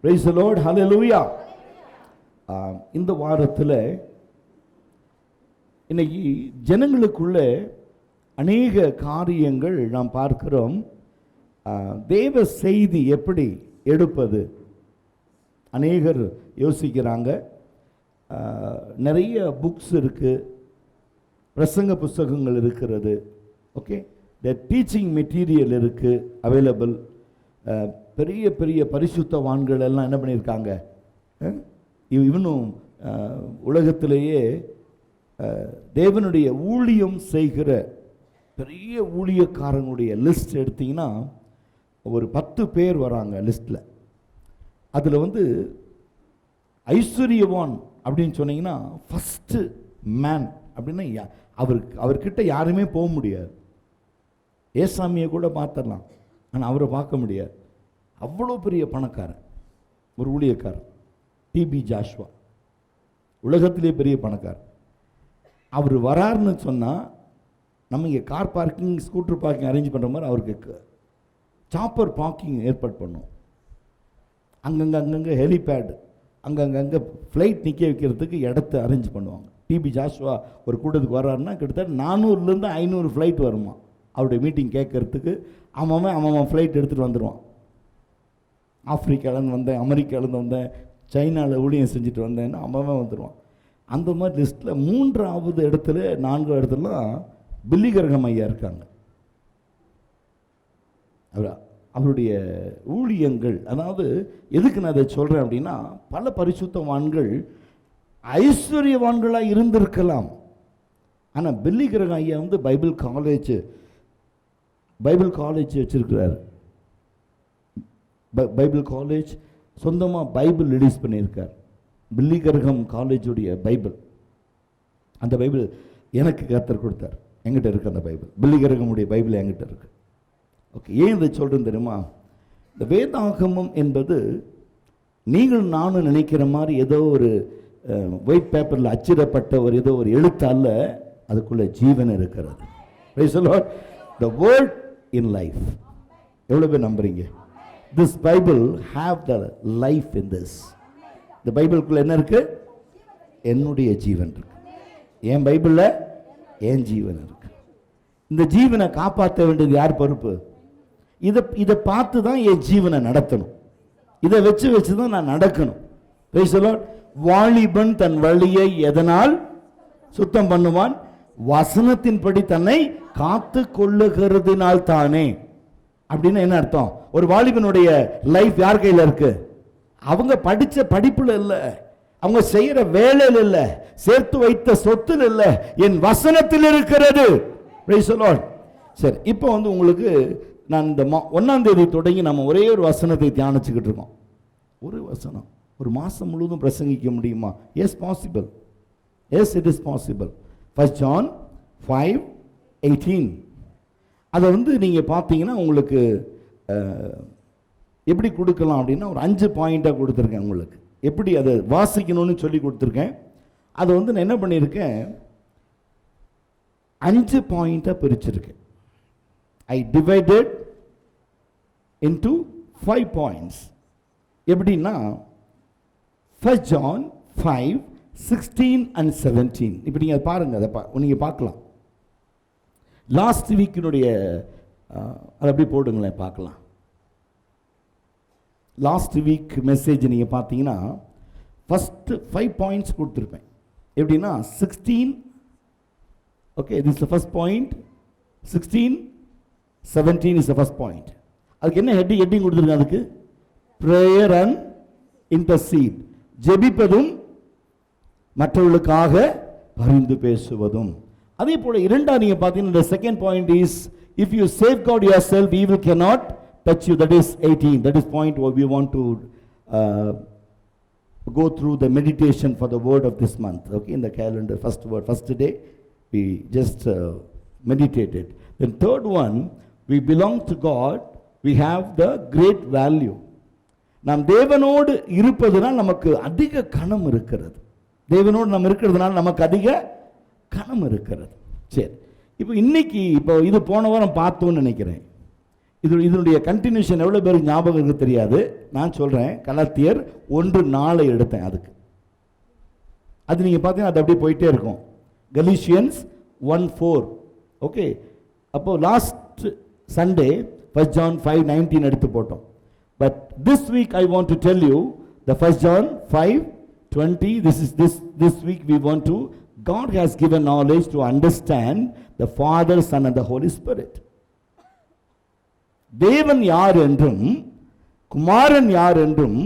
Praise the Lord. Hallelujah. இந்த வாரத்தில் இன்னைக்கு ஜனங்களுக்குள்ள அநேக காரியங்கள் நாம் பார்க்கிறோம். தேவ செய்தி எப்படி எடுப்பது அநேகர் யோசிக்கிறாங்க. நிறைய புக்ஸ் இருக்குது, பிரசங்க புஸ்தகங்கள் இருக்கிறது. ஓகே, த டீச்சிங் மெட்டீரியல் இருக்குது அவைலபிள். பெரிய பெரிய பரிசுத்தவான்கள் எல்லாம் என்ன பண்ணியிருக்காங்க, இன்னும் உலகத்திலேயே தேவனுடைய ஊழியம் செய்கிற பெரிய ஊழியக்காரங்களுடைய லிஸ்ட் எடுத்தீங்கன்னா ஒரு 10 பேர் வராங்க லிஸ்ட்டில். அதில் ஐஸ்வர்யவான் அப்படின்னு சொன்னீங்கன்னா ஃபஸ்ட்டு மேன் அப்படின்னா அவர்கிட்ட யாருமே போக முடியாது. ஏசாமியை கூட பார்த்துடலாம், ஆனால் அவரை பார்க்க முடியாது. அவ்வளோ பெரிய பணக்காரன், ஒரு ஊழியக்காரர் டிபி ஜாஷ்வா, உலகத்திலே பெரிய பணக்காரர். அவர் வராருன்னு சொன்னால் நம்ம இங்கே car parking, scooter parking arrange பண்ணுற மாதிரி அவருக்கு சாப்பர் பார்க்கிங் ஏற்பாடு பண்ணும். அங்கங்கே ஹெலிபேடு, அங்கங்கே ஃப்ளைட் நிற்க வைக்கிறதுக்கு இடத்த அரேஞ்ச் பண்ணுவாங்க. டிபி ஜாஷ்வா ஒரு கூட்டத்துக்கு வர்றாருன்னா கிட்டத்தட்ட 400லேருந்து 500 ஃப்ளைட் வருமா அவருடைய மீட்டிங் கேட்கறதுக்கு. அவன் ஃப்ளைட் எடுத்துகிட்டு வந்துடுவான். ஆப்பிரிக்காலேருந்து வந்தேன், அமெரிக்காலேருந்து வந்தேன், சைனாவில் ஊழியம் செஞ்சுட்டு வந்தேன்னா அவன் வந்துடுவான். அந்த மாதிரி லிஸ்ட்டில் 3வது இடத்துல 4வது இடத்துலலாம் பில்லி கிரகம் ஐயா இருக்காங்க. அவருடைய ஊழியங்கள், அதாவது எதுக்கு நான் அதை சொல்கிறேன் அப்படின்னா, பல பரிசுத்தவான்கள் ஐஸ்வர்யவான்களாக இருந்திருக்கலாம். ஆனால் பில்லி கிரகம் ஐயா பைபிள் காலேஜ் வச்சிருக்கிறார். பைபிள் காலேஜ் சொந்தமாக பைபிள் ரிலீஸ் பண்ணியிருக்கார். பில்லி கிரகம் காலேஜுடைய பைபிள், அந்த பைபிள் எனக்கு கர்த்தர் கொடுத்தார். என்கிட்ட இருக்குது அந்த பைபிள், பில்லி கிரகமுடைய பைபிள் என்கிட்ட இருக்குது. ஓகே, ஏன் இதை சொல்கிறேன்னு தெரியுமா? இந்த வேதாகமம் என்பது நீங்கள் நானும் நினைக்கிற மாதிரி ஏதோ ஒரு ஒயிட் பேப்பரில் அச்சிடப்பட்ட ஒரு ஏதோ ஒரு எழுத்தால, அதுக்குள்ள ஜீவன் இருக்கிறது. Praise the Lord. The word in life. எவ்வளோ பேர் நம்புறீங்க? This Bible have the life in this. இந்த பைபிளுக்குள்ள என்ன இருக்கு? என்னுடைய ஜீவன் இருக்கு. என் பைபிளில் என் ஜீவன் இருக்கு. இந்த ஜீவனை காப்பாற்ற வேண்டியது யார் பொறுப்பு? இதை பார்த்து தான் என் ஜீவனை நடத்தணும். இதை வச்சு தான் நான் நடக்கணும். Praise the Lord. வாலிபன் தன் வழியை எதனால் சுத்தம் பண்ணுவான்? வசனத்தின்படி தன்னை காத்து கொள்ளுகிறதுனால் தானே. அப்படின்னு என்ன அர்த்தம்? ஒரு வாலிபனுடைய லைஃப் யார் கையில் இருக்கு? அவங்க படிச்ச படிப்புல இல்ல, அவங்க செய்யற வேலையில் இல்ல, சேர்த்து வைத்த சொத்தில் இல்ல, என் வசனத்தில் இருக்கிறது. Praise the Lord. சரி, இப்போ உங்களுக்கு நான் இந்த 1ஆம் தேதி தொடங்கி நம்ம ஒரே ஒரு வசனத்தை தியானிச்சுக்கிட்டு இருக்கோம். ஒரு வசனம் ஒரு மாதம் முழுவதும் பிரசங்கிக்க முடியுமா? Yes possible. Yes, it is possible. 1 John 5:18 அதை நீங்கள் பார்த்தீங்கன்னா உங்களுக்கு எப்படி கொடுக்கலாம் அப்படின்னா ஒரு 5 பாயிண்டாக கொடுத்துருக்கேன். உங்களுக்கு எப்படி அதை வாசிக்கணும்னு சொல்லி கொடுத்துருக்கேன். அதை நான் என்ன பண்ணியிருக்கேன், 5 பாயிண்டாக பிரிச்சிருக்கேன். ஐ டிவைடட் இன்டு 5 பாயிண்ட்ஸ். எப்படின்னா 1 John 5:16 and 17. இப்போ நீங்கள் பாருங்கள், அதை நீங்கள் பார்க்கலாம். லாஸ்ட் வீக்கினுடைய அதை அப்படி போடுங்களேன் பார்க்கலாம். லாஸ்ட் வீக் மெசேஜ் நீங்கள் பார்த்தீங்கன்னா ஃபஸ்ட்டு 5 பாயிண்ட்ஸ் கொடுத்துருப்பேன். எப்படின்னா 16, okay, this is the first point. 16, 17 is the first point. அதுக்கு என்ன ஹெட்டிங் கொடுத்துருக்கேன்? அதுக்கு ப்ரேயர் அண்ட் இன்டர்சீட், ஜெபிப்பதும் மற்றவர்களுக்காக பரிந்து பேசுவதும். அதே போல இரண்டாவது நீங்கள் பார்த்தீங்கன்னா second point is if you safeguard yourself evil cannot touch you. That is 18. That is point where we want to go through the meditation for the word of this month. Okay, in the calendar, first day we just meditated. Then third one, we belong to God, we have the great value. நாம் தேவனோடு இருப்பதனால் நமக்கு அதிக கனம் இருக்கிறது. தேவனோடு நாம் இருக்கிறதுனால நமக்கு அதிக கனம் இருக்கிறது. சரி, இப்போ இன்னைக்கு இது போன வாரம் பார்த்தோன்னு நினைக்கிறேன். இதனுடைய கண்டினியூஷன் எவ்வளோ பேருக்கு ஞாபகம் இருக்கு தெரியாது. நான் சொல்கிறேன், கலாத்தியர் 1:4 எடுத்தேன். அதுக்கு அது நீங்கள் பார்த்தீங்கன்னா அது அப்படியே போயிட்டே இருக்கும். கலீஷியன்ஸ் 1:4. ஓகே, அப்போ லாஸ்ட் சண்டே 1 John 5:19 எடுத்து போட்டோம். But this week I want to tell you the 1 John 5:20. This week we want to, God has given knowledge to understand the Father, Son and the Holy Spirit. தேவன் யார் என்றும் குமாரன் யார் என்றும்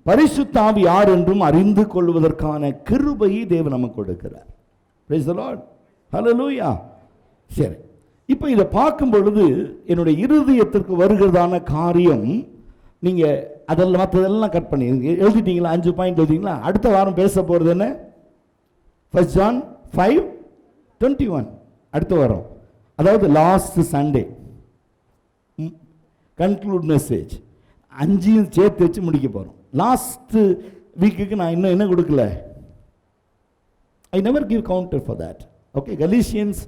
பரிசுத்த ஆவி யார் என்றும் அறிந்து கொள்வதற்கான கிருபையை தேவன் நமக்கு கொடுக்கிறார். Praise the Lord. Hallelujah. சரி, இப்போ இதை பார்க்கும் பொழுது என்னுடைய இருதயத்திற்கு வருகிறதான காரியம், நீங்க அதெல்லாம் மற்றதெல்லாம் கட் பண்ணி எழுதிட்டீங்களா? 5 பாயிண்ட் எழுதிங்களா? அடுத்த வாரம் பேச போகிறது என்ன? 1 John 5:21 அடுத்த வாரம், அதாவது லாஸ்ட் சண்டே கன்க்ளூட் மெசேஜ் 5 சேர்த்து வச்சு முடிக்க போகிறோம். லாஸ்ட் வீக்குக்கு நான் இன்னும் என்ன கொடுக்கல, I never give counter for that. Okay, Galatians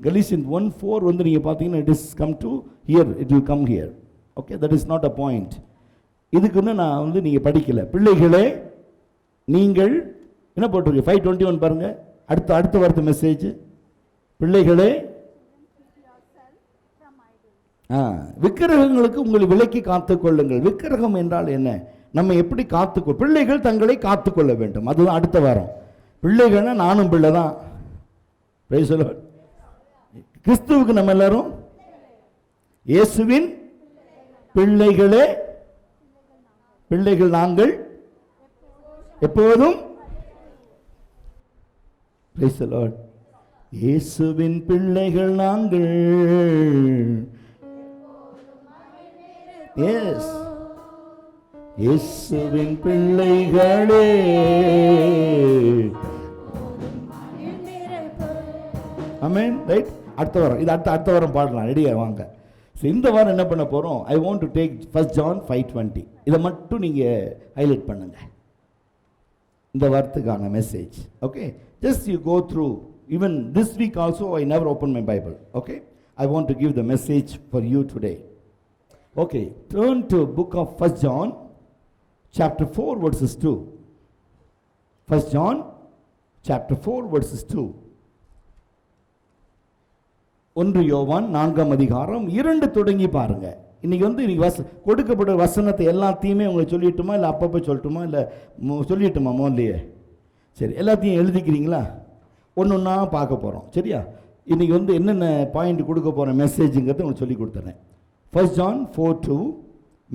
Galatians 1:4 வந்து நீங்கள் பார்த்தீங்கன்னா it is come to here, it will come here. Okay, that is not a point. இதுக்கு இன்னும் நான் வந்து நீங்கள் படிக்கல. பிள்ளைகளே நீங்கள் என்ன போட்டிருக்கு? 5:21 பாருங்க. அடுத்த வார்த்தை மெசேஜ், பிள்ளைகளே விக்கிரகங்களுக்கு உங்களை விலக்கி காத்துக்கொள்ளுங்கள். விக்கிரகம் என்றால் என்ன? நம்ம எப்படி காத்துக்கொள், பிள்ளைகள் தங்களை காத்துக்கொள்ள வேண்டும். அதுதான் அடுத்த வாரம். பிள்ளைகள்னா நானும் பிள்ளை தான். கிறிஸ்துவுக்கு நம்ம எல்லாரும் இயேசுவின் பிள்ளைகளே, பிள்ளைகள் நாங்கள் எப்போதும். Praise the Lord. இயேசுவின் பிள்ளைகள் நாங்கள். எஸ், இயேசுவின் பிள்ளைகளே. ஆமென். ரைட், அடுத்த வாரம் இது அடுத்த வாரம் பாடலாம். ரெடியா வாங்க. ஸோ இந்த வாரம் என்ன பண்ண போகிறோம்? I want to take 1 John 5:20. இதை மட்டும் நீங்கள் ஹைலைட் பண்ணுங்க, இந்த வாரத்துக்கான message. Okay, just you go through. Even this week also I never open my Bible. Okay, I want to give the message for you today. Okay, turn to book of 1 John chapter 4 verses 2. 1 John chapter 4 verses 2. 1 யோவான் 4ஆம் அதிகாரம் 2 தொடங்கி பாருங்க. இன்னைக்கு கொடுக்கப்பட்ட வசனத்தை எல்லாத்தையுமே உங்களுக்கு சொல்லிட்டுமா, இல்லை அப்பப்போ சொல்லட்டுமா, இல்லை சொல்லிட்டுமா? மோன்லையே சரி, எல்லாத்தையும் எழுதிக்கிறீங்களா? ஒன்றா பார்க்க போகிறோம். சரியா? இன்னைக்கு என்னென்ன பாயிண்ட் கொடுக்க போகிறேன் மெசேஜுங்கிறத உங்களுக்கு சொல்லி கொடுத்துறேன். 1 John 4:2,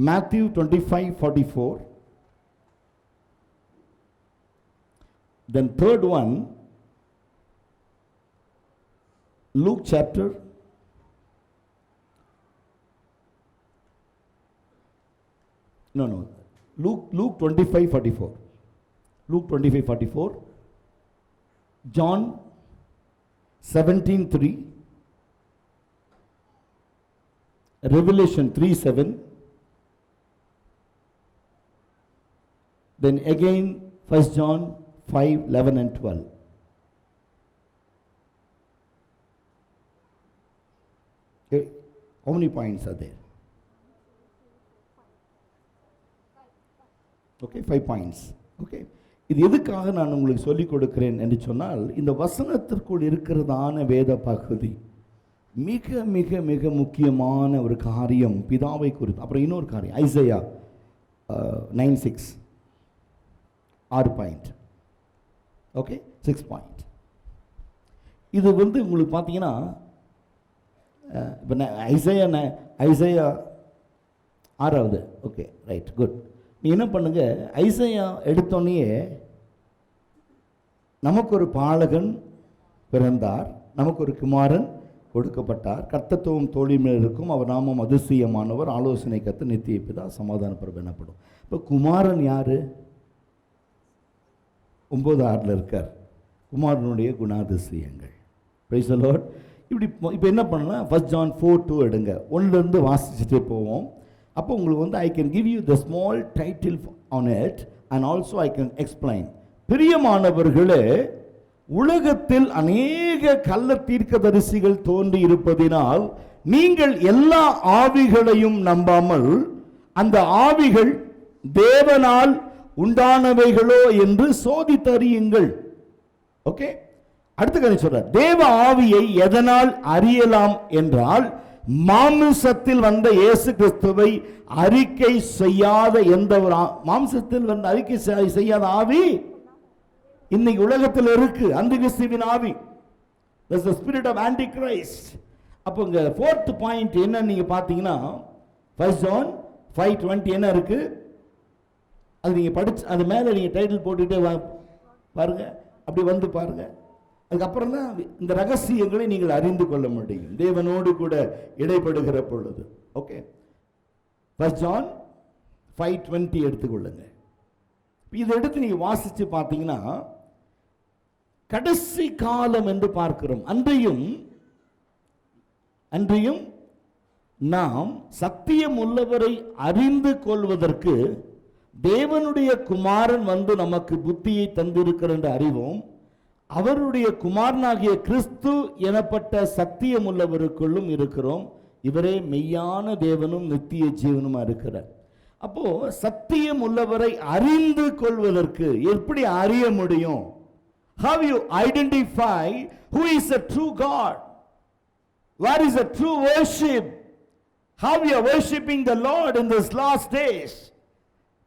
Matthew 25:44, then third one Luke chapter Luke 25:44, Luke 25:44, John 17:3, Revelation 3:7, then again 1 John 5:11 and 12. Okay, how many points are there? Okay, 5 points. Okay, இது எதுக்காக நான் உங்களுக்கு சொல்லிக் கொடுக்கிறேன் என்று சொன்னால், இந்த வசனத்திற்குள் இருக்கிறதான வேத பகுதி மிக மிக மிக முக்கியமான ஒரு காரியம், பிதாவை குறித்து. அப்புறம் இன்னொரு காரியம், ஐசையா 9:6, 6 பாயிண்ட். Okay, 6 point. இது உங்களுக்கு பார்த்தீங்கன்னா, இப்போ ஐசையா 6வது. Okay, right, good. நீ என்ன பண்ணுங்க, ஐசையா எடுத்தோன்னே நமக்கு ஒரு பாலகன் பிறந்தார், நமக்கு ஒரு குமாரன் கொடுக்கப்பட்டார், கர்த்தத்துவம் தோழி மேல் இருக்கும், அவர் நாமம் அதிசயமானவர், ஆலோசனை கர்த்தர், நித்திய பிதா, சமாதான பிரபு எனப்படும். இப்போ குமாரன் யாரு? 9:6 இருக்கார். குமாரனுடைய குணாதிசயங்கள். Price the Lord. இப்போ என்ன பண்ணலாம்? 1 John 4:2 எடுங்க. 1லேருந்து வாசிச்சுட்டே போவோம். அப்போ உங்களுக்கு I can give you the small title on it and also I can explain. பிரியமானவர்களே, உலகத்தில் அநேக கள்ள தீர்க்கதரிசிகள் தோன்றி இருப்பதினால் நீங்கள் எல்லா ஆவிகளையும் நம்பாமல் அந்த ஆவிகள் தேவனால் உண்டானவைகளோ என்று சோதித்தறியுங்கள். ஓகே, அடுத்த கதை சொல்ற, தேவ ஆவியை எதனால் அறியலாம் என்றால் மாம்சத்தில் வந்த இயேசு கிறிஸ்துவை அறிக்கை செய்யாத எந்த ஒரு மாம்சத்தில் வந்த அறிக்கை செய்யாத ஆவி இன்னைக்கு உலகத்தில் இருக்கு, அந்த கிறிஸ்துவின் ஆவி. That's the spirit of Antichrist. அப்போ இங்க fourth point என்ன நீங்க பாத்தீங்கன்னா 1 John 5:20 என்ன இருக்கு, அது நீங்க படிச்சு அது மேல நீங்க டைட்டில் போட்டுட்டே பாருங்க, அப்படி வந்து பாருங்க. அதுக்கப்புறம் தான் இந்த ரகசியங்களை நீங்கள் அறிந்து கொள்ள முடியும் தேவனோடு கூட இடைப்படுகிற பொழுது. ஓகே, 1 John 5:20 எடுத்துக்கொள்ளுங்க. இதை எடுத்து நீங்க வாசிச்சு பார்த்தீங்கன்னா கடைசி காலம் என்று பார்க்கிறோம். அன்றையும் நாம் சத்தியம் உள்ளவரை அறிந்து கொள்வதற்கு தேவனுடைய குமாரன் வந்து நமக்கு புத்தியை தந்திருக்கிறார் என்று அறிவோம். அவருடைய குமாரனாகிய கிறிஸ்து எனப்பட்ட சத்தியம் உள்ளவருக்குள்ளும் இருக்கிறோம். இவரே மெய்யான தேவனும் நித்திய ஜீவனுமா இருக்கிறார். அப்போ சத்தியம் உள்ளவரை அறிந்து கொள்வதற்கு எப்படி அறிய முடியும்? How you identify who is a true God? What is a true worship? How we are worshiping the Lord in these last days?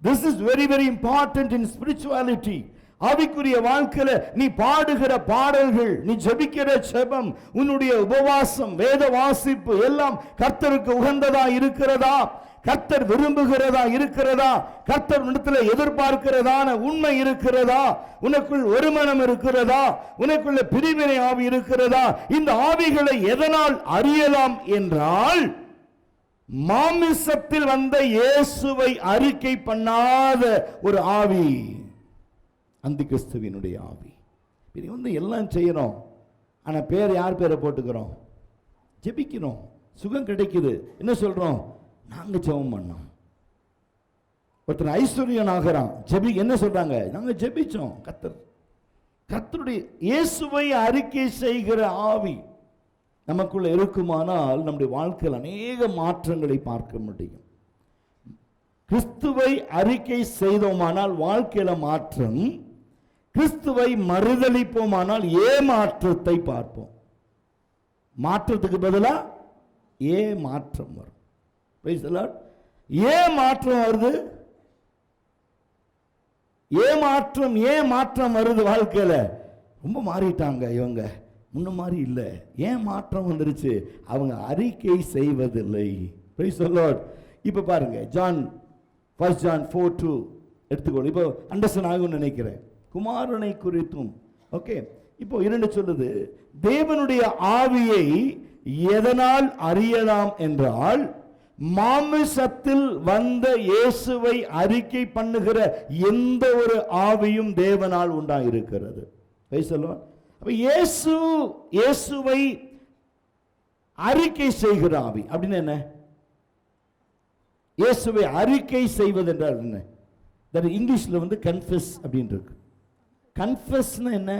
This is very, very important in spirituality. ஆவிக்குரிய வாழ்க்கையில நீ பாடுகிற பாடல்கள், நீ ஜெபிக்கிற ஜெபம், உன்னுடைய உபவாசம், வேத வாசிப்பு எல்லாம் கர்த்தருக்கு உகந்ததா இருக்கிறதா? கர்த்தர் விரும்புகிறதா இருக்கிறதா? கர்த்தர் இடத்துல எதிர்பார்க்கிறதான உண்மை இருக்கிறதா? உனக்குள் ஒரு மனம் இருக்கிறதா? உனக்குள்ள பிரிவினை ஆவி இருக்கிறதா? இந்த ஆவிகளை எதனால் அறியலாம் என்றால் மாமிசத்தில் வந்த இயேசுவை அறிக்கை பண்ணாத ஒரு ஆவி, அந்த கிறிஸ்துவினுடைய ஆவி. இது வந்து எல்லாம் செய்யறோம், ஆனா பேர் யார் பேரை போட்டுக்கிறோம்? ஜெபிக்கிறோம், சுகம் கிடைக்குது, என்ன சொல்றோம்? நாங்க ஜெபம் பண்ணோம். ஒருத்தர் ஐஸ்வர்யன் ஆகிறான், ஜெபி என்ன சொல்றாங்க? நாங்க ஜெபிச்சோம். கர்த்தருடைய இயேசுவை அறிக்கை செய்கிற ஆவி நமக்குள்ள இருக்குமானால் நம்முடைய வாழ்க்கையில் அநேக மாற்றங்களை பார்க்க முடியும். கிறிஸ்துவை அறிக்கை செய்தோமானால் வாழ்க்கையில மாற்றம், கிறிஸ்துவை மறுதலிப்போமானால் ஏமாற்றத்தை பார்ப்போம். மாற்றத்துக்கு பதிலா ஏமாற்றம் வரும். ஏன் மாற்றம் வருது? ஏன் மாற்றம் வருது? வாழ்க்கையில ரொம்ப மாறிட்டாங்க இவங்க, முன்ன மாதிரி இல்லை. ஏன் மாற்றம் வந்துருச்சு? அவங்க அறிக்கை செய்வதில்லை. இப்ப பாருங்க, John 1 John 4:2 எடுத்துக்கொள்ள. இப்போ அண்டர்ஸ்டாண்ட் ஆகும்னு நினைக்கிறேன். குமாரனை குறித்தும் ஓகே. இப்போ 2 சொல்லுது, தேவனுடைய ஆவியை எதனால் அறியலாம் என்றால் மாமிசத்தில் வந்த இயேசுவை அறிக்கை பண்ணுகிற எந்த ஒரு ஆவியும் தேவனால் உண்டாயிருக்கிறது. அப்ப இயேசுவை அறிக்கை செய்கிற ஆவி அப்படின்னு என்ன? இயேசுவை அறிக்கை செய்வது என்றால் என்ன? இங்கிலீஷ்ல வந்து கன்ஃபெஸ் அப்படின்னு இருக்கு. கன்ஃபெஸ்னா என்ன?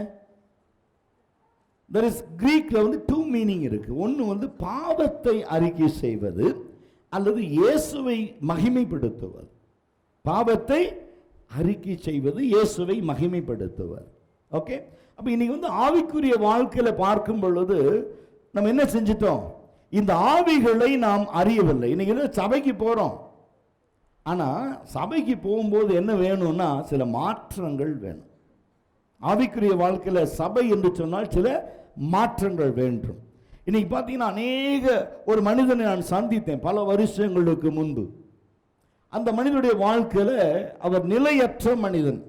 there is கிரீக்ல வந்து 2 மீனிங் இருக்கு. ஒன்னு வந்து பாவத்தை அறிக்கை செய்வது அல்லது இயேசுவை மகிமைப்படுத்துவது. பாவத்தை அறிக்கை செய்வது, இயேசுவை மகிமைப்படுத்துவது. ஓகே. அப்ப இன்னைக்கு வந்து ஆவிக்குரிய வாழ்க்கையில பார்க்கும் பொழுது நம்ம என்ன செஞ்சிட்டோம்? இந்த ஆவிகளை நாம் அறியவில்லை. இன்னைக்கு சபைக்கு போறோம், ஆனா சபைக்கு போகும்போது என்ன வேணும்னா சில மாற்றங்கள் வேணும். ஆவிக்குரிய வாழ்க்கையில சபை என்று சொன்னால் சில மாற்றங்கள் வேண்டும். இன்னைக்கு பார்த்தீங்கன்னா அநேக ஒரு மனிதனை நான் சந்தித்தேன் பல வருஷங்களுக்கு முன்பு. அந்த மனிதனுடைய வாழ்க்கையில அவர் நிலையற்ற மனிதன்,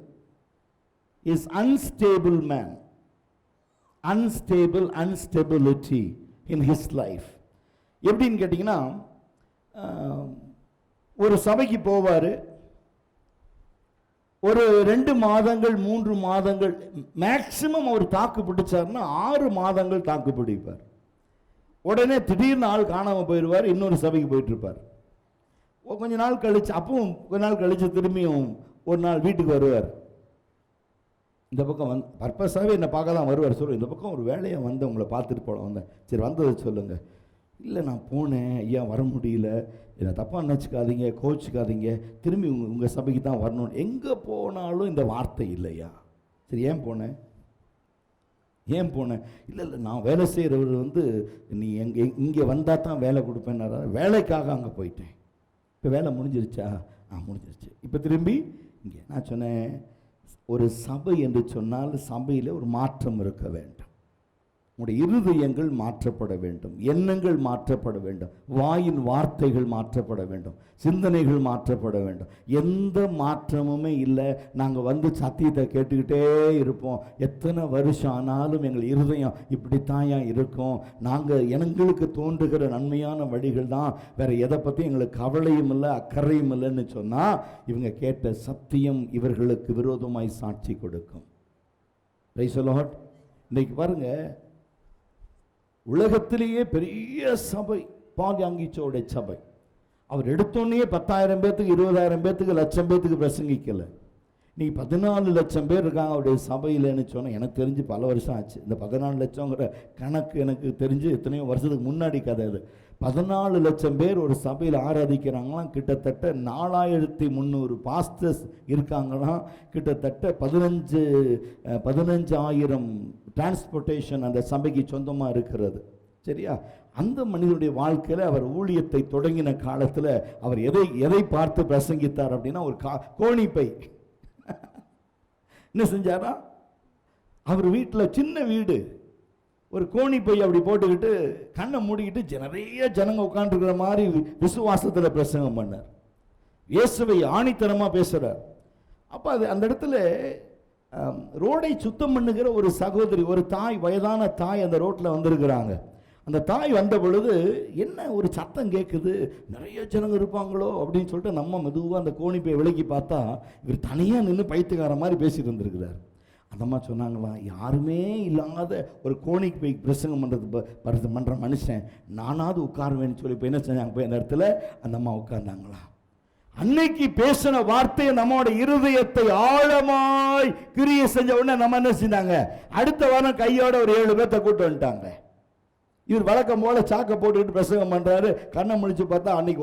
is unstable man, unstability in his life. எப்படின்னு கேட்டீங்கன்னா, ஒரு சபைக்கு போவாரு, ஒரு 2 மாதங்கள் 3 மாதங்கள் மேக்சிமம் அவர் தாக்கு பிடிச்சாருன்னா 6 மாதங்கள் தாக்கு பிடிப்பார். உடனே திடீர்னு ஆள் காணாம போயிடுவார், இன்னொரு சபைக்கு போயிட்டு இருப்பார். கொஞ்ச நாள் கழிச்சு, அப்பவும் கொஞ்ச நாள் கழிச்சு திரும்பியும் ஒரு நாள் வீட்டுக்கு வருவார். இந்த பக்கம் வந்து பர்பஸாகவே என்னை பார்க்க தான் வருவார். சொல்லுவேன், இந்த பக்கம் ஒரு வேலையை வந்து உங்களை பார்த்துட்டு போல வந்தேன், சரி வந்ததை சொல்லுங்க. இல்லை நான் போனேன் ஐயா, வர முடியல, என்னை தப்பாக நினச்சிக்காதீங்க, கோச்சிக்காதீங்க, திரும்பி உங்கள் சபைக்கு தான் வரணும். எங்கே போனாலும் இந்த வார்த்தை இல்லையா? சரி, ஏன் போனேன்? இல்லை நான் வேலை செய்கிறவர் நீ இங்கே வந்தால் தான் வேலை கொடுப்பேன்னாரா, வேலைக்காக அங்கே போயிட்டேன். இப்போ வேலை முடிஞ்சிருச்சா? முடிஞ்சிருச்சு. இப்போ திரும்பி இங்கே. நான் சொன்னேன், ஒரு சபை என்று சொன்னால் சபையில் ஒரு மாற்றம் இருக்க வேண்டும். உங்களுடைய இருதயங்கள் மாற்றப்பட வேண்டும், எண்ணங்கள் மாற்றப்பட வேண்டும், வாயின் வார்த்தைகள் மாற்றப்பட வேண்டும், சிந்தனைகள் மாற்றப்பட வேண்டும். எந்த மாற்றமுமே இல்லை. நாங்கள் சத்தியத்தை கேட்டுக்கிட்டே இருப்போம், எத்தனை வருஷம் ஆனாலும் எங்கள் இருதயம் இப்படித்தான் இருக்கும். நாங்கள் எங்களுக்கு தோன்றுகிற நன்மையான வழிகள் தான், வேற எதை பற்றி எங்களுக்கு கவலையும் இல்லை, அக்கறையும் இல்லைன்னு சொன்னால் இவங்க கேட்ட சத்தியம் இவர்களுக்கு விரோதமாய் சாட்சி கொடுக்கும். Price the Lord. இன்னைக்கு பாருங்க, உலகத்திலேயே பெரிய சபை பால் யாங்கீச்சோடைய சபை. அவர் எடுத்தோன்னே 10,000 பேர்த்துக்கு, 20,000 பேர்த்துக்கு, 1,00,000 பேர்த்துக்கு பிரசங்கிக்கல. நீ 14 லட்சம் பேர் இருக்காங்க அவருடைய சபையில்னு சொன்னால், எனக்கு தெரிஞ்சு பல வருஷம் ஆச்சு. இந்த 14 லட்சங்கிற கணக்கு எனக்கு தெரிஞ்சு எத்தனையோ வருஷத்துக்கு முன்னாடி கதை. அது 14 லட்சம் பேர் ஒரு சபையில் ஆராதிக்கிறாங்களாம். கிட்டத்தட்ட 4,300 பாஸ்டர்ஸ் இருக்காங்களாம். கிட்டத்தட்ட 15,000 டிரான்ஸ்போர்ட்டேஷன் அந்த சபைக்கு சொந்தமாக இருக்கிறது. சரியா? அந்த மனிதனுடைய வாழ்க்கையில் அவர் ஊழியத்தை தொடங்கின காலத்தில் அவர் எதை பார்த்து பிரசங்கித்தார் அப்படின்னா, ஒரு கோணிப்பை என்ன செஞ்சாரா, அவர் வீட்டில் சின்ன வீடு, ஒரு கோணிப்பை அப்படி போட்டுக்கிட்டு கண்ணை மூடிக்கிட்டு நிறைய ஜனங்க உட்காந்துருக்கிற மாதிரி விசுவாசத்தில் பிரசங்கம் பண்ணார். இயேசுவை ஆணித்தனமாக பேசுகிறார். அப்போ அது அந்த இடத்துல ரோடை சுத்தம் பண்ணுகிற ஒரு சகோதரி, ஒரு தாய், வயதான தாய் அந்த ரோட்டில் வந்திருக்கிறாங்க. அந்த தாய் வந்த பொழுது என்ன ஒரு சத்தம் கேட்குது, நிறைய ஜனங்க இருப்பாங்களோ அப்படின்னு சொல்லிட்டு நம்ம மெதுவாக அந்த கோணிப்பை விலக்கி பார்த்தா இவர் தனியாக நின்று பைத்தியக்கார மாதிரி பேசிட்டு இருந்திருக்கிறார். அந்தம்மா சொன்னாங்களாம், யாருமே இல்லாத ஒரு கோணிப்பை பிரசங்கம் பண்ணுற மனுஷன் நானாவது உட்காருவேன்னு சொல்லி இப்போ என்ன செஞ்சாங்க, போய் அந்த இடத்துல அந்த அம்மா உட்கார்ந்தாங்களாம். அன்னைக்கு பேசின வார்த்தையை நம்மோட இருதயத்தை ஆழமாய் கிரியை செஞ்ச உடனே நம்ம என்ன செஞ்சாங்க, அடுத்த வாரம் கையோட ஒரு 7 பேர்த்த கூட்டு வந்துட்டாங்க. இவர் வழக்கம் போல சாக்கை போட்டுக்கிட்டு பிரசங்கம் பண்றாரு. கண்ணை முடிச்சு பார்த்தா அன்னைக்கு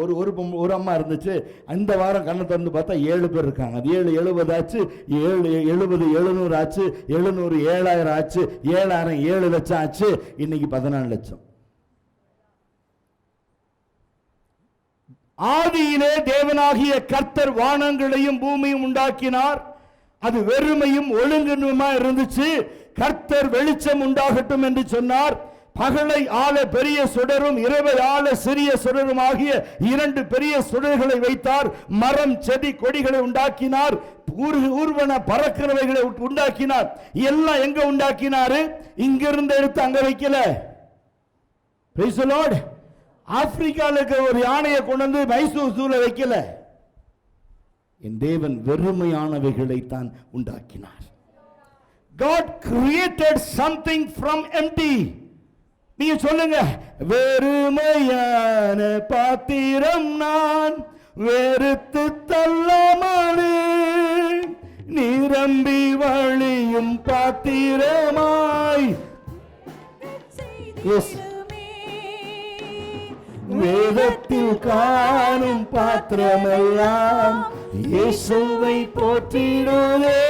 ஒரு அம்மா இருந்துச்சு. அந்த வாரம் கண்ணை திறந்து பார்த்தா 7 பேர் இருக்காங்க. அது 7 70 ஆச்சு, 70 700 ஆச்சு, 700 7000 ஆச்சு, 7000 7 லட்சம் ஆச்சு, இன்னைக்கு 14 லட்சம். ஆதியிலே தேவனாகிய கர்த்தர் வானங்களையும் பூமியும் உண்டாக்கினார். அது வெறுமையும் ஒழுங்குமா இருந்துச்சு. கர்த்தர் வெளிச்சம் உண்டாகட்டும் என்று சொன்னார். பகலை ஆள பெரிய சுடரும் இரவை ஆள சிறிய சுடரும் ஆகிய 2 பெரிய சுடர்களை வைத்தார். மரம் செடி கொடிகளை உண்டாக்கினார். ஊர்வன பறக்கிறவைகளை உண்டாக்கினார். எல்லாம் எங்க உண்டாக்கினாரு? இங்கிருந்து எடுத்து அங்க வைக்கல. Praise the Lord. ஆப்பிரிக்கால இருக்கிற ஒரு யானையை கொண்டு வந்து மைசூர் ஜூல வைக்கல. என் தேவன் வெறுமையானவைகளை தான் உண்டாக்கினார். God created something from empty. நீங்க சொல்லுங்க, வெறுமையான பாத்திரம் நான் வெறுத்து தள்ளாமலே நிரம்பி வழியும் பாத்திரமாய் வேதத்தில் காணும் பாத்திரமெல்லாம் இயேசுவை போற்றிடுவே.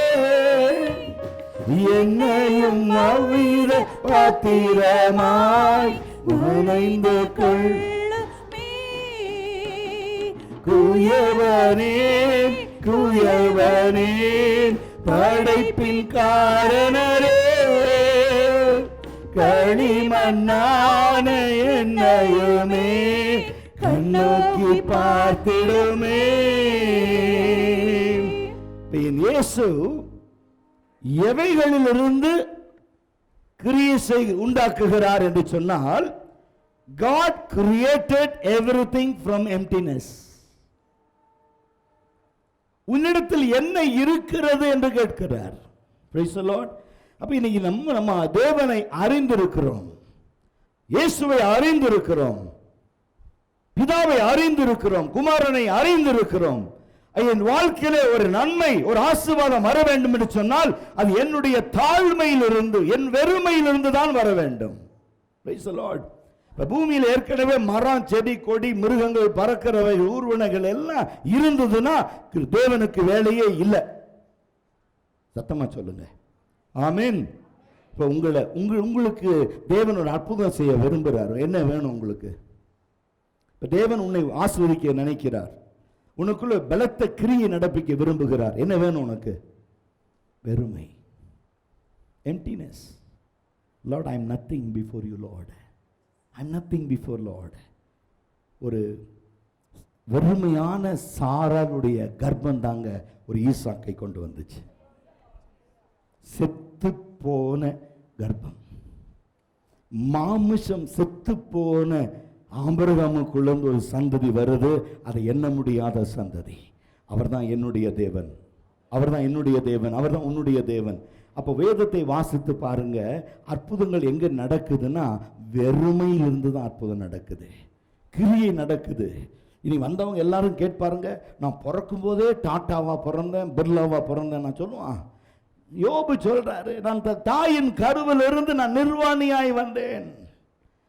என்னையும் நவீன பாத்திரமாய் நனைந்து கொள்ளுமே. குயவனே குயவனே படைப்பின் காரணரே, களிமண்ணான என்னையுமே கண்ணோக்கி பார்த்திடுமே. இயேசு எவைகளிலிருந்து கிரியை உண்டாக்குகிறார் என்று சொன்னால், God created everything from emptiness. உன்னிடத்தில் என்ன இருக்கிறது என்று கேட்கிறார். Praise the Lord. அப்ப இன்னைக்கு நம்ம தேவனை அறிந்திருக்கிறோம், இயேசுவை அறிந்திருக்கிறோம், பிதாவை அறிந்திருக்கிறோம், குமாரனை அறிந்திருக்கிறோம். என் வாழ்க்கையிலே ஒரு நன்மை, ஒரு ஆசீர்வாதம் வர வேண்டும் என்று சொன்னால் அது என்னுடைய தாழ்மையிலிருந்து, என் வெறுமையிலிருந்து தான் வர வேண்டும். Praise the Lord. பூமியில் ஏற்கனவே மரம், செடி, கொடி, மிருகங்கள், பறக்கிறவை, ஊர்வனங்கள் எல்லாம் இருந்ததுன்னா தேவனுக்கு வேலையே இல்லை. சத்தமா சொல்லுங்க ஆமென். இப்ப உங்களுக்கு தேவன் ஒரு அற்புதம் செய்ய விரும்புகிறார். என்ன வேணும் உங்களுக்கு? இப்ப தேவன் உன்னை ஆசீர்வதிக்க நினைக்கிறார். உனக்குள்ள பலத்த கிரியை நடப்பிக்க விரும்புகிறார். என்ன வேணும் உனக்கு? வெறுமை, emptiness. Lord, I am nothing before you, Lord. I am nothing before Lord. ஒரு வெறுமையான சாராளுடைய கர்ப்பம் தாங்க ஒரு ஈசாக்கை கொண்டு வந்துச்சு. செத்து போன கர்ப்பம், மாமிசம் செத்து போன ஆபிரகாமுக்குள்ள ஒரு சந்ததி வருது. அதை எண்ண முடியாத சந்ததி. அவர்தான் என்னுடைய தேவன், அவர்தான் என்னுடைய தேவன், அவர்தான் உன்னுடைய தேவன். அப்போ வேதத்தை வாசித்து பாருங்க, அற்புதங்கள் எங்க நடக்குதுன்னா வெறுமையிலிருந்து தான் அற்புதம் நடக்குது, கிரியை நடக்குது. இனி வந்தவங்க எல்லாரும் கேட்பாருங்க, நான் பிறக்கும் போதே டாட்டாவா பிறந்தேன், பிர்லாவா பிறந்தேன் நான் சொல்லுவான். யோபு சொல்றாரு, நான் தாயின் கருவில் இருந்து நான் நிர்வாணியாய் வந்தேன்,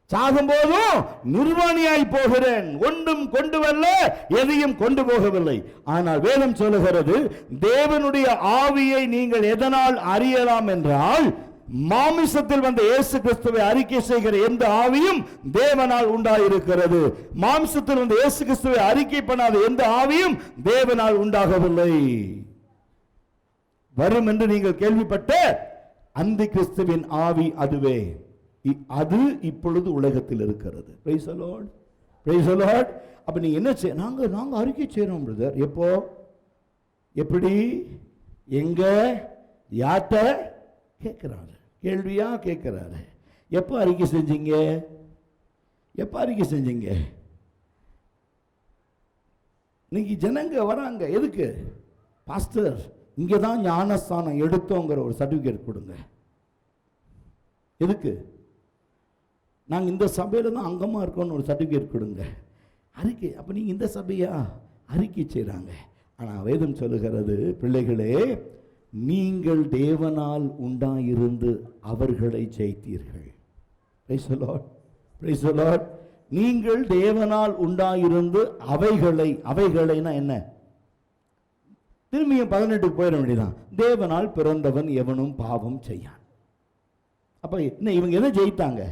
சாகும் போதும் நிர்வாணியாய் போகிறேன், ஒன்றும் கொண்டு வரல, எதையும் கொண்டு போகவில்லை. ஆனால் வேதம் சொல்லுகிறது, தேவனுடைய ஆவியை நீங்கள் எதனால் அறியலாம் என்றால், மாமிசத்தில் வந்த இயேசு கிறிஸ்துவை அறிக்கை செய்கிற எந்த ஆவியும் தேவனால் உண்டாயிருக்கிறது. மாமிசத்தில் வந்த இயேசு கிறிஸ்துவை அறிக்கை பண்ணாத எந்த ஆவியும் தேவனால் உண்டாகவில்லை. வரும் என்று நீங்கள் கேள்விப்பட்ட அந்தி கிறிஸ்துவின் ஆவி அதுவே. அது இப்பொழுது உலகத்தில் இருக்கிறது. Price the Lord, praise the Lord. அப்ப நீங்க என்ன செய்ய? நாங்க அறிக்கை செய்யறோம் பிரதர். எப்போ, எப்படி, எங்க, யார்ட்ட கேட்கிறாரு? கேள்வியா கேட்கிறாரு. எப்போ அறிக்கை செஞ்சீங்க? எப்போ அறிக்கை செஞ்சீங்க? இன்னைக்கு ஜனங்க வராங்க, எதுக்கு? பாஸ்டர் இங்கே தான் ஞானஸ்தானம் எடுத்தோங்கிற ஒரு சர்டிஃபிகேட் கொடுங்க. எதுக்கு? நாங்கள் இந்த சபையில் தான் அங்கமாக இருக்கோன்னு ஒரு சர்டிஃபிகேட் கொடுங்க. அறிக்கை. அப்போ நீங்கள் இந்த சபையா? அறிக்கை செய்கிறாங்க. ஆனால் வேதம் சொல்லுகிறது, பிள்ளைகளே, நீங்கள் தேவனால் உண்டாயிருந்து அவர்களை ஜெயித்தீர்கள். Praise the Lord, praise the Lord. நீங்கள் தேவனால் உண்டாயிருந்து அவைகளைனா என்ன? திரும்பியும் 18 போயிட வேண்டியதான். தேவனால் பிறந்தவன் எவனும் பாவம் செய்யான். அப்ப என்ன, இவங்க எதை ஜெயித்தாங்க?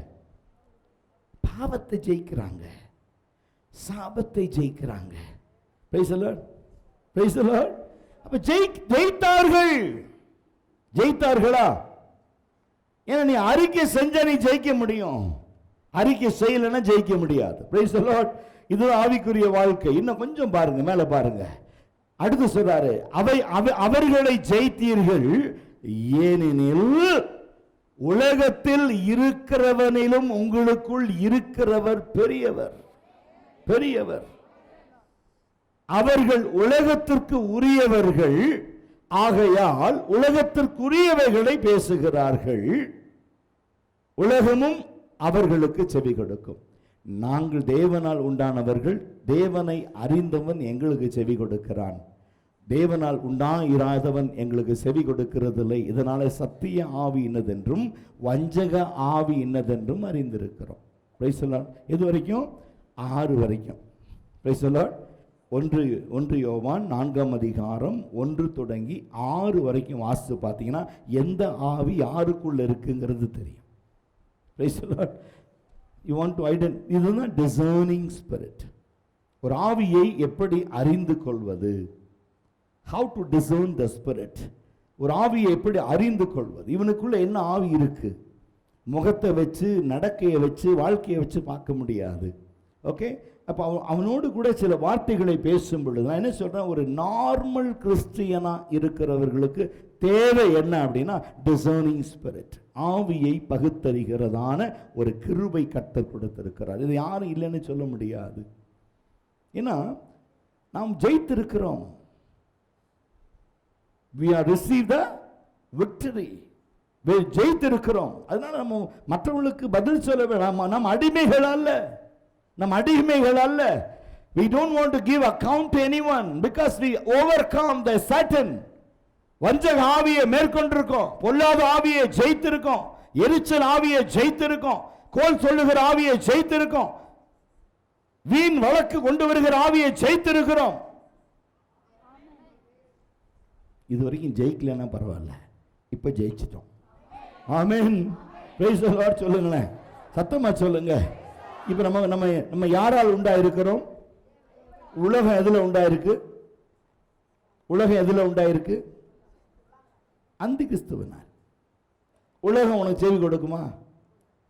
பாவத்தை ஜெயிக்கிறாங்க, சாபத்தை ஜெயிக்கிறாங்க. Praise the Lord, praise the Lord. அப்ப ஜெயித்தார்கள். ஜெயித்தார்களா? ஏன்னா நீ அறிக்கை செஞ்சா நீ ஜெயிக்க முடியும், அறிக்கை செய்யலைன்னா ஜெயிக்க முடியாது. Price the Lord. இது ஆவிக்குரிய வாழ்க்கை. இன்னும் கொஞ்சம் பாருங்க, மேல பாருங்க. அடுத்து சொல்றாரு, அவர்களை ஜெயித்தீர்கள், ஏனெனில் உலகத்தில் இருக்கிறவனிலும் உங்களுக்குள் இருக்கிறவர் பெரியவர். பெரியவர். அவர்கள் உலகத்திற்கு உரியவர்கள், ஆகையால் உலகத்திற்குரியவைகளை பேசுகிறார்கள், உலகமும் அவர்களுக்கு செவி கொடுக்கும். நாங்கள் தேவனால் உண்டானவர்கள், தேவனை அறிந்தவன் எங்களுக்கு செவி கொடுக்கிறான், தேவனால் உண்டாயிராதவன் எங்களுக்கு செவி கொடுக்கிறதில்லை. இதனால சத்திய ஆவி இன்னதென்றும் வஞ்சக ஆவி இன்னதென்றும் அறிந்திருக்கிறோம். Price the Lord. எது வரைக்கும்? 6 வரைக்கும். Price the Lord. 1 யோவான் 4ஆம் அதிகாரம் 1 தொடங்கி 6 வரைக்கும் வாசித்து பார்த்தீங்கன்னா எந்த ஆவி யாருக்குள்ள இருக்குங்கிறது தெரியும். Price the Lord. You want to identify, இதுதான் discerning spirit. ஒரு ஆவியை எப்படி அறிந்து கொள்வது? How to discern the spirit. ஒரு ஆவியை எப்படி அறிந்து கொள்வது? இவனுக்குள்ள என்ன ஆவி இருக்கு? முகத்தை வச்சு, நடக்கையை வச்சு, வாழ்க்கையை வச்சு பார்க்க முடியாது. ஓகே. அப்ப அவனோடு கூட சில வார்த்தைகளை பேசும் பொழுது நான் என்ன சொல்றேன், ஒரு நார்மல் கிறிஸ்டியனா இருக்கிறவர்களுக்கு தேவை என்ன அப்படின்னா டிசர்னிங் ஸ்பிரிட், ஆவியை பகுத்தறிகிறதான ஒரு கிருபை கர்த்தர் கொடுத்திருக்கிறார். இது யாரும் இல்லைன்னு சொல்ல முடியாது. ஏன்னா நாம் ஜெயித்திருக்கிறோம். we have received the victory. ஜெயித்திருக்கிறோம். அதனால நம்ம மற்றவர்களுக்கு பதில் சொல்ல வேண்டாம். நம் அடிமைகள் அல்ல, நம் அடிமைகள் அல்ல. we don't want to give account to anyone because we overcome the Satan. வஞ்சக ஆவியை மேற்கொண்டிருக்கோம், பொல்லாத ஆவியை ஜெயித்திருக்கோம், எரிச்சல் ஆவியை ஜெயித்திருக்கோம், கோல் சொல்லுகிற ஆவியை ஜெயித்திருக்கோம். வீண் வழக்கு கொண்டு வருகிற ஆவியை ஜெயித்திருக்கிறோம். இதுவரைக்கும் ஜெயிக்கலன்னா பரவாயில்ல, இப்ப ஜெயிச்சிட்டோம். ஆமென். பிரைஸ் தி லார்ட் சொல்லுங்களேன், சத்தமா சொல்லுங்க. இப்ப நம்ம நம்ம நம்ம யாரால் உண்டாயிருக்கிறோம்? உலகம் எதுல உண்டாயிருக்கு? உலகம் எதுல உண்டாயிருக்கு? அந்தி கிறிஸ்துவினால். உலகம் உனக்கு செவி கொடுக்குமா?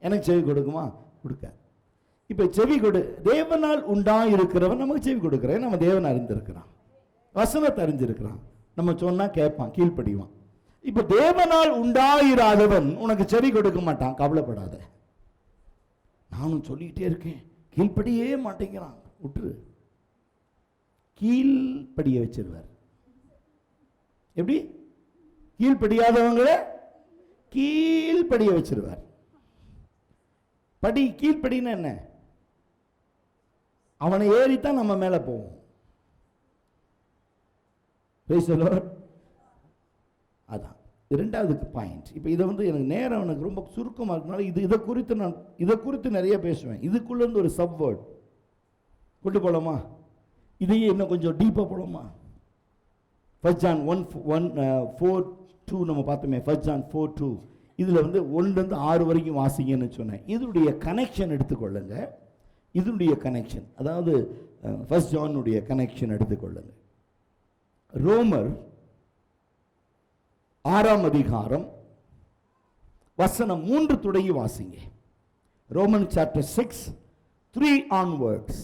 எனக்கு செவி கொடுக்குமா? கொடுக்காது. இப்ப செவி கொடு. தேவனால் உண்டாயிருக்கிறவன் நமக்கு செவி கொடுக்கிறேன். நம்ம தேவன் அறிந்திருக்கிறான், வசனத்தை அறிஞ்சிருக்கிறான். நம்ம சொன்னா கேட்பான், கீழ்ப்படிவான். இப்ப தேவனால் உண்டாயிராதவன் உனக்கு செவி கொடுக்க மாட்டான். கவலைப்படாத. நானும் சொல்லிக்கிட்டே இருக்கேன், கீழ்ப்படியே மாட்டேங்கிறான். விட்டுரு, கீழ்ப்படிய வச்சிருவார். எப்படி? கீழ்ப்படியாதவங்களை கீழ்ப்படிய வச்சிருவார். படி, கீழ்ப்படின்னு என்ன? அவனை ஏறித்தான் நம்ம மேல போவோம். அதான் இரண்டாவது பாயிண்ட். இப்ப இதை எனக்கு நேரம் எனக்கு ரொம்ப சுருக்கமா இருக்கனால இதை குறித்து நிறைய பேசுவேன். இதுக்குள்ள இருந்து ஒரு சப்வேர்ட் கொண்டு போலாமா? இதையே இன்னும் கொஞ்சம் டீப்பா போலாமா? 1 John 1:4-2 நம்ம பார்த்தோமே. 1 John 4:2 இதுல 1 இருந்து 6 வரைக்கும் வாசிங்கன்னு சொன்னேன். இதனுடைய கனெக்ஷன் எடுத்துக்கொள்ளுங்க. இதனுடைய கனெக்ஷன், அதாவது 1 John உடைய கனெக்ஷன் எடுத்துக்கொள்ளுங்க. ரோமர் 6ஆம் அதிகாரம் வசனம் 3 தொடங்கி வாசிங்க. Roman chapter 6:3 onwards.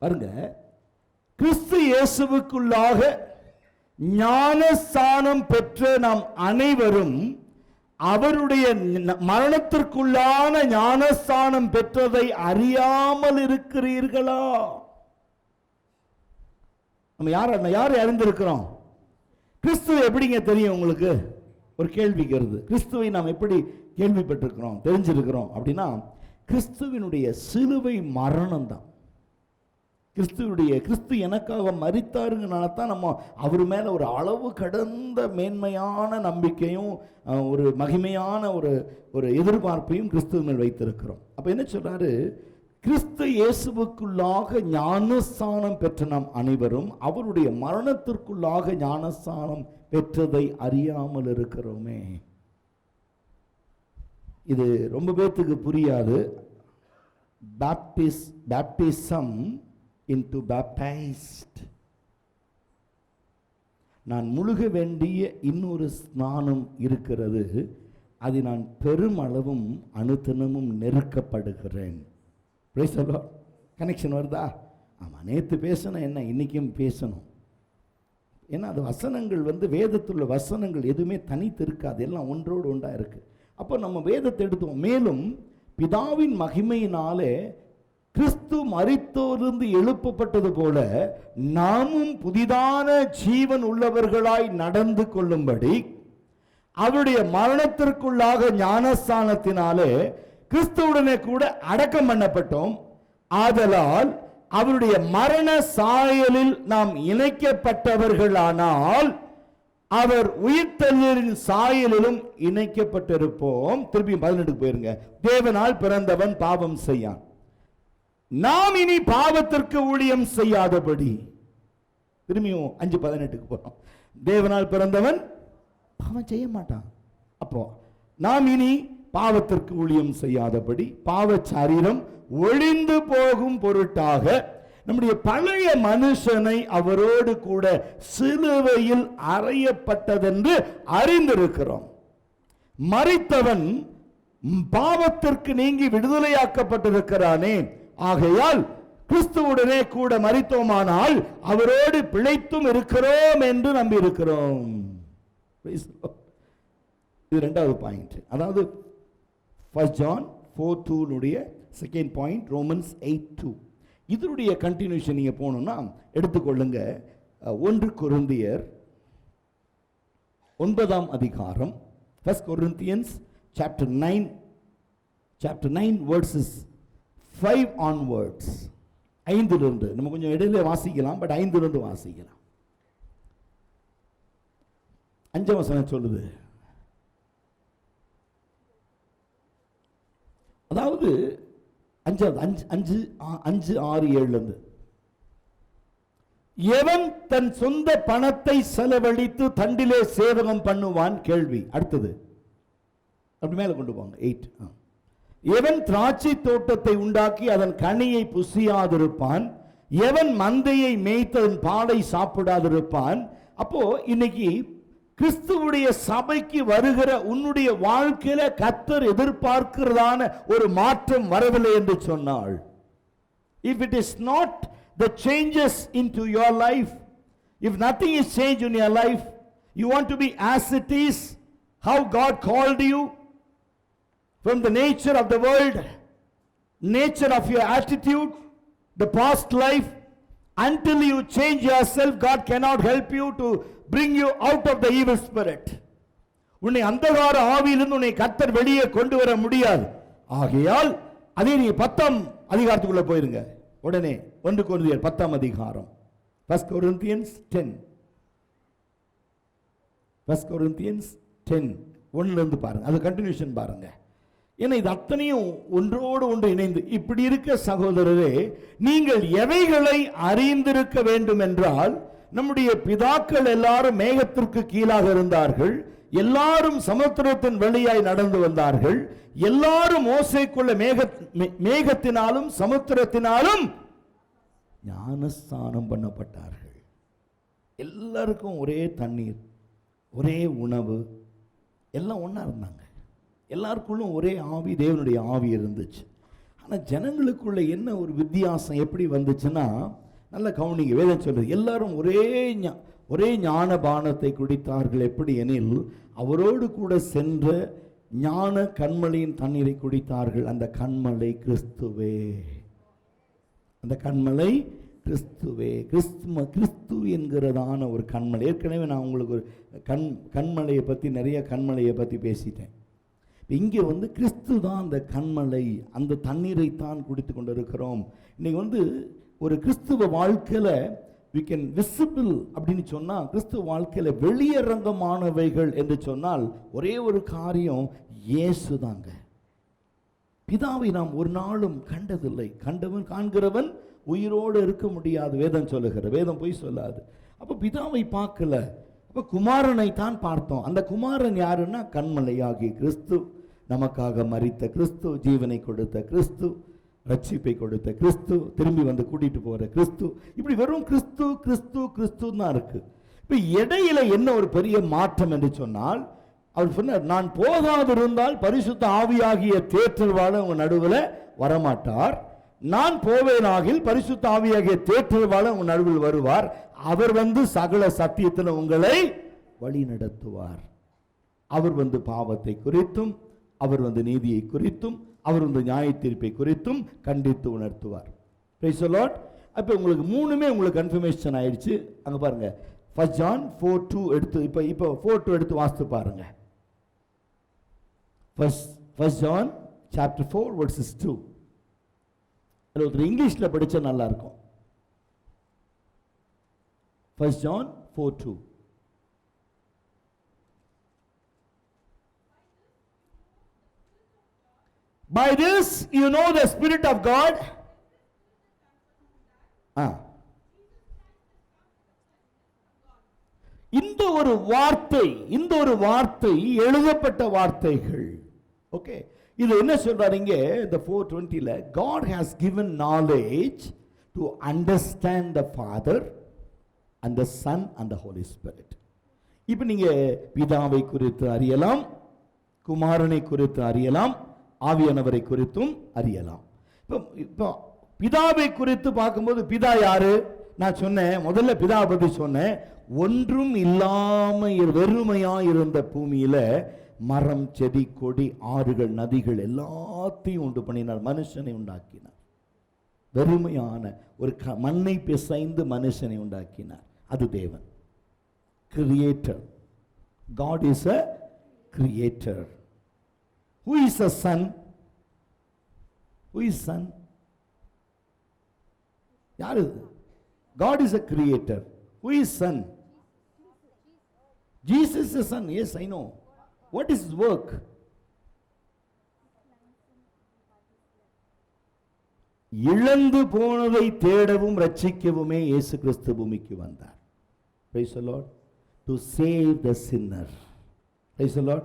பாருங்க, கிறிஸ்து இயேசுவுக்குள்ளாக ஞானஸ்நானம் பெற்ற நாம் அனைவரும் அவருடைய மரணத்திற்குள்ளான ஞானஸ்நானம் பெற்றதை அறியாமல் இருக்கிறீர்களா? நம்ம யாரை அறிந்திருக்கிறோம்? கிறிஸ்துவ எப்படிங்க தெரியும் உங்களுக்கு? ஒரு கேள்விக்கு வருது. கிறிஸ்துவை நாம் எப்படி கேள்விப்பட்டிருக்கிறோம், தெரிஞ்சிருக்கிறோம் அப்படின்னா, கிறிஸ்துவினுடைய சிலுவை மரணம் தான். கிறிஸ்து எனக்காக மரித்தாருங்கனால தான் நம்ம அவர் மேல ஒரு அளவு கடந்த மேன்மையான நம்பிக்கையும் ஒரு மகிமையான ஒரு எதிர்பார்ப்பையும் கிறிஸ்துவ மேல் வைத்திருக்கிறோம். அப்ப என்ன சொல்றாரு? கிறிஸ்து இயேசுவுக்குள்ளாக ஞானஸ்நானம் பெற்ற நாம் அனைவரும் அவருடைய மரணத்திற்குள்ளாக ஞானஸ்நானம் பெற்றதை அறியாமல் இருக்கிறோமே. இது ரொம்ப பேத்துக்கு புரியாது. Baptism into baptized. நான் முழுக வேண்டிய இன்னொரு ஸ்நானம் இருக்கிறது. அது நான் பெருமளவும் அனுதினமும் நெருக்கப்படுகிறேன். Praise the Lord. கனெக்ஷன் வருதா? ஆமா, நேத்து பேசணும், என்ன இன்னைக்கும் பேசணும். ஏன்னா அது வசனங்கள் வேதத்துள்ள வசனங்கள் எதுவுமே தனித்து இருக்காது, எல்லாம் ஒன்றோடு ஒன்றா இருக்கு. அப்போ நம்ம வேதத்தை எடுத்துவோம். மேலும் பிதாவின் மகிமையினாலே கிறிஸ்து மரித்தோரிலிருந்து எழுப்பப்பட்டது போல நாமும் புதிதான ஜீவன் உள்ளவர்களாய் நடந்து கொள்ளும்படி அவருடைய மரணத்திற்குள்ளாக ஞானஸ்நானத்தினாலே கிறிஸ்துவுடனே கூட அடக்கம் பண்ணப்பட்டோம். ஆதலால் அவருடைய மரண சாயலில் நாம் இணைக்கப்பட்டவர்களானால் அவர் உயிர்த்தெழுதலின் சாயலிலும் இணைக்கப்பட்டிருப்போம். திருப்பி 18 போயிருங்க. தேவனால் பிறந்தவன் பாவம் செய்யான், நாம் இனி பாவத்திற்கு ஊழியம் செய்யாதபடி. திரும்பியும் 5:18 போறோம். தேவனால் பிறந்தவன் பாவம் செய்ய மாட்டான். அப்போ நாம் இனி பாவத்திற்கு ஊழியம் செய்யாதபடி பாவ சரீரம் ஒழிந்து போகும் பொருட்டாக நம்முடைய பழைய மனுஷனை அவரோடு கூட சிலுவையில் அறையப்பட்டதென்று அறிந்திருக்கிறோம். மரித்தவன் பாவத்திற்கு நீங்கி விடுதலையாக்கப்பட்டிருக்கிறானே. ஆகையால் கிறிஸ்துவுடனே கூட மரித்தோமானால் அவரோடு பிழைத்தும் இருக்கிறோம் என்று நம்பி இருக்கிறோம். இது இரண்டாவது பாயிண்ட். அதாவது 1 John 4:2 செகண்ட் பாயிண்ட், ரோமன்ஸ் 8:2. இதனுடைய கண்டினியூஷன் நீங்க போகணும்னா எடுத்துக்கொள்ளுங்க. 1 கொரிந்தியர் 9ஆம் அதிகாரம், 1 Corinthians chapter 9 verses 5 onwards. 5 நம்ம கொஞ்சம் இடையில வாசிக்கலாம், பட் 5 வாசிக்கலாம். 5 வசனம் சொல்லுது, அதாவது 5:6-7 எவன் தன் சொந்த பணத்தை செலவழித்து தண்டிலே சேவகம் பண்ணுவான்? கேள்வி. அடுத்தது அப்படி மேல கொண்டு போங்க. 8. எவன் திராட்சை தோட்டத்தை உண்டாக்கி அதன் கனியை புசியாதிருப்பான்? எவன் மந்தையை மேய்த்ததன் பாலை சாப்பிடாதிருப்பான்? அப்போ இன்னைக்கு கிறிஸ்துவுடைய சபைக்கு வருகிற உன்னுடைய வாழ்க்கையில கர்த்தர் எதிர்பார்க்கிறதான ஒரு மாற்றம் வரவில்லை என்று சொன்னால், if it is not the changes into your life, if nothing is changed in your life, you want to be as it is, how God called you, from the nature of the world, nature of your attitude, the past life, until you change yourself, God cannot help you to bring you out of the evil spirit. உன்னை அந்தகார ஆவியிலிருந்து உன்னை கர்த்தர் வெளியே கொண்டு வர முடியாது. ஆகையால் அதே நீ 10ஆம் அதிகாரத்துக்குள்ள போயிருங்க. உடனே 1 கொரிந்தியர் 10ஆம் அதிகாரம், 1 Corinthians 10, 1 Corinthians 10 1ல இருந்து பாருங்க. அது கண்டினியூஷன் பாருங்க. ஏன்னா இது அத்தனையும் ஒன்றோடு ஒன்று இணைந்து. இப்படி இருக்க சகோதரரே, நீங்கள் எவைகளை அறிந்திருக்க வேண்டும் என்றால், நம்முடைய பிதாக்கள் எல்லாரும் மேகத்திற்கு கீழாக இருந்தார்கள், எல்லாரும் சமுத்திரத்தின் வழியாய் நடந்து வந்தார்கள், எல்லாரும் மோசேக்குள்ள மேகத்தினாலும் சமுத்திரத்தினாலும் ஞானஸ்நானம் பண்ணப்பட்டார்கள். எல்லாருக்கும் ஒரே தண்ணீர், ஒரே உணவு, எல்லாம் ஒண்ணா இருந்தாங்க. எல்லாருக்குள்ளும் ஒரே ஆவி, தேவனுடைய ஆவி இருந்துச்சு. ஆனால் ஜனங்களுக்குள்ள என்ன ஒரு வித்தியாசம் எப்படி வந்துச்சுன்னா, நல்ல கவனிங்க, வேதம் சொல்றது, எல்லாரும் ஒரே ஞான பானத்தை குடித்தார்கள். எப்படி எனில், அவரோடு கூட சென்ற ஞான கண்மலையின் தண்ணீரை குடித்தார்கள். அந்த கண்மலை கிறிஸ்துவே, அந்த கண்மலை கிறிஸ்துவே. கிறிஸ்து என்கிறதான ஒரு கண்மலை. ஏற்கனவே நான் உங்களுக்கு ஒரு கண்மலையை பற்றி, நிறைய கண்மலையை பற்றி பேசிட்டேன். இங்கே வந்து கிறிஸ்து தான் அந்த கண்மலை, அந்த தண்ணீரை தான் குடித்து கொண்டு இருக்கிறோம். இன்னைக்கு ஒரு கிறிஸ்துவ வாழ்க்கையில் we can visible அப்படின்னு சொன்னால், கிறிஸ்துவ வாழ்க்கையில் வெளியரங்கமானவைகள் என்று சொன்னால் ஒரே ஒரு காரியம், இயேசு தாங்க. பிதாவை நாம் ஒரு நாளும் கண்டதில்லை. கண்டவன் காண்கிறவன் உயிரோடு இருக்க முடியாது, வேதம் சொல்லுகிற. வேதம் போய் சொல்லாது. அப்போ பிதாவை பார்க்கல, அப்போ குமாரனை தான் பார்த்தோம். அந்த குமாரன் யாருன்னா, கண்மலையாகிய கிறிஸ்து, நமக்காக மரித்த கிறிஸ்து, ஜீவனை கொடுத்த கிறிஸ்து, ரட்சிப்பை கொடுத்த கிறிஸ்து, திரும்பி வந்து கூட்டிட்டு போற கிறிஸ்து. இப்படி வெறும் கிறிஸ்து கிறிஸ்து கிறிஸ்து தான் இருக்கு. இப்ப இடையில என்ன ஒரு பெரிய மாற்றம் என்று சொன்னால், அவர் சொன்னார், நான் போகாதிருந்தால் பரிசுத்த ஆவியாகிய தேற்றல்வாளர் உங்க நடுவில் வரமாட்டார், நான் போவேனாகில் பரிசுத்த ஆவியாகிய தேற்றல்வாளர் உங்க நடுவில் வருவார், அவர் சகல சத்தியத்தில் உங்களை வழி நடத்துவார். அவர் பாவத்தை குறித்தும், அவர் நீதியை குறித்தும், அவர் நியாய தீர்ப்பை குறித்தும் கண்டித்து உணர்த்துவார். Praise the Lord. அப்ப உங்களுக்கு மூணுமே உங்களுக்கு கன்ஃபர்மேஷன் ஆயிடுச்சு. அங்க பாருங்க, 1 John 4:2 எடுத்து இப்போ 4:2 எடுத்து வாசித்து பாருங்க. 1 John chapter 4 verses 2. அது இங்கிலீஷ்ல படிச்சா நல்லா இருக்கும். 1 John 4:2. By this you know the Spirit of God. இந்த ஒரு வார்த்தை எழுதப்பட்ட வார்த்தைகள். ஓகே, இது என்ன சொல்றாருங்க இந்த 4:20ல, God has given knowledge to understand the Father and the Son and the Holy Spirit. இப்போ நீங்க பிதாவை குறித்து அறியலாம், குமாரனை குறித்து அறியலாம், ஆவியானவரை குறித்தும் அறியலாம். இப்போ பிதாவை குறித்து பார்க்கும்போது, பிதா யாரு? நான் சொன்னேன், முதல்ல பிதாவை பற்றி சொன்னேன். ஒன்றும் இல்லாம வெறுமையா இருந்த பூமியில மரம், செடி, கொடி, ஆறுகள், நதிகள் எல்லாத்தையும் உண்டு பண்ணினார், மனுஷனை உண்டாக்கினார். வெறுமையான ஒரு மண்ணை பிசைந்து மனுஷனை உண்டாக்கினார். அது தேவன், creator. God is a creator. Who is a son? Who is son? யாரு? God is a creator. Who is son? Jesus is the son. Yes, I know. What is his work? இழந்து போனதை தேடவும் ரட்சிக்கவுமே இயேசு கிறிஸ்து பூமிக்கு வந்தார். Praise the Lord. To save the sinner. Praise the Lord.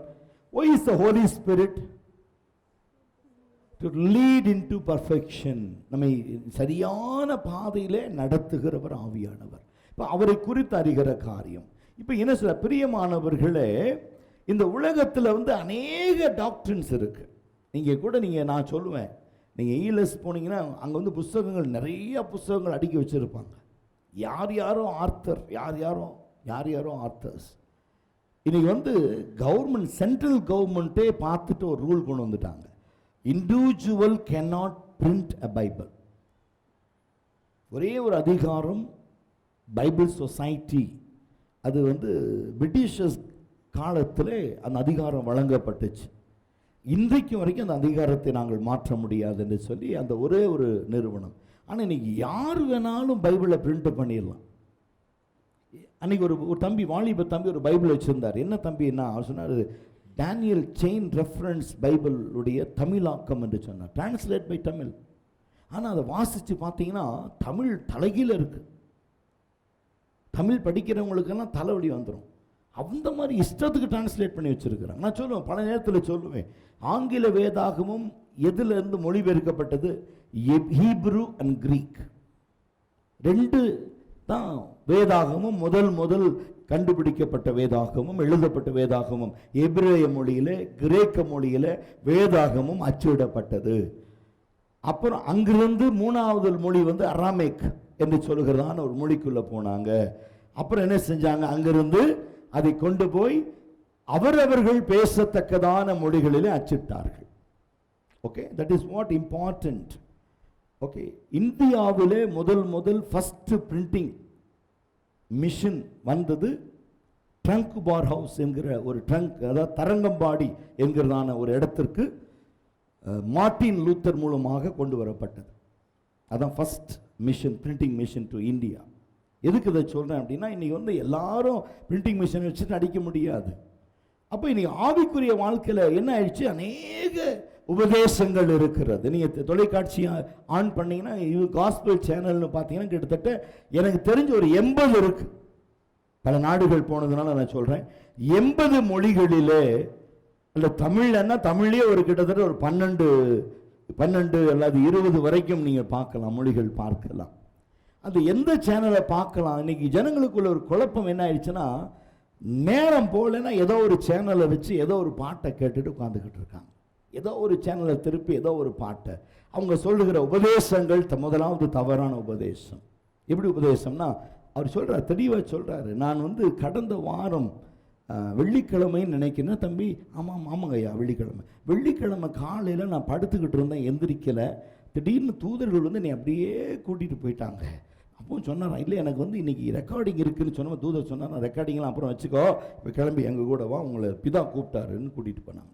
Why is the Holy Spirit? To lead into perfection. நம்மை சரியான பாதையிலே நடத்துகிறவர் ஆவியானவர். இப்போ அவரை குறித்து அறிகிற காரியம். இப்போ என்ன சொல்ல, பிரியமானவர்களே, இந்த உலகத்தில் அநேக டாக்டரின்ஸ் இருக்கு. நான் சொல்லுவேன், நீங்கள் ஈலஸ் போனீங்கன்னா அங்கே புஸ்தகங்கள், நிறைய புஸ்தகங்கள் அடுக்கி வச்சுருப்பாங்க. யார் யாரோ ஆர்த்தர், யார் யாரோ ஆர்த்தர்ஸ். இன்னைக்கு கவர்மெண்ட், சென்ட்ரல் கவர்மெண்ட்டே பார்த்துட்டு ஒரு ரூல் கொண்டு வந்துட்டாங்க. இண்டிவிஜுவல் கேனாட் பிரிண்ட் அ பைபிள். ஒரே ஒரு அதிகாரம், பைபிள் சொசைட்டி. அது பிரிட்டிஷர்ஸ் காலத்தில் அந்த அதிகாரம் வழங்கப்பட்டுச்சு. இன்றைக்கு வரைக்கும் அந்த அதிகாரத்தை நாங்கள் மாற்ற முடியாது என்று சொல்லி அந்த ஒரே ஒரு நிறுவனம். ஆனால் இன்னைக்கு யார் வேணாலும் பைபிளை பிரிண்ட் பண்ணிடலாம். அன்னைக்கு ஒரு தம்பி, வாலிப தம்பி ஒரு பைபிள் வச்சுருந்தார். என்ன தம்பின்னா, அவர் சொன்னார், டேனியல் செயின் ரெஃபரன்ஸ் பைபிளுடைய தமிழாக்கம் என்று சொன்னார். Translate by Tamil. ஆனால் அதை வாசித்து பார்த்தீங்கன்னா தமிழ் தலைகீழ இருக்குது. தமிழ் படிக்கிறவங்களுக்கெல்லாம் தலைவலி வந்துடும். அந்த மாதிரி இஷ்டத்துக்கு டிரான்ஸ்லேட் பண்ணி வச்சுருக்கிறாங்க. நான் சொல்லுவேன், பல நேரத்தில் சொல்லுவேன், ஆங்கில வேதாகமும் எதிலிருந்து மொழிபெயர்க்கப்பட்டது? Hebrew and Greek. ரெண்டு தான் வேதாகமும். முதல் கண்டுபிடிக்கப்பட்ட வேதாகமும், எழுதப்பட்ட வேதாகமும் எபிரேய மொழியிலே, கிரேக்க மொழியிலே வேதாகமும் அச்சிடப்பட்டது. அப்புறம் அங்கிருந்து மூணாவது மொழி அராமேக் என்று சொல்லுகிறதான ஒரு மொழிக்குள்ள போனாங்க. அப்புறம் என்ன செஞ்சாங்க, அங்கிருந்து அதை கொண்டு போய் அவரவர்கள் பேசத்தக்கதான மொழிகளிலே அச்சிட்டார்கள். Okay, that is what important. Okay, இந்தியாவிலே முதல் ஃபர்ஸ்ட் பிரிண்டிங் மிஷின் வந்தது ட்ரங்க் பார் ஹவுஸ் என்கிற ஒரு ட்ரங்க், அதாவது தரங்கம்பாடி என்கிறதான ஒரு இடத்திற்கு மார்ட்டின் லூத்தர் மூலமாக கொண்டு வரப்பட்டது. அதான் first machine, printing machine to India. எதுக்கு இதை சொல்கிறேன் அப்படின்னா, இன்றைக்கி எல்லாரும் பிரிண்டிங் மிஷின் வச்சுட்டு அடிக்க முடியாது. அப்போ இன்றைக்கி ஆவிக்குரிய வாழ்க்கையில் என்ன ஆயிடுச்சு, அநேக உபதேசங்கள் இருக்கிறது. நீங்கள் தொலைக்காட்சியை ஆன் பண்ணிங்கன்னா, இது காஸ்பல் சேனல்னு பார்த்தீங்கன்னா கிட்டத்தட்ட எனக்கு தெரிஞ்ச ஒரு 80 இருக்குது. பல நாடுகள் போனதுனால நான் சொல்கிறேன், 80 மொழிகளிலே, இல்லை தமிழ்னா தமிழ்லேயே ஒரு கிட்டத்தட்ட ஒரு 12 அல்லது 20 வரைக்கும் நீங்கள் பார்க்கலாம், மொழிகள் பார்க்கலாம். அது எந்த சேனலை பார்க்கலாம். இன்னைக்கு ஜனங்களுக்குள்ள ஒரு குழப்பம் என்ன ஆயிடுச்சுன்னா, நேரம் போலன்னா ஏதோ ஒரு சேனலை வச்சு ஏதோ ஒரு பாட்டை கேட்டுட்டு உட்காந்துக்கிட்டு இருக்காங்க. ஏதோ ஒரு சேனலை திருப்பி ஏதோ ஒரு பாட்டை. அவங்க சொல்லுகிற உபதேசங்கள் முதலாவது தவறான உபதேசம். எப்படி உபதேசம்னா, அவர் சொல்கிறார், தெளிவாக சொல்கிறாரு, நான் கடந்த வாரம் வெள்ளிக்கிழமைன்னு நினைக்கிறேன். தம்பி, ஆமாங்க ஐயா, வெள்ளிக்கிழமை காலையில் நான் படுத்துக்கிட்டு இருந்தேன், எந்திரிக்கலை. திடீர்னு தூதர்கள் என்னை அப்படியே கூட்டிகிட்டு போயிட்டாங்க. அப்போ சொன்னாரா, இல்லை எனக்கு இன்னைக்கு ரெக்கார்டிங் இருக்குதுன்னு சொன்ன தூதர் சொன்னார், ரெக்கார்டிங்லாம் அப்புறம் வச்சுக்கோ, இப்போ கிளம்பி எங்கள் கூட வா, உங்களை பிதா கூப்பிட்டாருன்னு கூட்டிகிட்டு போனாங்க.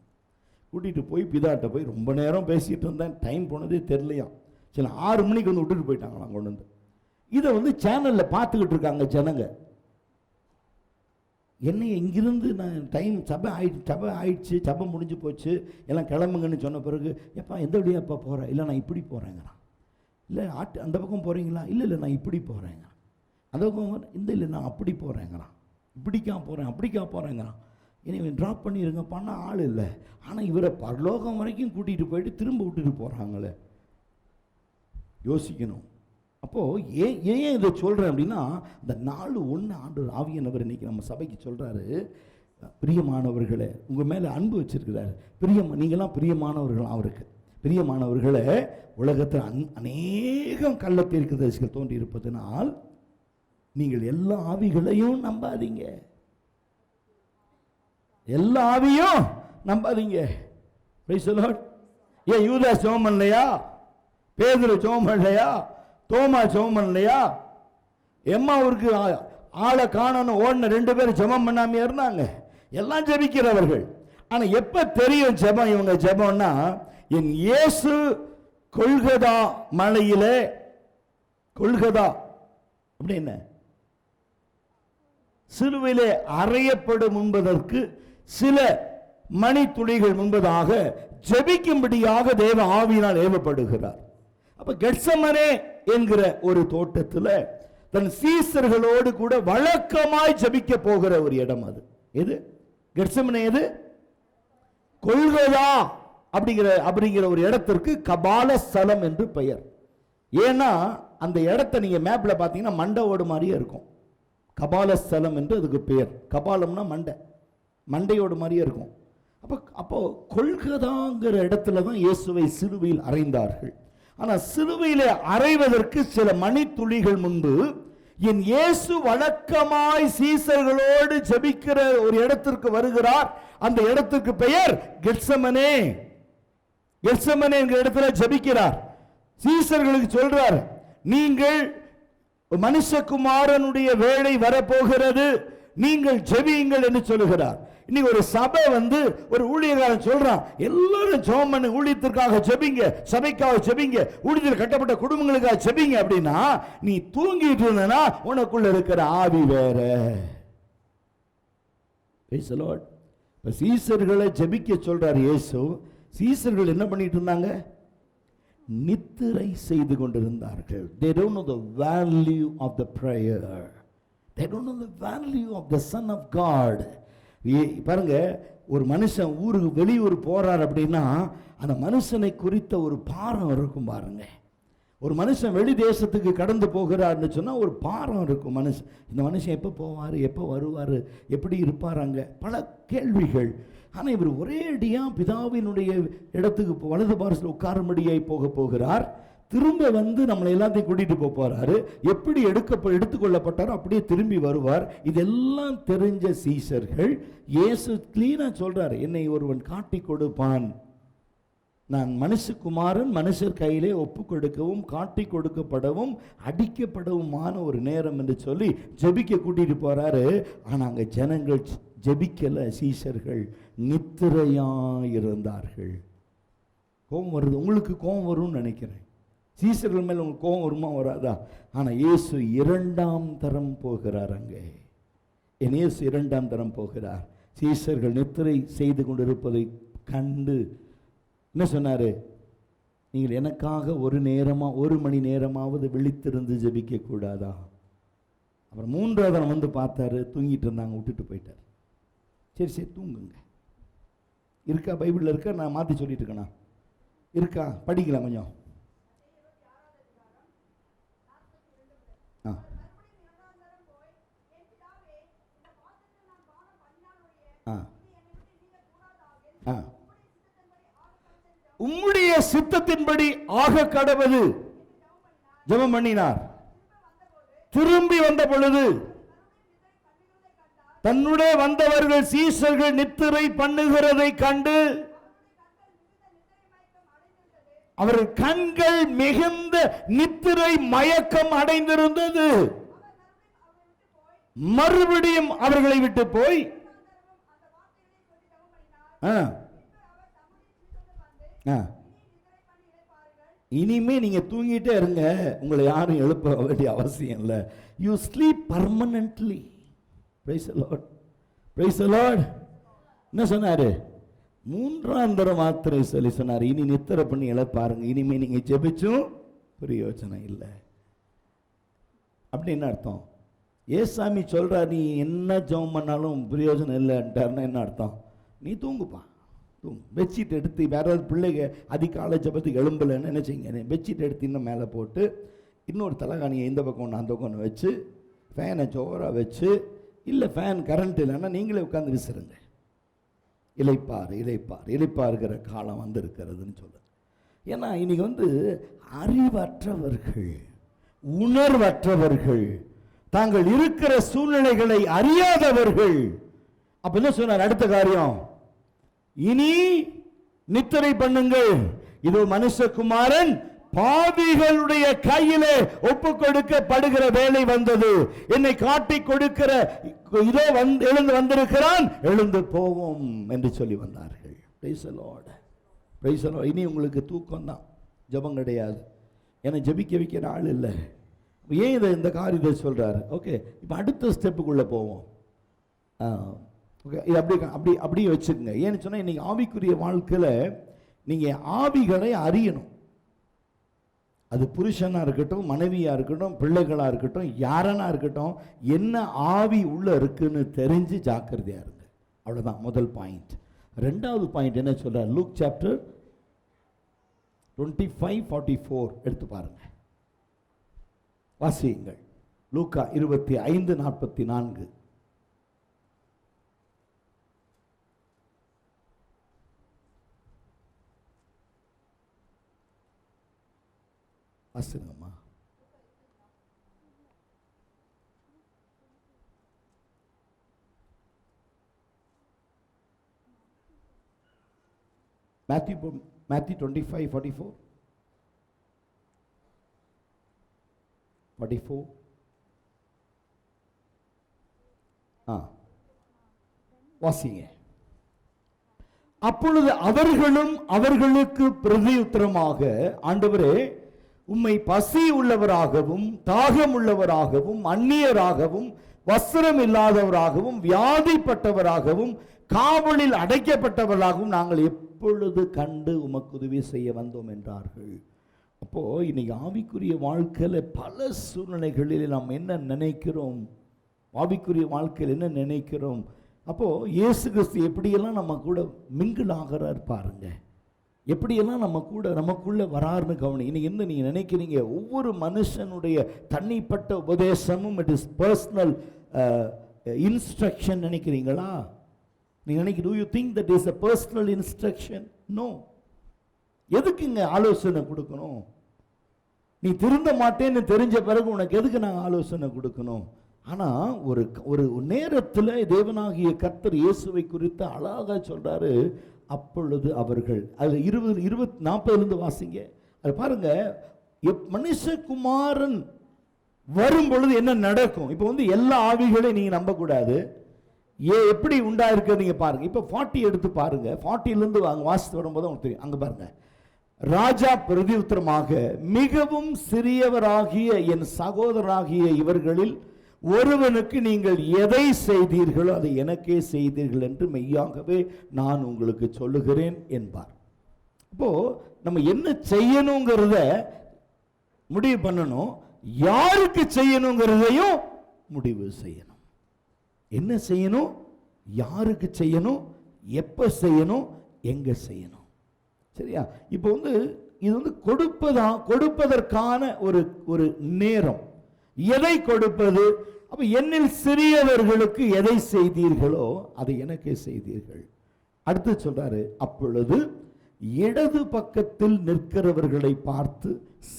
கூட்டிகிட்டு போய் பிதாட்ட போய் ரொம்ப நேரம் பேசிகிட்டு இருந்தேன். டைம் போனதே தெரியலையாம். சரி, 6 மணிக்கு விட்டுட்டு போயிட்டாங்களாம் கொண்டு இதை சேனலில் பார்த்துக்கிட்டு இருக்காங்க ஜனங்க. என்னை இங்கிருந்து நான் டைம் சபை ஆயிடுச்சு, சபை முடிஞ்சு போச்சு, எல்லாம் கிளம்புங்கன்னு சொன்ன பிறகு, எப்பா எந்த வழியாப்பா போகிறேன்? இல்லை நான் இப்படி போகிறேங்கிறான். இல்லை அந்த பக்கம் போகிறீங்களா? இல்லை நான் இப்படி போகிறேங்க. அந்த பக்கம் இல்லை நான் அப்படி போகிறேங்கிறான். இப்படிக்கா போகிறேன், அப்படிக்கா போகிறேங்கிறான். இனி ட்ராப் பண்ணிடுங்கப்பான்னா ஆள் இல்லை. ஆனால் இவரை பரலோகம் வரைக்கும் கூட்டிகிட்டு போயிட்டு திரும்ப விட்டுட்டு போகிறாங்களே. யோசிக்கணும். அப்போது ஏன் இதை சொல்கிறேன் அப்படின்னா, இந்த 4:1 ஆண்டவர் ஆவியானவர் இன்னைக்கு நம்ம சபைக்கு சொல்கிறாரு, பிரியமானவர்களே, உங்கள் மேலே அன்பு வச்சிருக்கிறாரு. நீங்களாம் பிரியமானவர்கள் அவருக்கு. பிரியமானவர்களே, உலகத்தில் அநேகம் கள்ள தீர்க்கதரிசிகள் தோன்றி இருப்பதனால் நீங்கள் எல்லா ஆவிகளையும் நம்பாதீங்க. எல்லா ஆவியும் நம்பாதீங்க. ஏன் யூதா ஜெபம் இல்லையா? பேதுரு ஜெபம் இல்லையா? தோமா ஜெபம் இல்லையா? எம்மாவுக்கு ஆளை காணணும் ஓடின 2 பேர் ஜெபம் பண்ணாம இருந்தாங்க. எல்லாம் ஜெபிக்கிறவர்கள். ஆனா எப்ப தெரியும் ஜெபம் இவங்க ஜெபம்னா, என் இயேசு கொல்கதா மலையிலே, கொல்கதா அப்படி என்ன, சிலுவையிலே அறையப்படும் என்பதற்கு சில மணி துளிகள் முன்பதாக ஜெபிக்கும்படியாக தேவ ஆவியினால் ஏவப்படுகிறார். அப்ப கெத்செமனே என்கிற ஒரு தோட்டத்தில் தன் சீசர்களோடு கூட வழக்கமாய் ஜெபிக்க போகிற ஒரு இடம் அது. எது கெத்செமனே? எது? கொல்கதா அப்படிங்கிற ஒரு இடத்திற்கு கபால ஸ்தலம் என்று பெயர். ஏன்னா அந்த இடத்தை நீங்க மேப்ல பார்த்தீங்கன்னா மண்டை ஓடு மாதிரியே இருக்கும். கபால ஸ்தலம் என்று அதுக்கு பெயர். கபாலம்னா மண்டை, மண்டையோடு மாதிரியே இருக்கும். அப்போ கொல்கதாங்கிற இடத்துல தான் இயேசுவை சிலுவையில் அறைந்தார்கள். ஆனால் சிலுவையில் அறைவதற்கு சில மணித்துளிகள் முன்பு என் இயேசு வழக்கமாய் சீசர்களோடு ஜெபிக்கிற ஒரு இடத்திற்கு வருகிறார். அந்த இடத்திற்கு பெயர் கெத்செமனே. கெத்செமனே என்கிற இடத்துல ஜெபிக்கிறார். சீசர்களுக்கு சொல்றார், நீங்கள் மனுஷகுமாரனுடைய வேளை வரப்போகிறது, நீங்கள் ஜெபியுங்கள் என்று சொல்லுகிறார். இன்னைக்கு ஒரு சபை ஒரு ஊழியக்காரன் சொல்றான், எல்லாரும் ஜெபம் பண்ணு, ஊழியத்திற்காக ஜெபிங்க, சபைக்காக ஜெபிங்க, ஊழியத்தில் கட்டப்பட்ட குடும்பங்களுக்காக ஜெபிங்க. அப்படின்னா நீ தூங்கிட்டு இருந்தனா உனக்குள்ள இருக்கிற ஆவி வேற. சீசர்களை ஜெபிக்க சொல்றார் இயேசு. சீசர்கள் என்ன பண்ணிட்டு இருந்தாங்க? நித்திரை செய்து கொண்டிருந்தார்கள். They don't know the value of the prayer. They don't know the value of the Son of God. பாருங்க, ஒரு மனுஷன் ஊருக்கு வெளியூர் போறார் அப்படின்னா அந்த மனுஷனை குறித்த ஒரு பாரம் இருக்கும். பாருங்க, ஒரு மனுஷன் வெளி தேசத்துக்கு கடந்து போகிறார்னு சொன்னா ஒரு பாரம் இருக்கும். இந்த மனுஷன் எப்போ போவார், எப்போ வருவார், எப்படி இருப்பார், அங்கே பல கேள்விகள். ஆனால் இவர் ஒரே அடியா பிதாவினுடைய இடத்துக்கு வலது பாரத்தில் உட்காரும்படியாய் போகிறார். திரும்ப நம்மளை எல்லாத்தையும் கூட்டிட்டு போறாரு. எப்படி எடுத்துக்கொள்ளப்பட்டாரோ அப்படியே திரும்பி வருவார். இதெல்லாம் தெரிஞ்ச சீசர்கள் இயேசு கிளீனா சொல்றாரு, என்னை ஒருவன் காட்டி கொடுப்பான், நான் மனுஷகுமாரன் மனுஷர் கையிலே ஒப்பு கொடுக்கவும் காட்டி கொடுக்கப்படவும் அடிக்கப்படவுமான ஒரு நேரம் என்று சொல்லி ஜெபிக்க கூட்டிட்டு போறாரு. ஆனா அங்க ஜனங்கள் ஜெபிக்கல, சீசர்கள் நித்திரையா இருந்தார்கள். கோபம் வருது, உங்களுக்கு கோபம் வரும்னு நினைக்கிறேன். சீசர்கள் மேல உங்களுக்கு கோபம் வருமா, வராதா? ஆனா இயேசு இரண்டாம் தரம் போகிறார். அங்கே என் இயேசு இரண்டாம் தரம் போகிறார். சீசர்கள் நித்திரை செய்து கொண்டிருப்பதை கண்டு என்ன சொன்னாரு? நீங்கள் எனக்காக ஒரு மணி நேரமாவது விழித்திருந்து ஜெபிக்க கூடாதா? அப்புறம் மூன்றாவது பார்த்தாரு, தூங்கிட்டு இருந்தாங்க, விட்டுட்டு போயிட்டார். சரி தூங்குங்க. இருக்கா? பைபிள்ல இருக்கா? நான் மாத்தி சொல்லிட்டு இருக்கேனா? இருக்கா? படிக்கலாம் கொஞ்சம். உம்முடைய சித்தத்தின்படி ஆக கடவது ஜெபம் பண்ணினார். திரும்பி வந்த பொழுது தன்னுடைய வந்தவர்கள் சீசர்கள் நித்திரை பண்ணுகிறதை கண்டு அவர்கள் கண்கள் மிகுந்த நித்திரை மயக்கம் அடைந்திருந்தது. மறுபடியும் அவர்களை விட்டு போய் இனிமே நீங்க தூங்கிட்டே இருங்க, உங்களை யாரும் எழுப்ப வேண்டிய அவசியம் இல்லை. You sleep permanently. Price the Lord, praise the Lord. என்ன சொன்னாரு? மூன்றாம் தரம் மாத்திரை சொல்லி சொன்னார், இனி நித்திரை பண்ணி இழப்பாருங்க, இனிமே நீங்க ஜெபிச்சும் பிரயோஜனம் இல்லை. அப்படின்னு அர்த்தம்? ஏசாமி சொல்றார், நீ என்ன ஜெபம் பண்ணாலும் பிரயோஜனம் இல்லைன்ட்டாருன்னா என்ன அர்த்தம்? நீ தூங்குப்பா, பெட்ஷீட் எடுத்து வேற ஏதாவது பிள்ளைங்க அதிகாலை ஜபத்துக்கு எழும்பலைன்னு என்ன செய்யுங்க, பெட்ஷீட் எடுத்து இன்னும் மேலே போட்டு இன்னொரு தலைகாணியை இந்த பக்கம் ஒன்று அந்த பக்கம் ஒன்று வச்சு ஃபேனை ஜோராக வச்சு, இல்லை ஃபேன் கரண்ட் இல்லைன்னா நீங்களே உட்காந்து விசிறுங்க. இளைப்பாருங்கிற காலம் இருக்கிறதுன்னு சொல்ல. ஏன்னா இன்னைக்கு அறிவற்றவர்கள், உணர்வற்றவர்கள், தாங்கள் இருக்கிற சூழ்நிலைகளை அறியாதவர்கள். அப்ப என்ன சொன்னார்? அடுத்த காரியம், இனி நித்திரை பண்ணுங்கள், இது மனுஷகுமாரன் பாவிகளுடைய கையிலே ஒப்பு கொடுக்கப்படுகிற வேலை வந்தது, என்னை காட்டி கொடுக்கிற இதோ எழுந்து வந்திருக்கிறான், எழுந்து போவோம் என்று சொல்லி வந்தார்கள். Price the Lord, praise the Lord. இனி உங்களுக்கு தூக்கம் தான், ஜெபம் கிடையாது. ஏன்னா ஜெபிக்க வைக்கிற ஆள் இல்லை. ஏன் இந்த காரியத்தை சொல்றாரு? ஓகே, இப்போ அடுத்த ஸ்டெப்புக்குள்ள போவோம். இது அப்படி அப்படி அப்படியே வச்சுக்கோங்க. ஏன்னு சொன்னால் இன்னைக்கு ஆவிக்குரிய வாழ்க்கையில் நீங்கள் ஆவிகளை அறியணும். அது புருஷனாக இருக்கட்டும், மனைவியாக இருக்கட்டும், பிள்ளைகளாக இருக்கட்டும், யாரனா இருக்கட்டும், என்ன ஆவி உள்ள இருக்குன்னு தெரிஞ்சு ஜாக்கிரதையாக இருங்க. அவ்வளோதான் முதல் பாயிண்ட். ரெண்டாவது பாயிண்ட் என்ன சொல்கிறார்? லூக் சாப்டர் 25:44 எடுத்து பாருங்க, வாசியுங்கள். லூக்கா 25:44. வாசிங்கம்மா. Matthew 25:44. வாசிங்க. அப்பொழுது அவர்களும் அவர்களுக்கு பிரதியுத்தரமாக, ஆண்டவரே, உம்மை பசி உள்ளவராகவும் தாகம் உள்ளவராகவும் அந்நியராகவும் வஸ்திரம் இல்லாதவராகவும் வியாதிப்பட்டவராகவும் காவலில் அடைக்கப்பட்டவராகவும் நாங்கள் எப்பொழுது கண்டு உமக்கு உதவி செய்ய வந்தோம் என்றார்கள். அப்போ இன்னைக்கு ஆவிக்குரிய வாழ்க்கையில் பல சூழ்நிலைகளில் நாம் என்ன நினைக்கிறோம், ஆவிக்குரிய வாழ்க்கையில் என்ன நினைக்கிறோம். அப்போ இயேசு கிறிஸ்து எப்படியெல்லாம் நம்ம கூட மிங்கிள் ஆகிறார் பாருங்க, எப்படியெல்லாம் நமக்குள்ள வராருன்னு கவனி. இன்னைக்கு என்ன நீங்க நினைக்கிறீங்க? ஒவ்வொரு மனுஷனுடைய தனிப்பட்ட உபதேசமும் இட் இஸ் பர்சனல் இன்ஸ்ட்ரக்ஷன் நினைக்கிறீங்களா? நீங்க நினைக்க, do you think that is a personal instruction? No. எதுக்குங்க ஆலோசனை கொடுக்கணும்? நீ திருந்த மாட்டேன்னு தெரிஞ்ச பிறகு உனக்கு எதுக்கு நாங்கள் ஆலோசனை கொடுக்கணும்? ஆனால் ஒரு நேரத்தில் தேவனாகிய கர்த்தர் இயேசுவை குறித்து அழகாக சொல்றாரு. அப்பொழுது அவர்கள், அது 40 வாசிங்க. அது பாருங்க, மனுஷகுமாரன் வரும் பொழுது என்ன நடக்கும். இப்போ எல்லா ஆவிகளையும் நீங்க நம்பக்கூடாது. எப்படி உண்டாயிருக்கு நீங்க பாருங்க. இப்போ 40 எடுத்து பாருங்க. 40 அங்க வாசித்து வரும்போது உங்களுக்கு தெரியும். அங்க பாருங்க, ராஜா பிரதியுத்தரமாக, மிகவும் சிறியவராகிய என் சகோதரராகிய இவர்களில் ஒருவனுக்கு நீங்கள் எதை செய்தீர்களோ அதை எனக்கே செய்தீர்கள் என்று மெய்யாகவே நான் உங்களுக்கு சொல்லுகிறேன் என்பார். இப்போ நம்ம என்ன செய்யணுங்கிறத முடிவு பண்ணணும், யாருக்கு செய்யணுங்கிறதையும் முடிவு செய்யணும். என்ன செய்யணும், யாருக்கு செய்யணும், எப்ப செய்யணும், எங்க செய்யணும். சரியா? இப்போ இது கொடுப்பதற்கான ஒரு நேரம். எதை கொடுப்பது? அப்ப என்னில் சிறியவர்களுக்கு எதை செய்தீர்களோ அதை எனக்கே செய்தீர்கள். அடுத்து சொல்றாரு, அப்பொழுது இடது பக்கத்தில் நிற்கிறவர்களை பார்த்து,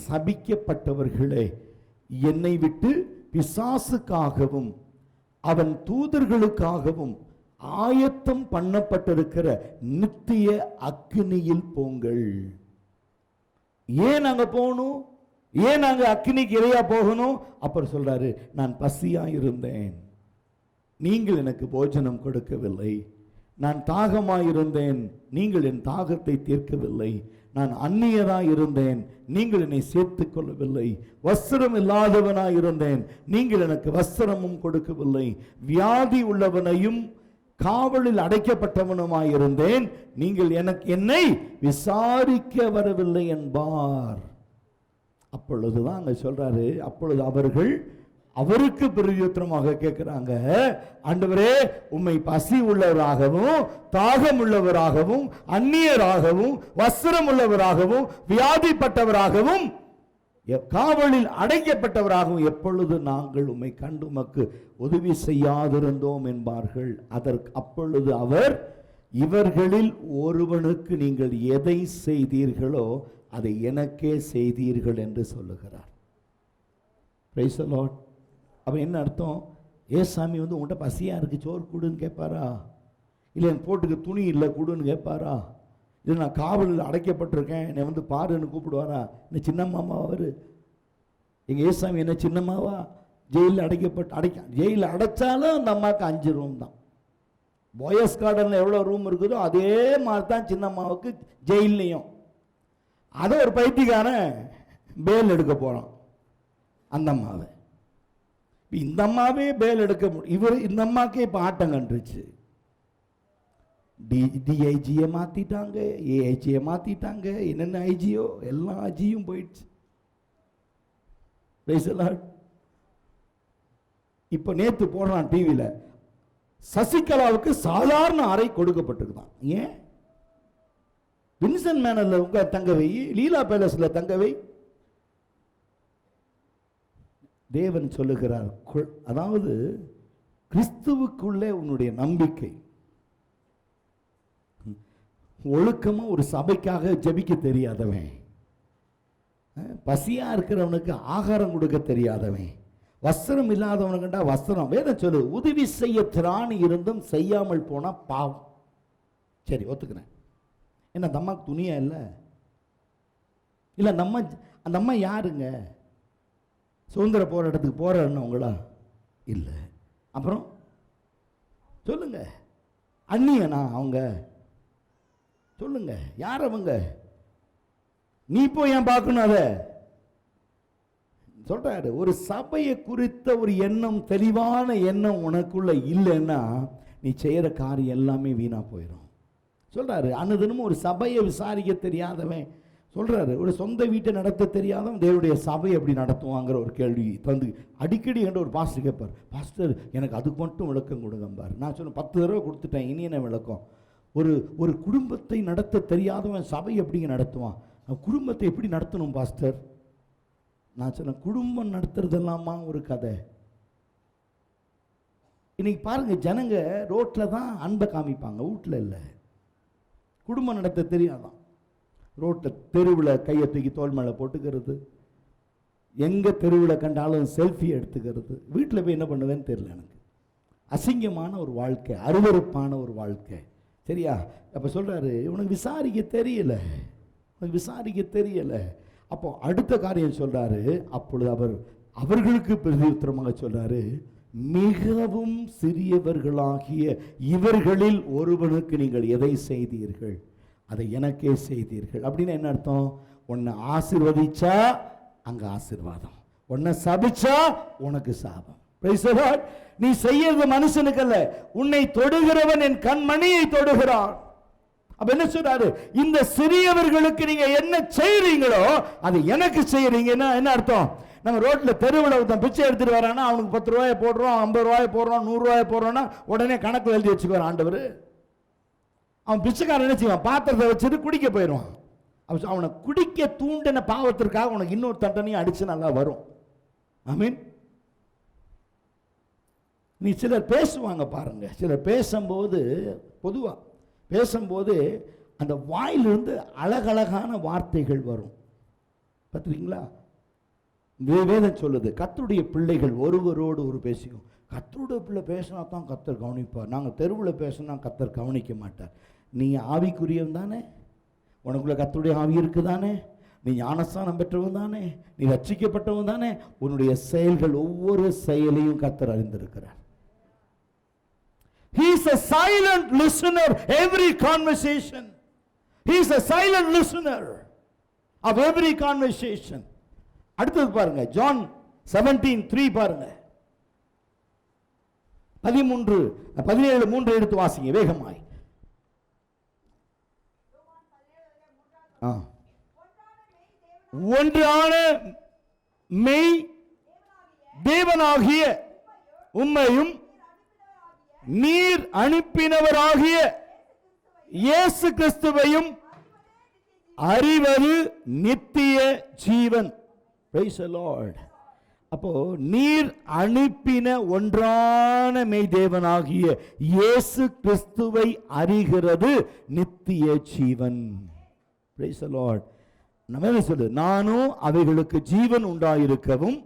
சபிக்கப்பட்டவர்களே, என்னை விட்டு பிசாசுக்காகவும் அவன் தூதர்களுக்காகவும் ஆயத்தம் பண்ணப்பட்டிருக்கிற நித்திய அக்கினியில் போங்கள். ஏன் அங்க போகணும்? ஏன் நாங்கள் அக்கினிக்கு இரையா போகணும்? அப்புறம் சொல்றாரு, நான் பசியா இருந்தேன், நீங்கள் எனக்கு போஜனம் கொடுக்கவில்லை. நான் தாகமாய் இருந்தேன், நீங்கள் என் தாகத்தை தீர்க்கவில்லை. நான் அந்நியராய் இருந்தேன், நீங்கள் என்னை சேர்த்துக் கொள்ளவில்லை. வஸ்திரம் இல்லாதவனாய் இருந்தேன், நீங்கள் எனக்கு வஸ்திரமும் கொடுக்கவில்லை. வியாதி உள்ளவனையும் காவலில் அடைக்கப்பட்டவனுமாய் இருந்தேன், நீங்கள் என்னை விசாரிக்க வரவில்லை என்பார். அப்பொழுதுதான் அங்க சொல்றாரு, அப்பொழுது அவர்கள் அவருக்கு பிரதியுத்தரமாக கேட்கிறாங்க, ஆண்டவரே, உம்மை பசி உள்ளவராகவும் தாகம் உள்ளவராகவும் அந்நியராகவும் வஸ்திரம் உள்ளவராகவும் வியாதிப்பட்டவராகவும் காவலில் அடைக்கப்பட்டவராகவும் எப்பொழுது நாங்கள் உம்மை கண்டு உமக்கு உதவி செய்யாதிருந்தோம் என்பார்கள். அப்பொழுது அவர், இவர்களில் ஒருவனுக்கு நீங்கள் எதை செய்தீர்களோ அதை எனக்கே செய்தீர்கள் என்று சொல்லுகிறார். Price the Lord. அப்ப என்ன அர்த்தம்? ஏசாமி உங்கள்கிட்ட பசியா இருக்கு, சோறு கூடுன்னு கேட்பாரா? இல்லை என் போட்டுக்கு துணி இல்லை கூடுன்னு கேட்பாரா? இல்லை நான் காவலில் அடைக்கப்பட்டிருக்கேன், என்னை பாருன்னு கூப்பிடுவாரா? என்ன சின்னம்மாவா அவரு? எங்க ஏசாமி என்ன சின்னம்மாவா? ஜெயிலில் ஜெயிலில் அடைச்சாலும் அந்த அம்மாவுக்கு 5 ரூம் தான். பாய்ஸ் கார்டனில் எவ்வளோ ரூம் இருக்குதோ அதே மாதிரி தான் சின்னம்மாவுக்கு ஜெயிலையும். அதை ஒரு பைத்தியக்காரன் பேல் எடுக்க போறான் அந்த அம்மாவை. இந்த அம்மாவே பேல் எடுக்க இவர் இந்த அம்மாக்கே இப்போ ஆட்டம் கண்டுருச்சு. டிஐஜியை மாற்றிட்டாங்க, ஏஐஜியை மாற்றிட்டாங்க, என்னென்ன ஐஜியோ எல்லா ஐஜியும் போயிடுச்சு. இப்போ நேற்று போடுறான் டிவியில், சசிகலாவுக்கு சாதாரண அறை கொடுக்கப்பட்டிருக்குதான். ஏன்? வின்சன் மேனர்ல உங்க தங்கவை, லீலா பேலஸ்ல தங்கவை. தேவன் சொல்லுகிறார், அதாவது கிறிஸ்துவுக்குள்ளே உன்னுடைய நம்பிக்கை, ஒழுக்கமா ஒரு சபைக்காக ஜெபிக்க தெரியாதவன், பசியா இருக்கிறவனுக்கு ஆகாரம் கொடுக்க தெரியாதவன், வஸ்திரம் இல்லாதவனுக்குண்டா வஸ்திரம். வேதம் சொல்லு, உதவி செய்ய திராணி இருந்தும் செய்யாமல் போனா பாவம். சரி, ஒத்துக்கிறேன். என்ன அந்த அம்மாவுக்கு துணியா இல்லை? இல்லை அந்த அம்மா யாருங்க? சுதந்திர போராட்டத்துக்கு போராடினவங்களா? இல்லை. அப்புறம் சொல்லுங்க, அந்நியனா அவங்க? சொல்லுங்க, யார் அவங்க? நீ போய் ஏன் பார்க்கணும்? அதை சொல்றாரு. ஒரு சபையை குறித்த ஒரு எண்ணம், தெளிவான எண்ணம் உனக்குள்ள இல்லைன்னா நீ செய்யற காரியம் எல்லாமே வீணா போயிடும். சொல்றாரு, அனுதினமும் ஒரு சபையை விசாரிக்க தெரியாதவன், சொல்றாரு, ஒரு சொந்த வீட்டை நடத்த தெரியாதவன் தேவனுடைய சபையை எப்படி நடத்துவாங்கிற ஒரு கேள்வி தந்து அடிக்கடி என்ற ஒரு பாஸ்டர் கேட்பார், பாஸ்டர் எனக்கு அதுக்கு மட்டும் விளக்கம் கொடுங்கம்பார். நான் சொன்னேன், 10 தடவை கொடுத்துட்டேன், இனி என்ன விளக்கம்? ஒரு குடும்பத்தை நடத்த தெரியாதவன் சபை எப்படிங்க நடத்துவான்? குடும்பத்தை எப்படி நடத்தணும் பாஸ்டர்? நான் சொன்னேன், குடும்பம் நடத்துறதெல்லாமா ஒரு கதை. இன்னைக்கு பாருங்க, ஜனங்க ரோட்ல தான் அன்பை காமிப்பாங்க, வீட்டில் இல்லை. குடும்பம் நடத்த தெரியாதான். ரோட்டில் தெருவில் கையை தூக்கி தோல் மேலே போட்டுக்கிறது, எங்கே தெருவில் கண்டாலும் செல்ஃபி எடுத்துக்கிறது. வீட்டில் போய் என்ன பண்ணுவேன்னு தெரியல எனக்கு. அசிங்கமான ஒரு வாழ்க்கை, அருவருப்பான ஒரு வாழ்க்கை. சரியா? அப்போ சொல்கிறாரு, உனக்கு விசாரிக்க தெரியல, உனக்கு விசாரிக்க தெரியல. அப்போ அடுத்த காரியம் சொல்கிறாரு, அப்பொழுது அவர்களுக்கு பிரதியுத்தரமாக சொல்கிறாரு, மிகவும் சிறியவர்களாகிய இவர்களில் ஒருவனுக்கு நீங்கள் எதை செய்தீர்கள் அதை எனக்கே செய்தீர்கள். அப்படின்னு என்ன அர்த்தம்? உன்னை ஆசீர்வதிச்சா அங்க ஆசீர்வாதம், உன்னை சபிச்சா உனக்கு சாபம். Price the Lord. நீ செய்யறது மனுஷனுக்கு அல்ல, உன்னை தொடுகிறவன் என் கண்மணியை தொடுகிறான். அப்ப என்ன சொல்றாரு? இந்த சிறியவர்களுக்கு நீங்க என்ன செய்றீங்களோ அது எனக்கு செய்யறீங்கன்னா என்ன அர்த்தம்? நம்ம ரோட்ல தெருவில் ஒருத்தன் பிச்சை எடுத்துட்டு வரானா, அவனுக்கு 10 ரூபாயை போடுறோம், 50 ரூபாயை போடுறோம், 100 ரூபாயை போடுறோம்னா உடனே கணக்கு எழுதி வச்சுக்குவார் ஆண்டவர். அவன் பிச்சைக்காரன் என்ன செய்வான்? பாத்திரத்தை வச்சுட்டு குடிக்க போயிடுவான். அவனை குடிக்க தூண்டின பாவத்திற்காக உனக்கு இன்னொரு தண்டனையும் அடிச்சு நல்லா வரும். ஆமீன். நீ சிலர் பேசுவாங்க பாருங்க, சிலர் பேசும்போது, பொதுவா பேசும்போது அந்த வாயிலிருந்து அழகழகான வார்த்தைகள் வரும். பார்த்துருக்கீங்களா? வேதம் சொல்லுது, கர்த்தருடைய பிள்ளைகள் ஒருவரோடு ஒரு பேசிக்கும். கர்த்தருடைய பிள்ளை பேசினா தான் கர்த்தர் கவனிப்பார். நாங்கள் தெருவில் பேசினா கர்த்தர் கவனிக்க மாட்டார். நீ ஆவிக்குரியவன் தானே, உனக்குள்ள கர்த்தருடைய ஆவி இருக்குதானே, நீ ஞானஸ்தானம் பெற்றவன் தானே, நீ ரட்சிக்கப்பட்டவன் தானே, உன்னுடைய செயல்கள் ஒவ்வொரு செயலையும் கர்த்தர் அறிந்திருக்கிறார். He is a silent listener every conversation. He is a silent listener of every conversation. அடுத்தது பாருங்க, ஜான் 17:3 பாருங்க. 17:3 எடுத்து வாசிங்க வேகமாய். ஒன்றான மெய் தேவனாகிய உம்மையும் நீர் அனுப்பினவராகிய இயேசு கிறிஸ்துவையும் அறிவது நித்திய ஜீவன். Praise the Lord. அப்போ நீர் அனுப்பின ஒன்றான மெய் தேவனாகிய இயேசு கிறிஸ்துவை அறிகிறது நித்திய ஜீவன். Praise the Lord. நம்ம சொல்லு, நானும் அவைகளுக்கு ஜீவன் உண்டாயிருக்கவும்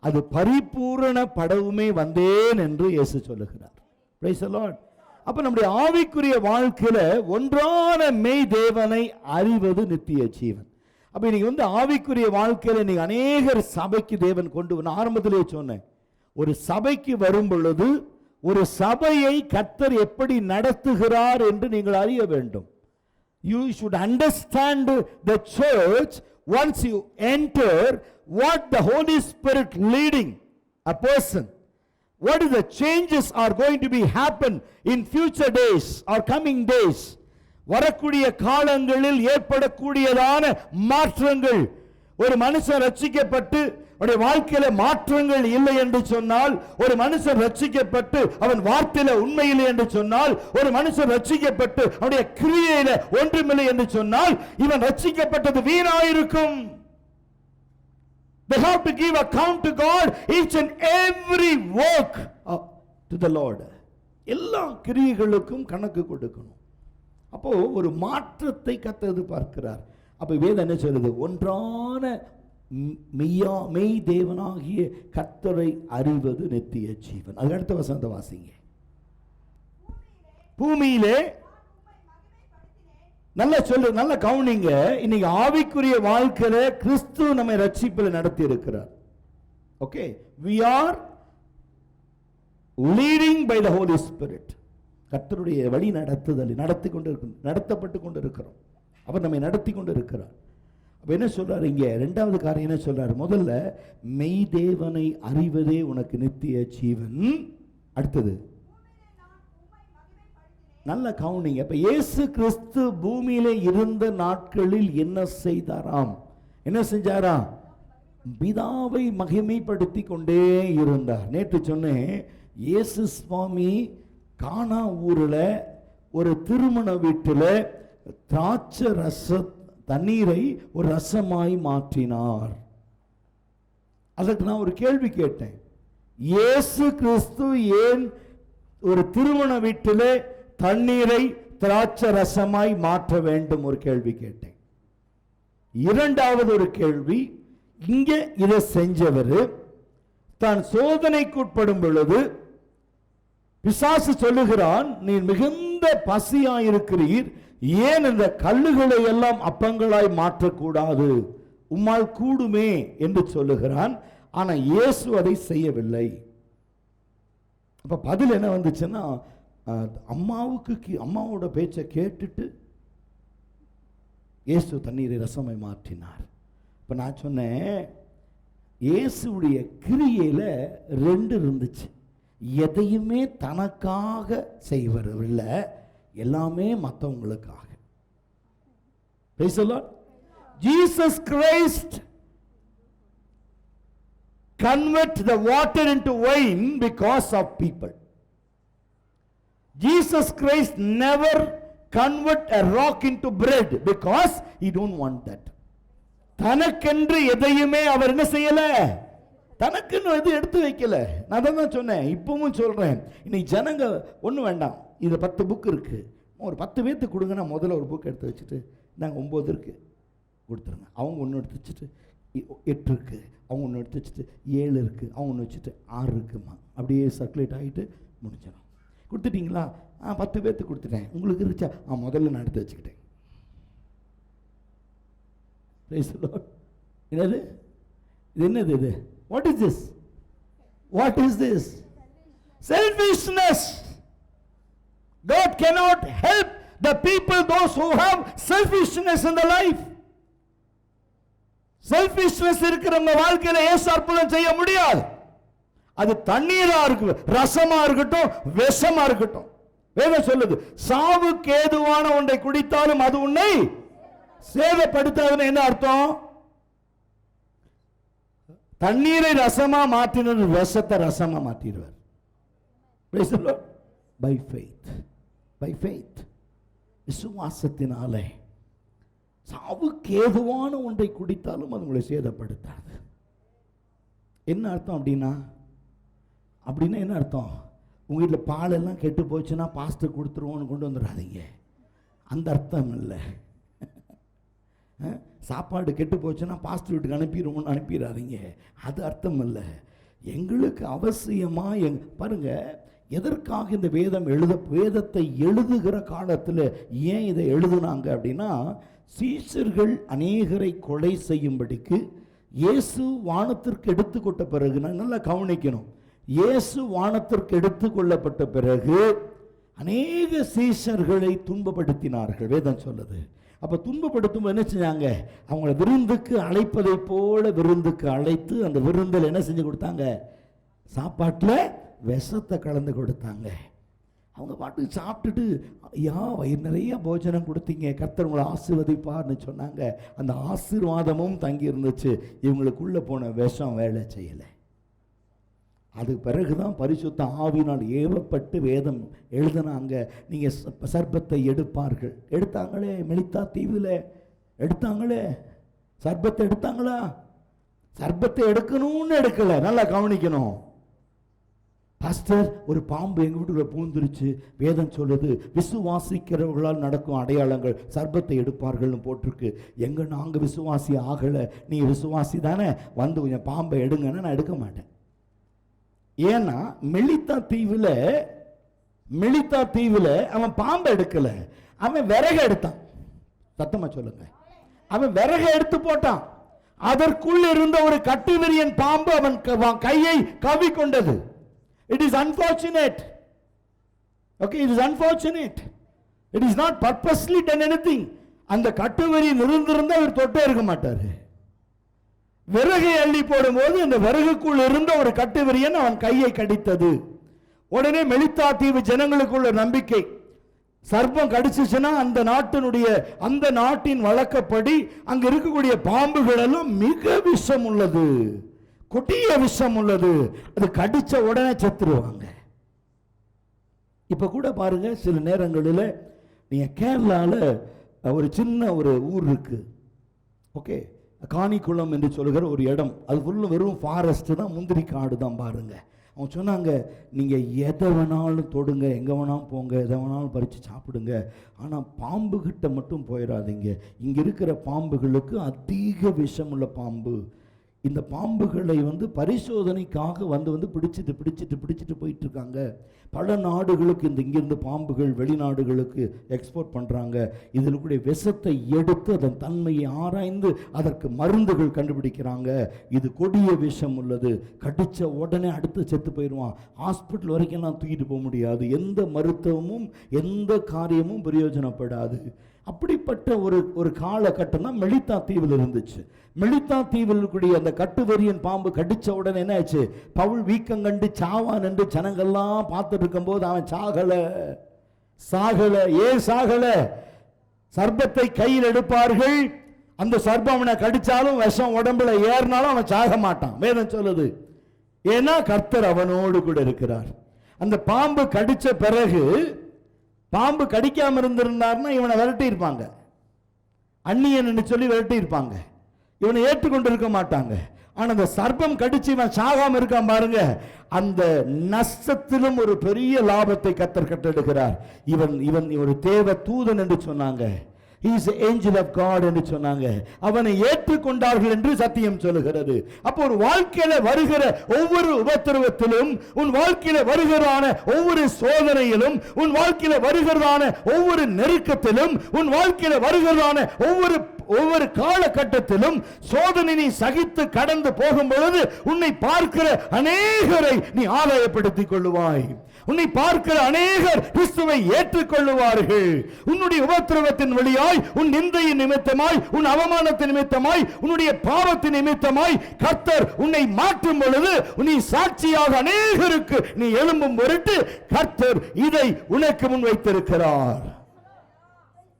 அது பரிபூரணப்படவுமே வந்தேன் என்று இயேசு சொல்லுகிறார். Praise the Lord. அப்ப நம்முடைய ஆவிக்குரிய வாழ்க்கையில ஒன்றான மெய் தேவனை அறிவது நித்திய ஜீவன். அப்ப இன்னைக்கு ஆவிக்குரிய வாழ்க்கையில நீங்க அநேகர் சபைக்கு தேவன் கொண்டு நான் ஆரம்பத்திலே சொன்னேன், ஒரு சபைக்கு வரும் பொழுது ஒரு சபையை கர்த்தர் எப்படி நடத்துகிறார் என்று நீங்கள் அறிய வேண்டும். You should understand the church once you enter, what the Holy Spirit leading a person, what is the changes are going to be happen in future days or coming days. வரக்கூடிய காலங்களில் ஏற்படக்கூடியதான மாற்றங்கள். ஒரு மனுஷன் ரட்சிக்கப்பட்டு அவருடைய வாழ்க்கையில மாற்றங்கள் இல்லை என்று சொன்னால், ஒரு மனுஷன் ரட்சிக்கப்பட்டு அவன் வார்த்தையில உண்மையில்லை என்று சொன்னால், ஒரு மனுஷன் ரட்சிக்கப்பட்டு அவருடைய கிரியையில ஒன்றுமில்லை என்று சொன்னால், இவன் ரட்சிக்கப்பட்டது வீணாயிருக்கும். They have to give account to God each and every work to the Lord. எல்லா கிரியைகளுக்கும் கணக்கு கொடுக்கணும். அப்போ ஒரு மாற்றத்தை கர்த்தர் எதிர்பார்க்கிறார். அப்ப வேதம் என்ன சொல்லுது? ஒன்றான மெய் தேவனாகிய கர்த்தரை அறிவது நித்திய ஜீவன். அது அடுத்த வசனத்தை வாசிங்க. பூமியிலே நல்லா சொல்லு, நல்ல கவுனிங்க. இன்னைக்கு ஆவிக்குரிய வாழ்க்கையில கிறிஸ்து நம்மை ரட்சிப்பில் நடத்தி இருக்கிறார். Okay, we are leading by the Holy Spirit. கர்த்தருடைய வழி நடத்துதல் நடத்தப்பட்டு கொண்டு இருக்கிறோம். அவர் நம்மை நடத்தி கொண்டு இருக்கிறார். அப்ப என்ன சொல்றாரு இங்க? இரண்டாவது காரியம் என்ன சொல்றாரு? முதல்ல மெய் தேவனை அறிவதே உனக்கு நித்திய ஜீவன். அடுத்தது நல்ல கவுனிங்க. அப்ப இயேசு கிறிஸ்து பூமியிலே இருந்த நாட்களில் என்ன செய்தாராம்? என்ன செஞ்சாராம்? பிதாவை மகிமைப்படுத்தி கொண்டே இருந்தார். நேற்று சொன்னேன், இயேசு சுவாமி கானா ஊரில் ஒரு திருமண வீட்டில் திராட்சை ரச தண்ணீரை ஒரு ரசமாய் மாற்றினார். அதற்கு நான் ஒரு கேள்வி கேட்டேன். இயேசு கிறிஸ்து ஏன் ஒரு திருமண வீட்டில் தண்ணீரை திராட்சை ரசமாய் மாற்ற வேண்டும்? ஒரு கேள்வி கேட்டேன். இரண்டாவது ஒரு கேள்வி, இங்கே இதை செஞ்சவர் தான் சோதனைக்குட்படும் பொழுது பிசாசு சொல்லுகிறான், நீ மிகுந்த பசியாயிருக்கிறீர், ஏன் இந்த கல்லுகளை எல்லாம் அப்பங்களாய் மாற்றக்கூடாது, உம்மால் கூடுமே என்று சொல்லுகிறான். ஆனா இயேசு அதை செய்யவில்லை. அப்ப பதில் என்ன வந்துச்சுன்னா, அம்மாவோட பேச்சை கேட்டுட்டு இயேசு தண்ணீரை ரசமாய் மாற்றினார். இப்ப நான் சொன்னேன், இயேசுடைய கிரியையில ரெண்டு இருந்துச்சு. எதையுமே தனக்காக செய்வதில்லை, எல்லாமே மற்றவங்களுக்காக. Jesus Christ convert the water into wine because of people. Jesus Christ never convert a rock into bread because he don't want that. தனக்கென்று எதையுமே அவர் என்ன செய்யல, தனக்குன்னு எது எடுத்து வைக்கல. நான் தான் சொன்னேன், இப்பவும் சொல்றேன், இன்னைக்கு ஜனங்க ஒண்ணு வேண்டாம், இது 10 புக் இருக்கு, ஒரு 10 பேத்துக்கு கொடுங்கன்னா முதல்ல ஒரு புக் எடுத்து வச்சுட்டு நாங்கள் 9 இருக்கு கொடுத்துருங்க. அவங்க ஒன்று எடுத்து வச்சுட்டு 8 இருக்கு, அவங்க ஒன்று எடுத்து வச்சுட்டு 7 இருக்கு, அவங்க ஒன்று வச்சுட்டு 6 இருக்குமா, அப்படியே சர்க்குலேட் ஆகிட்டு முடிஞ்சிடும். கொடுத்துட்டீங்களா? 10 பேர்த்துக்கு கொடுத்துட்டேன். உங்களுக்கு இருந்துச்சா? முதல்ல நான் எடுத்து வச்சுக்கிட்டேன். என்னது இது? என்னது இது? What is this? What is this? Selfishness. God cannot help the people, those who have selfishness in their life. Selfishness இருக்கிறவங்க வாழ்க்கையில ஏசு அற்புதம் செய்ய முடியாது. அது தண்ணீரா இருக்கு, ரசமா இருக்கட்டும், விஷமா இருக்கட்டும். வேதம் சொல்லுது, சாவுக்கு ஏதுவான ஒன்றை குடித்தாலும் அது உன்னை சேதப்படுத்தாதுன்னு என்ன அர்த்தம்? தண்ணீரை ரசமா மாற்றினது விஷத்தை ரசமா மாற்றிடுவார். பை ஃபெய்த், பை ஃபெய்த், விசுவாசத்தினாலே சாவுக்கு ஏதுவான ஒன்றை குடித்தாலும் அது உங்களை சேதப்படுத்தாது. என்ன அர்த்தம் அப்படின்னா? அப்படின்னா என்ன அர்த்தம்? உங்கள் வீட்டில் பாலெல்லாம் கெட்டு போச்சுன்னா பாஸ்டர் கொடுத்துருவோன்னு கொண்டு வந்துடாதீங்க, அந்த அர்த்தம் இல்லை. சாப்பாடு கெட்டு போச்சுன்னா பாஸ்டர் வீட்டுக்கு அனுப்பிடுவோன்னு அனுப்பிடாதீங்க, அது அர்த்தம் இல்லை. எங்களுக்கு அவசியமாக பாருங்க, எதற்காக இந்த வேதத்தை எழுதுகிற காலத்தில் ஏன் இதை எழுதுனாங்க அப்படின்னா, சீஷர்கள் அநேகரை கொலை செய்யும்படிக்கு இயேசு வானத்திற்கு எடுத்துக்கொண்ட பிறகு, நான் நல்லா கவனிக்கணும், இயேசு வானத்திற்கு எடுத்துக்கொள்ளப்பட்ட பிறகு அநேக சீஷர்களை துன்பப்படுத்தினார்கள் வேதம் சொல்லுது. அப்ப துன்பப்படுத்தும் என்ன செஞ்சாங்க? அவங்கள விருந்துக்கு அழைப்பதை போல விருந்துக்கு அழைத்து அந்த விருந்தில் என்ன செஞ்சு கொடுத்தாங்க? சாப்பாட்டில் விஷத்தை கலந்து கொடுத்தாங்க. அவங்க பாட்டுக்கு சாப்பிட்டுட்டு, ஐயா வயிறு நிறைய போஜனம் கொடுத்தீங்க, கர்த்தர் உங்களை ஆசீர்வதிப்பார்னு சொன்னாங்க. அந்த ஆசீர்வாதமும் தங்கி இருந்துச்சு, இவங்களுக்குள்ள போன விஷம் வேலை செய்யலை. அதுக்கு பிறகுதான் பரிசுத்த ஆவியினால் ஏவப்பட்டு வேதம் எழுதினாங்க, நீங்க சர்ப்பத்தை எடுப்பார்கள். எடுத்தாங்களே, மெலித்தா தீவில் எடுத்தாங்களே, சர்ப்பத்தை எடுத்தாங்களா? சர்ப்பத்தை எடுக்கணும்னு எடுக்கல. நல்லா கவனிக்கணும். பாஸ்டர், ஒரு பாம்பு எங்க வீட்டுக்குள்ள பூந்துருச்சு, வேதம் சொல்லுது விசுவாசிக்கிறவர்களால் நடக்கும் அடையாளங்கள் சர்ப்பத்தை எடுப்பார்கள்னு போட்டிருக்கு. எங்க நாங்க விசுவாசி ஆகலை, நீ விசுவாசி தானே, வந்து கொஞ்சம் பாம்பை எடுங்கன்னா நான் எடுக்க மாட்டேன். ஏன்னா மெலித்தா தீவில் அவன் பாம்பை எடுக்கல, அவன் விறகு எடுத்தான். சத்தமா சொல்லுங்க, அவன் விறகு எடுத்து போட்டான். அதற்குள் இருந்த ஒரு கட்டுவிரியன் பாம்பு அவன் கையை கவி கொண்டது. It is unfortunate. Okay, it is unfortunate. It is not purposely done anything. அந்த கட்டுவரி இருந்திருந்தா அவர் தொட்டே இருக்க மாட்டாரு. விறகை அள்ளி போடும்போது அந்த விறகுக்குள் இருந்த ஒரு கட்டுவிரியன் அவன் கையை கடித்தது. உடனே மெலித்தா தீவு ஜனங்களுக்குள்ள நம்பிக்கை, சர்ப்பம் கடிச்சுச்சுன்னா அந்த நாட்டின் வழக்கப்படி அங்க இருக்கக்கூடிய பாம்புகள் எல்லாம் மிக விஷம் உள்ளது, கொடிய விஷம் உள்ளது, அது கடிச்ச உடனே செத்துருவாங்க. இப்ப கூட பாருங்க, சில நேரங்களில் நீங்க கேரளால ஒரு சின்ன ஒரு ஊர் இருக்கு, ஓகே, காணிக்குளம் என்று சொல்லுகிற ஒரு இடம், அது ஃபுல்லும் வெறும் ஃபாரஸ்ட் தான், முந்திரி காடு தான். பாருங்க, அவங்க சொன்னாங்க, நீங்கள் எதை வேணாலும் தொடுங்க, எங்கே வேணாலும் போங்க, எதை வேணாலும் பறித்து சாப்பிடுங்க, ஆனால் பாம்புகிட்ட மட்டும் போயிடாதீங்க. இங்கே இருக்கிற பாம்புகளுக்கு அதிக விஷமுள்ள பாம்பு. இந்த பாம்புகளை பரிசோதனைக்காக வந்து பிடிச்சிட்டு போயிட்டு இருக்காங்க. பல நாடுகளுக்கு இங்கிருந்து பாம்புகள் வெளிநாடுகளுக்கு எக்ஸ்போர்ட் பண்ணுறாங்க. இதில் கூட விஷத்தை எடுத்து அதன் தன்மையை ஆராய்ந்து அதற்கு மருந்துகள் கண்டுபிடிக்கிறாங்க. இது கொடிய விஷம் உள்ளது, கடிச்ச உடனே அடுத்து செத்து போயிடுவான். ஹாஸ்பிட்டல் வரைக்கும் நான் தூக்கிட்டு போக முடியாது, எந்த மருத்துவமும் எந்த காரியமும் பிரயோஜனப்படாது. அப்படிப்பட்ட ஒரு காலகட்டம் தான் மெலித்தா தீவில் இருந்துச்சு. மெலித்தா தீவில் கூடிய அந்த கட்டுவரியன் பாம்பு கடிச்ச உடனே என்ன ஆச்சு, பவுல் வீக்கம் கண்டு சாவான் என்று ஜனங்கள்லாம் பார்த்துட்டு இருக்கும் போது அவன் சாகல. ஏன் சாகல? சர்ப்பத்தை கையில் எடுப்பார்கள், அந்த சர்ப்பம் அவனை கடிச்சாலும் விஷம் உடம்புல ஏறினாலும் அவன் சாக மாட்டான், வேதம் சொல்லுது. ஏன்னா கர்த்தர் அவனோடு கூட இருக்கிறார். அந்த பாம்பு கடிச்ச பிறகு, பாம்பு கடிக்காம இருந்திருந்தார்னா இவனை விரட்டி இருப்பாங்க, அந்நியன் சொல்லி விரட்டி இருப்பாங்க, இவனை ஏற்றுக்கொண்டு இருக்க மாட்டாங்க. ஆனா அந்த சர்ப்பம் கடிச்சு இவன் சாகாம இருக்கான் பாருங்க, அந்த நஷ்டத்திலும் ஒரு பெரிய லாபத்தை கர்த்தர் கட்டெடுக்கிறார். இவன் ஒரு தேவ தூதன் என்று சொன்னாங்க, he is an angel of God என்று சொன்னாங்க. அவனை ஏற்றுக்கொண்டார்கள் என்று சத்தியம் சொல்லுகிறது. அப்போ ஒரு வாழ்க்கையில வருகிற ஒவ்வொரு உபத்திரவத்திலும், உன் வாழ்க்கையில வருகிறதான ஒவ்வொரு சோதனையிலும், உன் வாழ்க்கையில வருகிறதான ஒவ்வொரு நெருக்கத்திலும், உன் வாழ்க்கையில வருகிறதான ஒவ்வொரு காலகட்டத்திலும் சோதனை நீ சகித்து கடந்து போகும் பொழுது உன்னை பார்க்கிற அநேகரை நீ ஆதாயப்படுத்திக் கொள்ளுவாய். உன்னை பார்க்கிற அநேகர் கிறிஸ்துவை ஏற்றுக்கொள்ளுவார்கள். உன்னுடைய உபத்திரவத்தின் வழியாய், உன் நிந்தையின் நிமித்தமாய், உன் அவமானத்தின் நிமித்தமாய், உன்னுடைய பாவத்தின் நிமித்தமாய் கர்த்தர் உன்னை மாற்றும் பொழுது நீ சாட்சியாக அநேகருக்கு நீ எழும்பும் பொருட்டு கர்த்தர் இதை உனக்கு முன் வைத்திருக்கிறார்.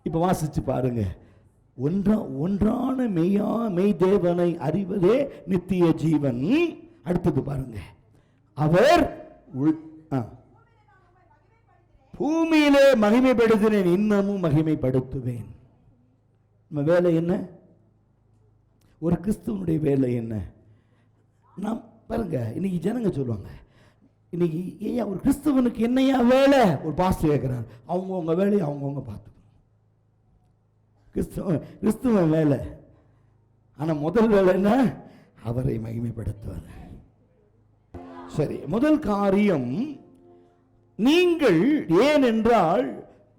இப்ப வாசிச்சு பாருங்க, ஒன்றான மெய் தேவனை அறிவதே நித்திய ஜீவன். அடுத்தது பாருங்க, அவர் பூமியிலே மகிமைப்படுத்தினேன், இன்னமும் மகிமைப்படுத்துவேன். நம்ம வேலை என்ன? ஒரு கிறிஸ்துவனுடைய வேலை என்ன? நாம் பாருங்க, இன்னைக்கு ஜனங்க சொல்லுவாங்க, இன்னைக்கு ஏன் ஒரு கிறிஸ்துவனுக்கு என்னையா வேலை? ஒரு பாஸ்டர் கேட்கிறார், அவங்கவுங்க வேலையை அவங்கவுங்க பார்த்து, கிறிஸ்துவ வேலை. ஆனா முதல் வேலை என்ன? அவரை மகிமைப்படுத்துவார். சரி, முதல் காரியம், நீங்கள், ஏனென்றால்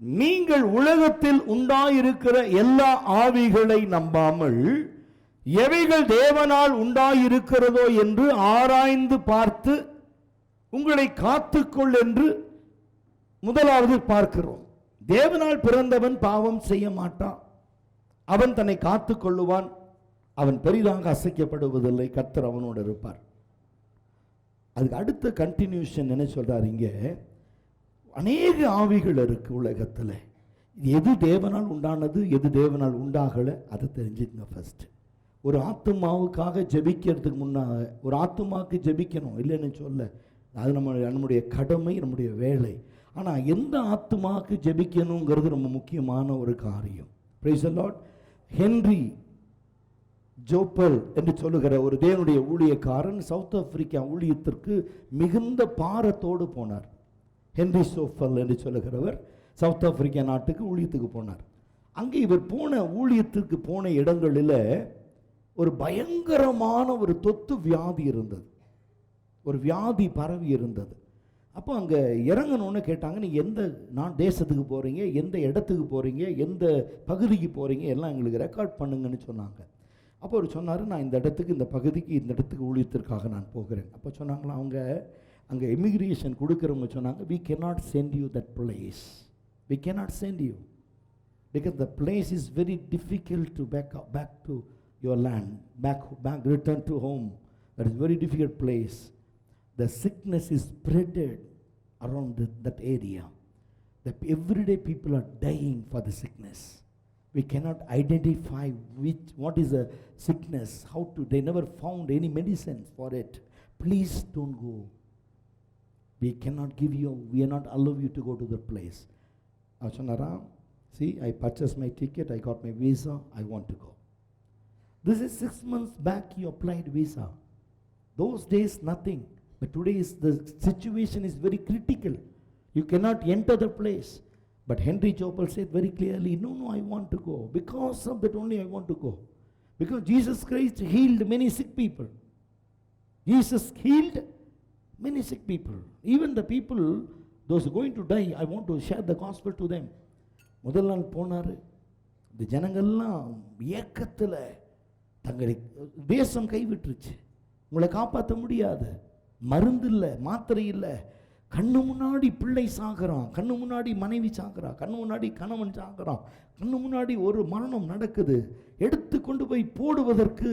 நீங்கள் உலகத்தில் உண்டாயிருக்கிற எல்லா ஆவிகளை நம்பாமல் எவைகள் தேவனால் உண்டாயிருக்கிறதோ என்று ஆராய்ந்து பார்த்து உங்களை காத்துக்கொள் என்று முதலாவது பார்க்கிறோம். தேவனால் பிறந்தவன் பாவம் செய்ய மாட்டான், அவன் தன்னை காத்துக் கொள்ளுவான், அவன் பெரிதாக அசைக்கப்படுவதில்லை, கர்த்தர் அவனோடு இருப்பார். அதுக்கு அடுத்த கண்டினியூஷன் என்ன சொல்றாரு இங்கே, அநேக ஆவிகள் இருக்கு உலகத்தில். எது தேவனால் உண்டானது, எது தேவனால் உண்டாகலை, அதை தெரிஞ்சுக்கங்க. ஃபர்ஸ்ட் ஒரு ஆத்துமாவுக்காக ஜெபிக்கிறதுக்கு முன்னாக, ஒரு ஆத்துமாவுக்கு ஜெபிக்கணும் இல்லைன்னு சொல்ல, அது நம்முடைய கடமை, நம்முடைய வேலை. ஆனால் எந்த ஆத்துமாவுக்கு ஜெபிக்கணுங்கிறது ரொம்ப முக்கியமான ஒரு காரியம். Price the Lord. ஹென்றி ஜோப்பல் என்று சொல்லுகிற ஒரு தேவனுடைய ஊழியக்காரன் சவுத் ஆப்பிரிக்கா ஊழியத்திற்கு மிகுந்த பாரத்தோடு போனார். ஹென்றி ஜோப்பல் என்று சொல்லுகிறவர் சவுத் ஆப்பிரிக்கா நாட்டுக்கு ஊழியத்துக்கு போனார். அங்கே இவர் போன ஊழியத்துக்கு போன இடங்களில் ஒரு பயங்கரமான ஒரு தொத்து வியாதி இருந்தது, ஒரு வியாதி பரவி இருந்தது. அப்போ அங்கே இறங்கணுன்னு கேட்டாங்க, நீ எந்த தேசத்துக்கு போகிறீங்க, எந்த இடத்துக்கு போகிறீங்க, எந்த பகுதிக்கு போகிறீங்க, எல்லாம் எங்களுக்கு ரெக்கார்ட் பண்ணுங்கன்னு சொன்னாங்க. அப்போ அவர் சொன்னார், நான் இந்த இடத்துக்கு, இந்த பகுதிக்கு, இந்த இடத்துக்கு ஊழியத்திற்காக நான் போகிறேன். அப்போ சொன்னாங்களா அவங்க அங்கே இமிக்ரேஷன் கொடுக்குறவங்க சொன்னாங்க, we cannot send you that place, we cannot send you because the place is very difficult to back to your land, back return to home. That is very difficult place. The sickness is spreaded around that area. The everyday people are dying for the sickness. We cannot identify what is a sickness, how to, they never found any medicine for it. Please don't go. We cannot give you, we are not allow you to go to the place. Achanara, see, I purchased my ticket, I got my visa, I want to go. This is 6 months back you applied visa. Those days nothing, but today the situation is very critical. You cannot enter the place. But Henry Joppel said very clearly, no, I want to go. Because of that only I want to go. Because Jesus Christ healed many sick people. Jesus healed many sick people. Even the people, those who are going to die, I want to share the gospel to them. முதல் நாள் போனார். இந்த ஜனங்கள்லாம் ஏக்கத்தில் தங்களை தேசம் கைவிட்டுருச்சு, உங்களை காப்பாற்ற முடியாது, மருந்து இல்லை, மாத்திரை இல்லை, கண்ணு முன்னாடி பிள்ளை சாகிறான், கண்ணு முன்னாடி மனைவி சாகிறா, கண்ணு முன்னாடி கணவன் சாகிறான், கண்ணு முன்னாடி ஒரு மரணம் நடக்குது. எடுத்துக்கொண்டு போய் போடுறதுக்கு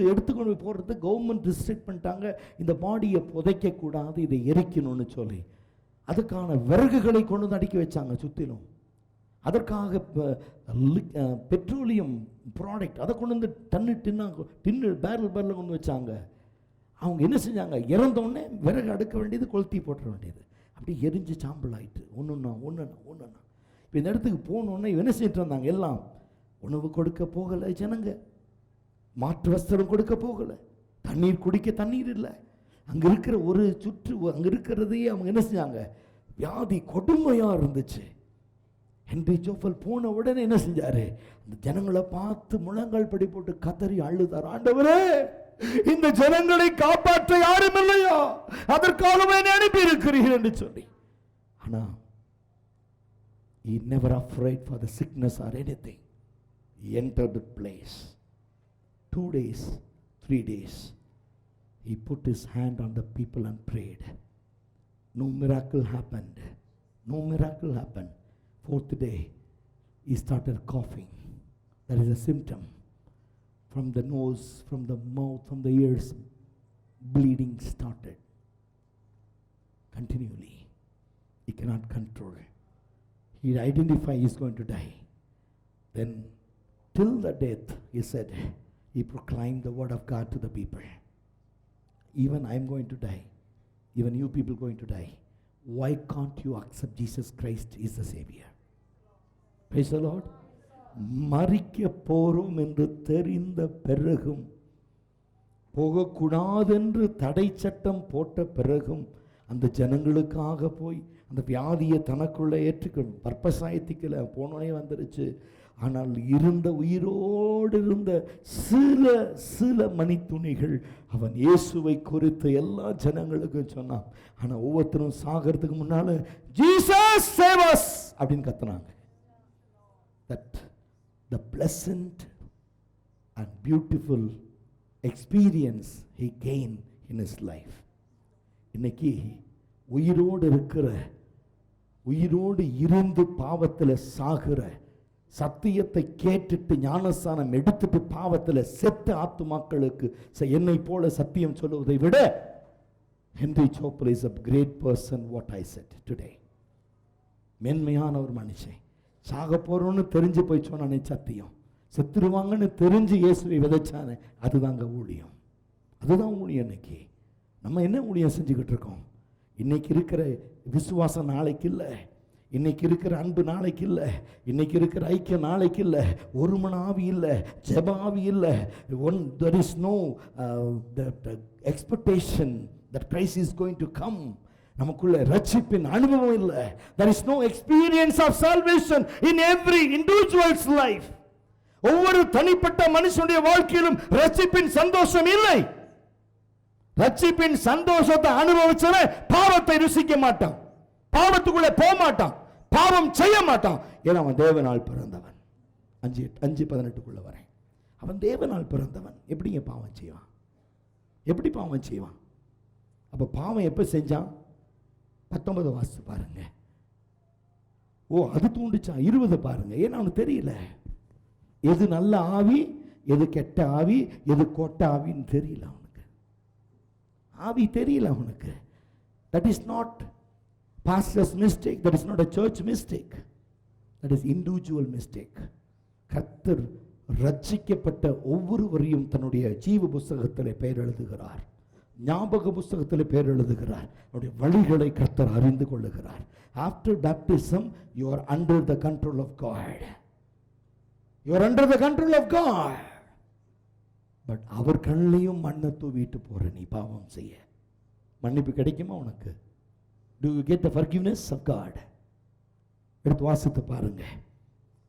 கவர்மெண்ட் ரிஸ்ட்ரிக்ட் பண்ணிட்டாங்க, இந்த பாடியை புதைக்கக்கூடாது, இதை எரிக்கணும்னு சொல்லி அதுக்கான விறகுகளை கொண்டு வந்து அடுக்கி வச்சாங்க சுற்றிலும். அதற்காக பெட்ரோலியம் ப்ராடக்ட் அதை கொண்டு வந்து டின்னு பேரல் கொண்டு வச்சாங்க. அவங்க என்ன செஞ்சாங்க, இறந்தோடனே விறகு அடுக்க வேண்டியது, கொளுத்தி போட்டுற வேண்டியது, அப்படி எரிஞ்சு சாம்பல் ஆயிட்டு ஒன்றுன்னா. இப்போ இந்த இடத்துக்கு போகணுன்னா என்ன செஞ்சுட்டு இருந்தாங்க, எல்லாம் உணவு கொடுக்க போகலை ஜனங்க, மாற்று வஸ்திரம் கொடுக்க போகலை, தண்ணீர் குடிக்க தண்ணீர் இல்லை, அங்கே இருக்கிற அங்கே இருக்கிறதையே அவங்க என்ன செஞ்சாங்க, வியாதி கொடுமையாக இருந்துச்சு. ஹென்றி ஜோப்பல் போன உடனே என்ன செஞ்சாரு, அந்த ஜனங்களை பார்த்து முழங்கால் படி போட்டு கதறி அழுதார், ஆண்டவரே இந்த ஜனங்களை காப்பாற்ற யாரும் இல்லையா, அதற்காகவே அனுப்பி இருக்கிறீர்கள் என்று சொல்லி. ஆனா he never afraid for the sickness or anything. He entered the place. 2 days, 3 days he put his hand on the people and prayed. No miracle happened. Fourth day he started coughing. That is a symptom. From the nose, from the mouth, from the ears, bleeding started continually. He cannot control. He identified he is going to die. Then till the death, he said, he proclaimed the word of God to the people. Even I am going to die. Even you people going to die. Why can't you accept Jesus Christ is the Savior? Praise the Lord. மறிக்க போறோம் என்று தெரிந்த பிறகும், போகக்கூடாதென்று தடை சட்டம் போட்ட பிறகும் அந்த ஜனங்களுக்காக போய் அந்த வியாதியை தனக்குள்ள ஏற்றுக்கொண்டு பர்பசாயத்திக்கல போனோனே வந்துருச்சு. ஆனால் உயிரோடு இருந்த சில மணி துணிகள் அவன் இயேசுவை குறித்து எல்லா ஜனங்களுக்கும் சொன்னான். ஆனால் ஒவ்வொருத்தரும் சாகிறதுக்கு முன்னால ஜீசஸ் சேவ் அஸ் அப்படின்னு கத்துனாங்க. That the pleasant and beautiful experience he gained in his life. இன்னைக்கு உயிரோடு இருந்து பாவத்தில் சாகிற, சத்தியத்தை கேட்டுட்டு ஞானஸ்தானம் எடுத்துட்டு பாவத்தில் செத்த ஆத்துமாக்களுக்கு என்னை போல சத்தியம் சொல்லுவதை விட Henry Chopra is a great person, what I said today. மென்மையான ஒரு மனுஷன். சாக போறோன்னு தெரிஞ்சு போய் சொன்னானே சத்தியம். செத்துருவாங்கன்னு தெரிஞ்சு இயேசுவை விதைச்சானே, அதுதாங்க ஊழியம். அதுதான் ஊழியம். இன்னைக்கு நம்ம என்ன ஊழியம் செஞ்சுக்கிட்டு இருக்கோம்? இன்னைக்கு இருக்கிற விசுவாசம் நாளைக்கு இல்லை, இன்னைக்கு இருக்கிற அன்பு நாளைக்கு இல்லை, இன்னைக்கு இருக்கிற ஐக்கியம் நாளைக்கு இல்லை, ஒரு மன ஆவி இல்லை, ஜெப ஆவி இல்லை. there is no expectation that Christ is going to come. நமக்குள்ள ரட்சிப்பின் அனுபவம் இல்லை. there is no experience of salvation in every individual's life. ஒவ்வொரு தனிப்பட்ட மனுஷனுடைய வாழ்க்கையிலும் ரட்சிப்பின் சந்தோஷம் இல்லை. ரட்சிப்பின் சந்தோஷத்தை அனுபவிச்சவன் பாவத்தை ருசிக்க மாட்டான், பாவத்துக்குள்ளே போக மாட்டான், பாவம் செய்ய மாட்டான். ஏன்னா அவன் தேவனால் பிறந்தவன். 5:18 வரேன். அவன் தேவனால் பிறந்தவன். எப்படிங்க பாவம் செய்வான்? எப்படி பாவம் செய்வான்? அப்ப பாவம் எப்ப செஞ்சான்? 19 வாசித்து பாருங்க. அது தூண்டுச்சான். 20 பாருங்க. ஏன்னா அவனுக்கு தெரியல எது நல்ல ஆவி, எது கெட்ட ஆவி, எது கொட்ட ஆவின்னு தெரியல அவனுக்கு. ஆவி தெரியல அவனுக்கு. That is not pastor's mistake, that is not a church mistake, that is individual mistake. கர்த்தர் ரட்சிக்கப்பட்ட ஒவ்வொருவரையும் தன்னுடைய ஜீவ புஸ்தகத்திலே பெயர் எழுதுகிறார், ஞாபக புஸ்தகத்தில் பெயர் எழுதுகிறார். அவருடைய வழிகளை கர்த்தர் அறிந்து கொள்ளுகிறார். After baptism you are under the control of God. You are under the control of God. But அவர் கண்ணையும் மண்ணை தூவிட்டு போற நீ பாவம் செய்ய மன்னிப்பு கிடைக்குமா உனக்கு? Do you get the forgiveness of God? எடுத்து வாசித்து பாருங்க.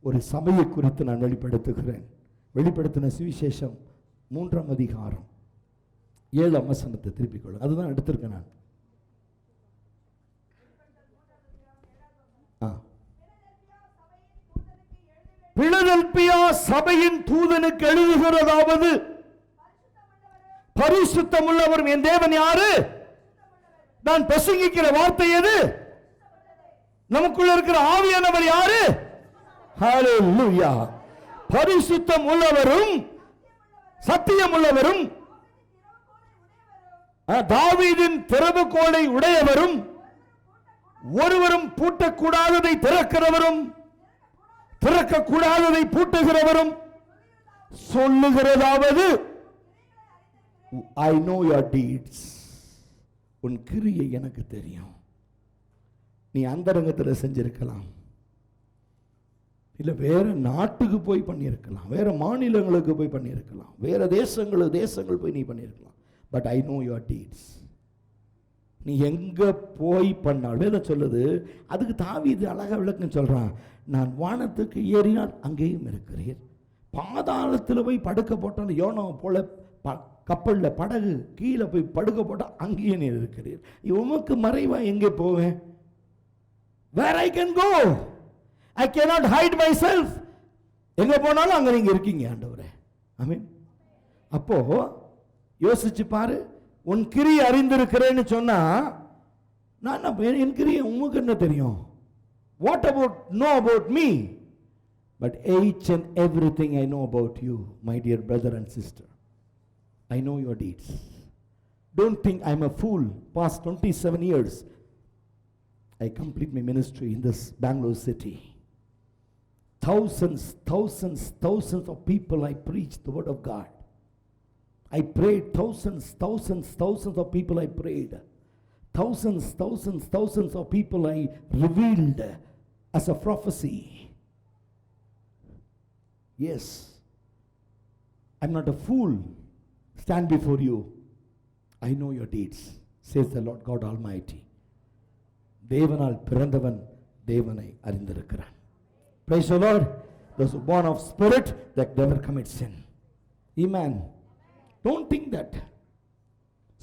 ஒரு சபையை குறித்து நான் வெளிப்படுத்துகிறேன். வெளிப்படுத்தின சுவிசேஷம் 3ஆம் அதிகாரம் 7ஆம் வசனத்தை திருப்பிக் கொள்ளுங்க. அதுதான் எடுத்திருக்கேன் நான். பிலதெல்பியா சபையின் தூதனுக்கு எழுதுகிறதாவது, பரிசுத்தம் உள்ளவரும் என் தேவன் யாரு? நான் பிரசங்கிக்கிற வார்த்தை எது? நமக்குள்ள இருக்கிற ஆவியானவர் யாரு? ஹல்லேலூயா. பரிசுத்தம் உள்ளவரும் சத்தியம் உள்ளவரும் தாவீதின் திறவுகோலை உடையவரும் ஒருவரும் பூட்டக்கூடாததை திறக்கிறவரும் திறக்கக்கூடாததை பூட்டுகிறவரும் சொல்லுகிறதாவது, I know your deeds. உன் கிரியை எனக்கு தெரியும். நீ அந்தரங்கத்தில் செஞ்சிருக்கலாம், இல்ல வேற நாட்டுக்கு போய் பண்ணியிருக்கலாம், வேற மாநிலங்களுக்கு போய் பண்ணியிருக்கலாம், வேற தேசங்கள் போய் நீ பண்ணியிருக்கலாம். But I know your deeds. நீ எங்க போய் பண்ணால் வேதம் சொல்லுது. அதுக்கு தாவீது அழகா விளக்கம் சொல்றான். நான் வானத்துக்கு ஏறினால் அங்கேயும் இருக்கிறீர், பாதாளத்தில் போய் படுக்க போட்டால் யோனா போல கப்பலில் படகு கீழே போய் படுக்க போட்டால் அங்கேயே நீ இருக்கிறீர். உமக்கு மறைவா எங்கே போவேன்? Where I can go, I cannot hide myself. எங்க போனாலும் அங்க நீங்க இருக்கீங்க ஆண்டவரே. ஆமென். அப்போ யோசிச்சு பாரு. உன் கிரியை அறிந்திருக்கிறேன்னு சொன்னா நான் என் கிரியை உமக்கு என்ன தெரியும்? What about know about me? But each and everything I know about you, my dear brother and sister. I know your deeds. Don't think I'm a fool. Past 27 years I complete my ministry in this Bangalore city. Thousands of people I preached the word of God. I prayed. Thousands of people I prayed. Thousands of people I revealed as a prophecy. Yes, I'm not a fool. Stand before you. I know your deeds, says the Lord God Almighty. தேவனால் பிறந்தவன் தேவனை அறிந்திருக்கிறான். Praise the Lord. Those who born of spirit that never commit sin. Amen. Don't think that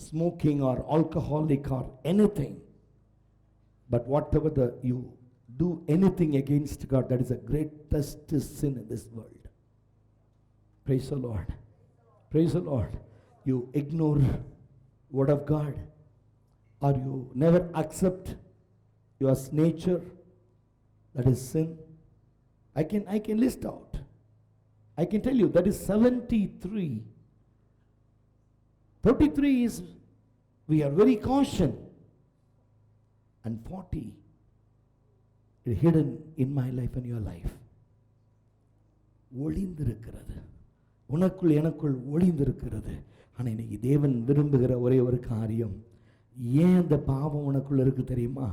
smoking or alcoholic or anything, but whatever you do anything against God, that is the greatest sin in this world. Praise the Lord. Praise the Lord. You ignore word of God, or you never accept your nature, that is sin. I can list out. I can tell you that is 73. 33 is we are very cautious. And 40 is hidden in my life and your life. ஒளிந்திருக்கிறது, உனக்குள் எனக்குள் ஒளிந்திருக்கிறது. ஆனால் இன்னைக்கு தேவன் விரும்புகிற ஒரே ஒரு காரியம், ஏன் அந்த பாவம் உனக்குள்ள இருக்கு தெரியுமா?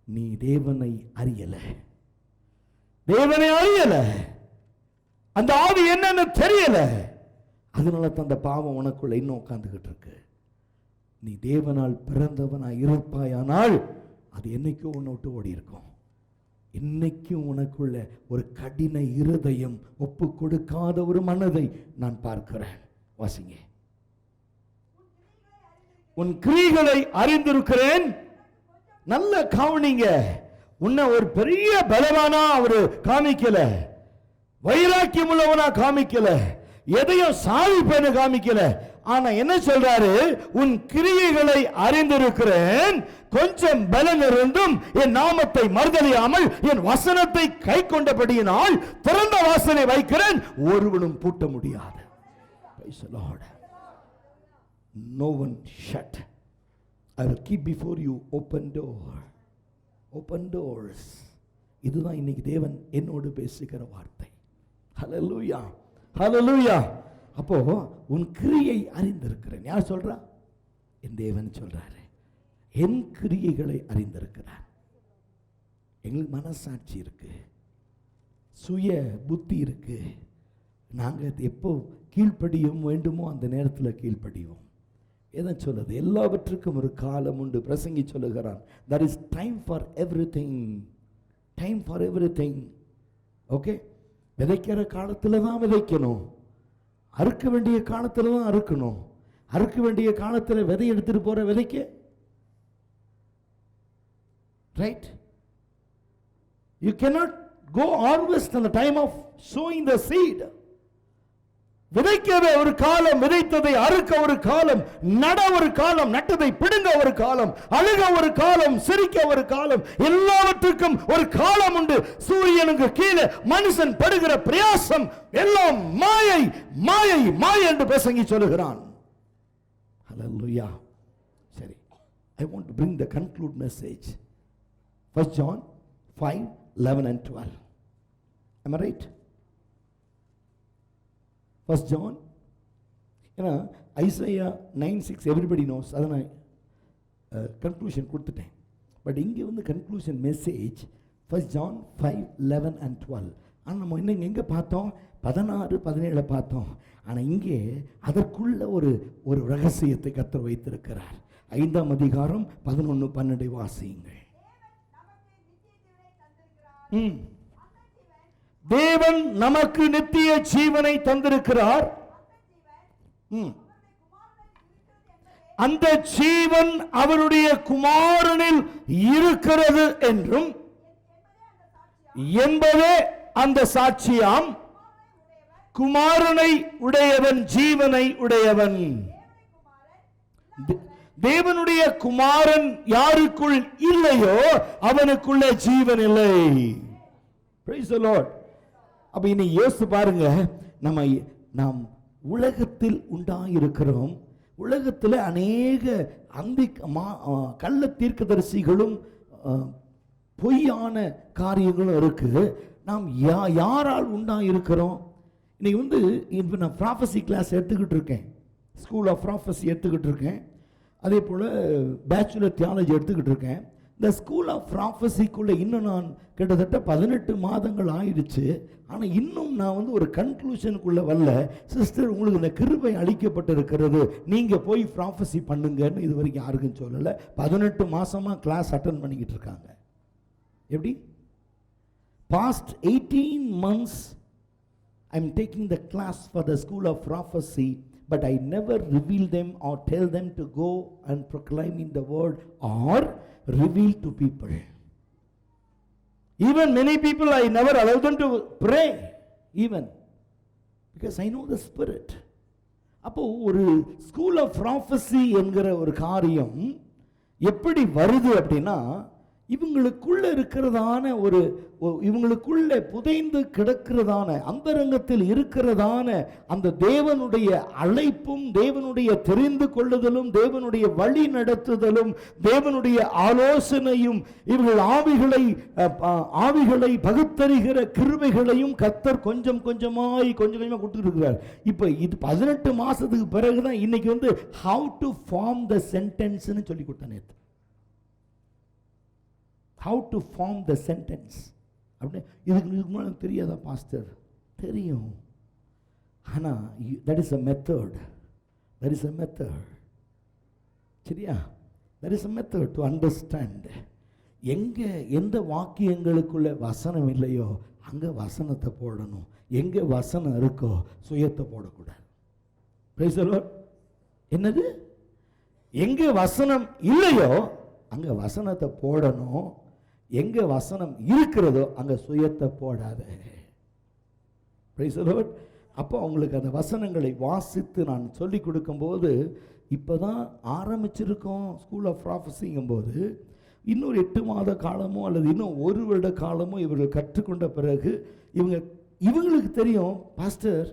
நீ தேவனை அறியல, தேவனை அறியல, அந்த ஆவி என்னன்னு தெரியல. அதனால தான் அந்த பாவம் உனக்குள்ள இன்னும் உட்கார்ந்துகிட்டு இருக்கு. நீ தேவனால் பிறந்தவனாய் இருப்பாயானால் அது என்னைக்கோ உன்னை விட்டு ஓடி இருக்கும். இன்னைக்கும் உனக்குள்ள ஒரு கடின இருதயம், ஒப்பு கொடுக்காத ஒரு மனதை நான் பார்க்கிறேன். வாசிங்க. உன் கிரியைகளை அறிந்திருக்கிறேன். நல்ல கவனிங்க. உன்னை ஒரு பெரிய பலவானா அவரு காமிக்கல, வைராக்கியம் உள்ளவனா காமிக்கல, எதையும் சாதிப்பேன்னு காமிக்கல. ஆனா என்ன சொல்றாரு? உன் கிரியைகளை அறிந்திருக்கிறேன், கொஞ்சம் பலன் இருந்தும் என் நாமத்தை மறுதலியாமல் என் வசனத்தை கை கொண்டபடியினால் திறந்த வாசலை வைக்கிறேன், ஒருவனும் பூட்ட முடியாது. Praise the Lord. No one shut. I will keep before you open door. Open doors. இதுதான் இன்னைக்கு தேவன் என்னோடு பேசுகிற வார்த்தை. ஹல்லேலூயா, ஹல்லேலூயா. அப்போ உன் கிரியை அறிந்திருக்கிறேன். யார் சொல்றா? என் தேவன் சொல்றாரு. என் கிரியைகளை அறிந்திருக்கிறார். எங்களுக்கு மனசாட்சி இருக்கு, சுய புத்தி இருக்கு. நாங்கள் எப்போ கீழ்ப்படியும் வேண்டுமோ அந்த நேரத்தில் கீழ்ப்படிவோம். எதை சொல்லுது? எல்லாவற்றுக்கும் ஒரு காலம் உண்டு. பிரசங்கி சொல்லுகிறான், there is time for everything. Time for everything. Okay, விதைக்கிற காலத்தில் தான் விதைக்கணும், அறுக்க வேண்டிய காலத்தில் தான் அறுக்கணும். அறுக்க வேண்டிய காலத்தில் விதை எடுத்துட்டு போற விதைக்க, right? You cannot go harvest in the time of sowing the seed. விதைக்கிற ஒரு காலம், விதைத்ததை அறுக்க ஒரு காலம், நட ஒரு காலம், நட்டதை பிடுங்க ஒரு காலம், அழுக ஒரு காலம், சிரிக்க ஒரு காலம். எல்லாவற்றுக்கும் ஒரு காலம் உண்டு. சூரியனுக்கு கீழே மனுஷன் படுகிற பிரயாசம் எல்லாம் மாயை, மாயை, மாயை என்று பிரசங்கி சொல்லுகிறான். ஹல்லேலூயா. சரி, I want to bring the conclude message. 1 John 5:11 and 12. Am I right? 1 John, ஏன்னா ஐசையா 9:6 everybody knows. அதை நான் கன்க்ளூஷன் கொடுத்துட்டேன். பட் இங்கே வந்து கன்க்ளூஷன் மெசேஜ் 1 John 5:11 and 12. ஆனால் நம்ம இன்னும் எங்கே பார்த்தோம்? 16, 17 பார்த்தோம். ஆனால் இங்கே அதற்குள்ள ஒரு ரகசியத்தை கர்த்தர் வைத்திருக்கிறார். 5ஆம் அதிகாரம் 11, 12 வாசியுங்கள். தேவன் நமக்கு நித்திய ஜீவனை தந்திருக்கிறார். அந்த ஜீவன் அவருடைய குமாரனில் இருக்கிறது என்றும் என்பதே அந்த சாட்சியாம். குமாரனை உடையவன் ஜீவனை உடையவன். தேவனுடைய குமாரன் யாருக்குள் இல்லையோ அவனுக்குள்ள ஜீவன் இல்லை. Praise the Lord. அப்ப இனி யோசித்து பாருங்க, நாம் உலகத்தில் உண்டாயிருக்கிறோம். உலகத்தில் அநேக கள்ள தீர்க்கதரிசிகளும் பொய்யான காரியங்களும் இருக்கு. நாம் யாரால் உண்டாயிருக்கிறோம்? இன்னைக்கு வந்து இப்போ நான் ப்ராஃபஸி கிளாஸ் எடுத்துக்கிட்டு இருக்கேன், ஸ்கூல் ஆஃப் ப்ராஃபஸி எடுத்துக்கிட்டு இருக்கேன், அதே போல் பேச்சுலர் தியாலஜி எடுத்துக்கிட்டு இருக்கேன். இந்த ஸ்கூல் ஆஃப் ப்ராஃபஸிக்குள்ளே இன்னும் நான் கிட்டத்தட்ட 18 மாதங்கள் ஆயிடுச்சு. ஆனால் இன்னும் நான் வந்து ஒரு கன்க்ளூஷனுக்குள்ளே வரல. சிஸ்டர், உங்களுக்கு இந்த கிருபை அளிக்கப்பட்டிருக்கிறது, நீங்கள் போய் ப்ராஃபஸி பண்ணுங்கன்னு இது வரைக்கும் யாருக்கும் சொல்லலை. 18 மாதமாக கிளாஸ் அட்டன் பண்ணிக்கிட்டு இருக்காங்க. எப்படி? Past 18 months I'm taking the class for the school of prophecy, but I never reveal them or tell them to go and proclaim in the word or reveal to people. Even many people I never allow them to pray even, because I know the spirit. அப்போ ஒரு school of prophecy என்கிற ஒரு காரியம் எப்படி வருது அப்படின்னா, இவங்களுக்குள்ள இருக்கிறதான இவங்களுக்குள்ள புதைந்து கிடக்கிறதான அந்தரங்கத்தில் இருக்கிறதான அந்த தேவனுடைய அழைப்பும், தேவனுடைய தெரிந்து கொள்ளுதலும், தேவனுடைய வழி நடத்துதலும், தேவனுடைய ஆலோசனையும், இவர்கள் ஆவிகளை பகுத்தறிகிற கிருபைகளையும் கர்த்தர் கொஞ்சம் கொஞ்சமாய் கொடுத்துட்டு இருக்கிறார். இப்ப இது 18 மாசத்துக்கு பிறகுதான் இன்னைக்கு வந்து how to form the sentence சொல்லி கொடுத்தானே. How to form the sentence அப்படி இதுக்கு தெரியாதா பாஸ்டர்? தெரியும். ஆனா that is a method. சரியா? that is a method to understand. எந்த வாக்கியங்களுக்குள்ள வசனம் இல்லையோ அங்க வசனத்தை போடணும். எங்க வசனம் இருக்கோ சுயத்தை போடக்கூடாது. Praise the Lord. என்னது? எங்க வசனம் இல்லையோ அங்க வசனத்தை போடணும். எங்க வசனம் இருக்கிறதோ அங்க சுயத்தை போடாத. Praise the Lord. அப்போ அவங்களுக்கு அந்த வசனங்களை வாசித்து நான் சொல்லி கொடுக்கும்போது, இப்போதான் ஆரம்பிச்சிருக்கோம் ஸ்கூல் ஆஃப் ப்ராஃபஸிங்கும் போது, இன்னொரு 8 மாத காலமோ அல்லது இன்னும் 1 வருட காலமோ இவர்கள் கற்றுக்கொண்ட பிறகு இவங்களுக்கு தெரியும், பாஸ்டர்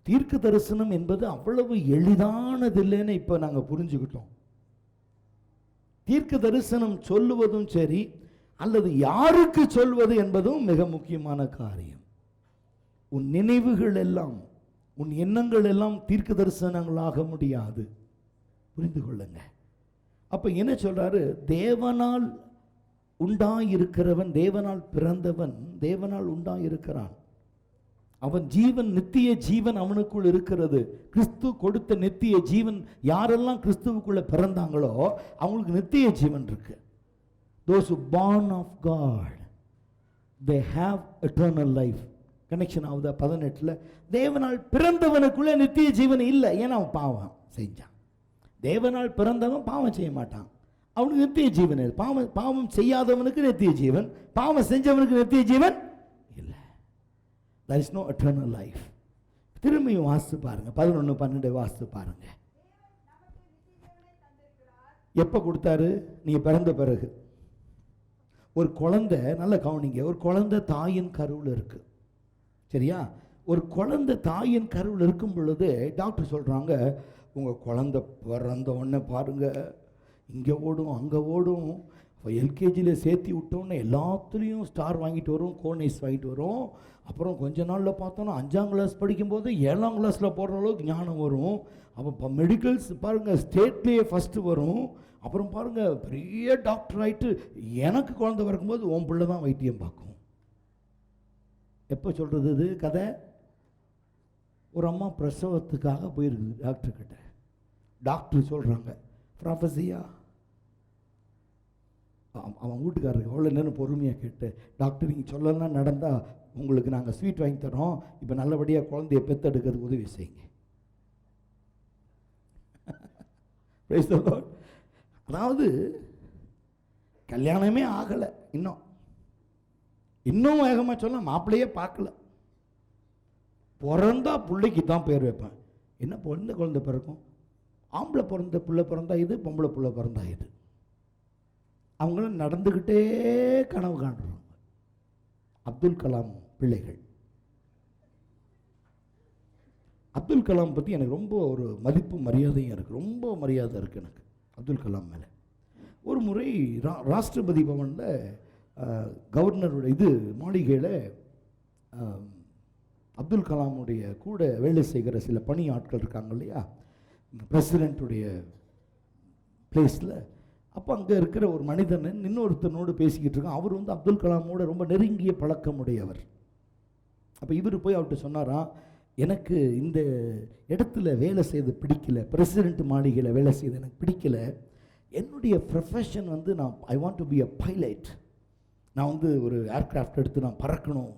தீர்க்க தரிசனம் என்பது அவ்வளவு எளிதானதில்லைன்னு இப்போ நாங்கள் புரிஞ்சுக்கிட்டோம். தீர்க்க தரிசனம் சொல்லுவதும் சரி அல்லது யாருக்கு சொல்வது என்பதும் மிக முக்கியமான காரியம். உன் நினைவுகள் எல்லாம், உன் எண்ணங்கள் எல்லாம் தீர்க்க தரிசனங்களாக முடியாது. புரிந்து கொள்ளுங்க. அப்ப என்ன சொல்றாரு? தேவனால் உண்டாயிருக்கிறவன், தேவனால் பிறந்தவன், தேவனால் உண்டாயிருக்கிறான். அவன் ஜீவன், நித்திய ஜீவன் அவனுக்குள் இருக்கிறது. கிறிஸ்து கொடுத்த நித்திய ஜீவன், யாரெல்லாம் கிறிஸ்துவுக்குள்ள பிறந்தாங்களோ அவங்களுக்கு நித்திய ஜீவன் இருக்கு. Those who born of God, they have eternal life. Connection ஆகுதா? 18ல தேவனால் பிறந்தவனுக்குள்ள நித்திய ஜீவன் இல்லை. ஏன்னா அவன் பாவம் செஞ்சான். தேவனால் பிறந்தவன் பாவம் செய்ய மாட்டான், அவனுக்கு நித்திய ஜீவன். பாவம் செய்யாதவனுக்கு நித்திய ஜீவன், பாவம் செஞ்சவனுக்கு நித்திய ஜீவன் இல்லை. There is no eternal life. திரும்பியும் வாசித்து பாருங்க, 11, 12 வாசித்து பாருங்க. எப்ப கொடுத்தாரு? நீங்க பிறந்த பிறகு. ஒரு குழந்தை, நல்ல கவனிங்க, ஒரு குழந்தை தாயின் கருவில் இருக்கு. சரியா? ஒரு குழந்தை தாயின் கருவில் இருக்கும் பொழுது டாக்டர் சொல்றாங்க, உங்க குழந்தை பிறந்த உடனே பாருங்க இங்கே ஓடும் அங்கே ஓடும். எல்கேஜியில் சேர்த்தி விட்டோன்னே எல்லாத்துலேயும் ஸ்டார் வாங்கிட்டு வரும், கோனைஸ் வாங்கிட்டு வரும். அப்புறம் கொஞ்ச நாளில் பார்த்தோன்னா 5ஆம் கிளாஸ் படிக்கும்போது 7ஆம் கிளாஸில் போடுற அளவுக்கு ஞானம் வரும். அப்போ மெடிக்கல்ஸ் பாருங்கள் ஸ்டேட்லேயே ஃபஸ்ட்டு வரும். அப்புறம் பாருங்கள் பெரிய டாக்டர் ஆகிட்டு எனக்கு குழந்தை பிறக்கும்போது உன் பிள்ளை தான் வைத்தியம் பார்க்கும். எப்போ சொல்கிறது இது கதை? ஒரு அம்மா பிரசவத்துக்காக போயிருக்குது டாக்டர்கிட்ட. டாக்டர் சொல்கிறாங்க, ப்ராஃபஸியா. அவன் வீட்டுக்காரருக்கு அவ்வளோ நேரம் பொறுமையாக கேட்டு, டாக்டர் நீங்கள் சொல்லலாம் நடந்தால் உங்களுக்கு நாங்கள் ஸ்வீட் வாங்கி தரோம், இப்போ நல்லபடியாக குழந்தைய பெற்றெடுக்கிறதுக்கு உதவி செய்யுங்க. அதாவது கல்யாணமே ஆகலை, இன்னும் வேகமாக சொல்ல மாப்பிள்ளையே பார்க்கல. பிறந்தா பிள்ளைக்கு தான் பேர் வைப்பேன். என்ன பொண்ணு குழந்தை பிறக்கும்? ஆம்பளை பிறந்த பிள்ளை பிறந்தா இது, பொம்பளை பிள்ளை பிறந்தா இது. அவங்களும் நடந்துக்கிட்டே கனவு காண்றாங்க. அப்துல் கலாம் பிள்ளைகள். அப்துல் கலாம் பற்றி எனக்கு ரொம்ப ஒரு மதிப்பு மரியாதையும் இருக்குது, ரொம்ப மரியாதை இருக்குது எனக்கு அப்துல் கலாம் மேலே. ஒரு முறை ராஷ்டிரபதி பவனில் கவர்னருடைய மாளிகையில் அப்துல் கலாமுடைய கூட வேலை செய்கிற சில பணி ஆட்கள் இருக்காங்க இல்லையா, பிரசிடெண்ட்டுடைய பிளேஸில். அப்போ அங்கே இருக்கிற ஒரு மனிதன் இன்னொருத்தனோடு பேசிக்கிட்டு இருக்கான். அவர் அப்துல் கலாமோட ரொம்ப நெருங்கிய பழக்கமுடையவர். அப்போ இவர் போய் அவர்கிட்ட சொன்னாராம், எனக்கு இந்த இடத்துல வேலை செய்து பிடிக்கல, பிரசிடெண்ட் மாளிகையில் வேலை செய்து எனக்கு பிடிக்கல. என்னுடைய profession I want to be a pilot. நான் ஒரு ஏர்க்ராஃப்ட் எடுத்து நான் பறக்கணும்,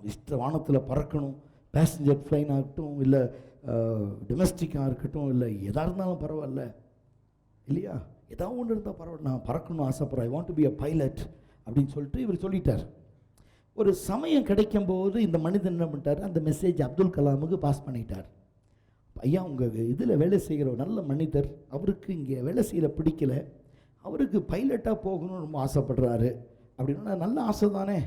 வானத்தில் பறக்கணும். பேசஞ்சர் ஃப்ளைன் ஆகட்டும், இல்லை டொமெஸ்டிக்காக இருக்கட்டும், இல்லை எதாக இருந்தாலும் பரவாயில்ல இல்லையா, ஏதாவது ஒன்று இருந்தால் பரவாயில்ல, நான் பறக்கணும்னு ஆசைப்படுறேன், I want to be a pilot அப்படின்னு சொல்லிட்டு இவர் சொல்லிட்டார். ஒரு சமயம் கிடைக்கும்போது இந்த மனிதன் என்ன பண்ணிட்டார், அந்த மெசேஜ் அப்துல் கலாமுக்கு பாஸ் பண்ணிட்டார். ஐயா, உங்கள் இதில் வேலை செய்கிற ஒரு நல்ல மனிதர், அவருக்கு இங்கே வேலை செய்யல பிடிக்கல, அவருக்கு பைலட்டாக போகணும்னு ரொம்ப ஆசைப்படுறாரு அப்படின்னா நல்ல ஆசை தானே,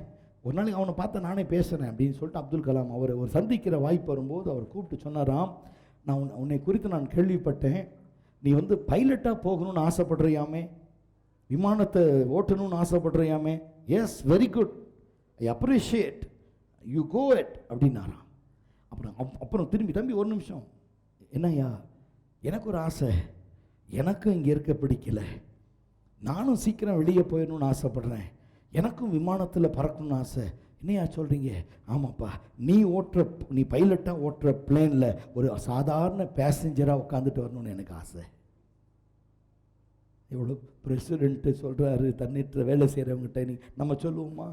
ஒரு நாளைக்கு அவனை பார்த்து நானே பேசுகிறேன் அப்படின்னு சொல்லிட்டு அப்துல் கலாம் அவர் ஒரு சந்திக்கிற வாய்ப்பு வரும்போது அவர் கூப்பிட்டு சொன்னாராம், நான் உன்னை குறித்து நான் கேள்விப்பட்டேன், நீ வந்து பைலட்டாக போகணும்னு ஆசைப்படுறியாமே, விமானத்தை ஓட்டணும்னு ஆசைப்படுறியாமே. Yes, very good, I appreciate, you go it அப்படின்னாராம். அப்புறம் திரும்பி, தம்பி ஒரு நிமிஷம், என்னய்யா, எனக்கு ஒரு ஆசை, எனக்கும் இங்கே இருக்க பிடிக்கல, நானும் சீக்கிரம் வெளியே போயிடணும்னு ஆசைப்படுறேன், எனக்கும் விமானத்தில் பறக்கணும்னு ஆசை. என்னையா சொல்கிறீங்க? ஆமாப்பா, நீ பைலட்டாக ஓட்டுற பிளேனில் ஒரு சாதாரண பேசஞ்சராக உட்காந்துட்டு வரணும்னு எனக்கு ஆசை. எவ்வளோ பிரசிடென்ட்டு சொல்கிறாரு, தன்னிட்ட வேலை செய்கிறவங்ககிட்ட நம்ம சொல்லுவோமா?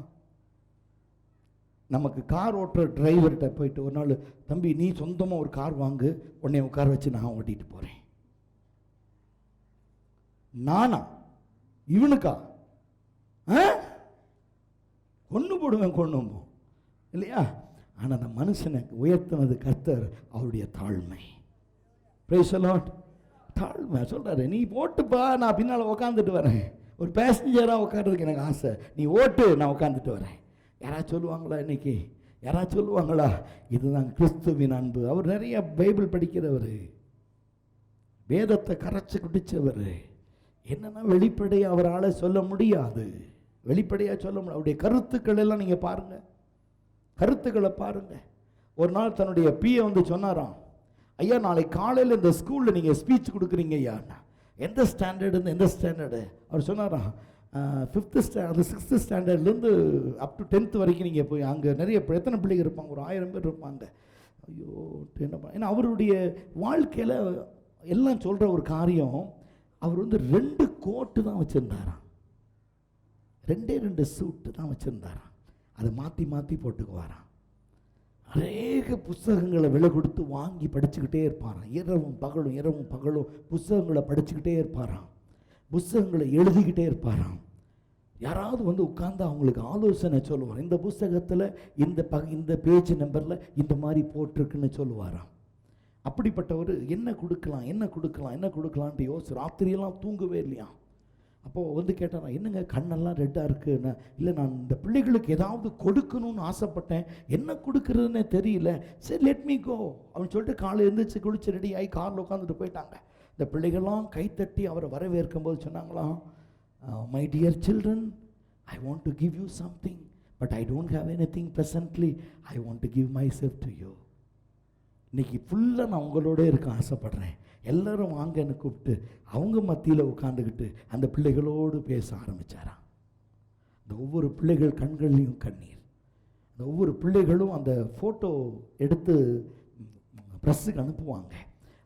நமக்கு கார் ஓட்டுற டிரைவர்கிட்ட போயிட்டு ஒரு நாள், தம்பி நீ சொந்தமாக ஒரு கார் வாங்கு, உன்னை உட்கார வச்சு நான் ஓட்டிகிட்டு போகிறேன். நானா? இவனுக்கா? கொண்டு போடுவேன், கொண்டு இல்லையா? ஆனால் அந்த மனுஷனை உயர்த்தினது கர்த்தர், அவருடைய தாழ்மை. Price the Lord. தாழ்மை சொல்கிறாரு, நீ ஓட்டுப்பா, நான் பின்னால் உட்காந்துட்டு வரேன், ஒரு பேசஞ்சராக உட்கார்றதுக்கு எனக்கு ஆசை, நீ ஓட்டு, நான் உட்காந்துட்டு வரேன். யாராவது சொல்லுவாங்களா இன்னைக்கு? யாராவது சொல்லுவாங்களா? இதுதான் கிறிஸ்துவின் அன்பு. அவர் நிறைய பைபிள் படிக்கிறவர், வேதத்தை கரைச்சி குடித்தவர். என்னன்னா வெளிப்படையாக அவரால் சொல்ல முடியாது, வெளிப்படையாக சொல்ல முடியாது. அவருடைய கருத்துக்கள் எல்லாம் நீங்கள் பாருங்கள், கருத்துக்களை பாருங்கள். ஒரு நாள் தன்னுடைய பிஏ வந்து சொன்னாராம், ஐயா நாளைக்கு காலையில் இந்த ஸ்கூலில் நீங்கள் ஸ்பீச் கொடுக்குறீங்க ஐயா. எந்த ஸ்டாண்டர்டு எந்த ஸ்டாண்டர்டு? அவர் சொன்னாராம், 5th standard 6th ஸ்டாண்டர்ட்லேருந்து up to 10th வரைக்கும் நீங்கள் போய் அங்கே நிறைய எத்தனை பிள்ளைங்க இருப்பாங்க, ஒரு 1000 பேர் இருப்பாங்க. ஐயோ என்ன, ஏன்னா அவருடைய வாழ்க்கையில் எல்லாம் சொல்கிற ஒரு காரியம், அவர் வந்து 2 கோட்டு தான் வச்சுருந்தாராம், 2 சூட்டு தான் வச்சுருந்தாராம். அதை மாற்றி மாற்றி போட்டுக்குவாராம். அநேக புஸ்தகங்களை விலை கொடுத்து வாங்கி படிச்சுக்கிட்டே இருப்பாராம். இரவும் பகலும் புஸ்தகங்களை படிச்சுக்கிட்டே இருப்பாராம், புஸ்தகங்களை எழுதிக்கிட்டே இருப்பாராம். யாராவது வந்து உட்கார்ந்து அவங்களுக்கு ஆலோசனை சொல்லுவார், இந்த புஸ்தகத்தில் இந்த பேஜ் நம்பரில் இந்த மாதிரி போட்டிருக்குன்னு சொல்லுவாராம். அப்படிப்பட்டவர் என்ன கொடுக்கலான்ட்டு யோசிச்சு ராத்திரியெல்லாம் தூங்கவே இல்லையா. அப்போது வந்து கேட்டாரா, என்னங்க கண்ணெல்லாம் ரெட்டாக இருக்குன்னு. இல்லை, நான் இந்த பிள்ளைகளுக்கு ஏதாவது கொடுக்கணும்னு ஆசைப்பட்டேன், என்ன கொடுக்குறதுன்னே தெரியல, சரி லெட் மீ கோ அப்படின்னு சொல்லிட்டு காலை எழுந்திரிச்சு குளிச்சு ரெடி ஆகி காரில் உட்காந்துட்டு போயிட்டாங்க. இந்த பிள்ளைகள்லாம் கைத்தட்டி அவரை வரவேற்கும் போது சொன்னாங்களாம், my dear children, I want to give you something, but I don't have anything presently, I want to give my self to you. இன்றைக்கி ஃபுல்லாக நான் உங்களோட இருக்க ஆசைப்பட்றேன், எல்லோரும் வாங்கன்னு கூப்பிட்டு அவங்க மத்தியில் உட்காந்துக்கிட்டு அந்த பிள்ளைகளோடு பேச ஆரம்பித்தாராம். இந்த ஒவ்வொரு பிள்ளைகள் கண்கள்லையும் கண்ணீர். அந்த ஒவ்வொரு பிள்ளைகளும் அந்த ஃபோட்டோ எடுத்து ப்ரெஸ்ஸுக்கு அனுப்புவாங்க.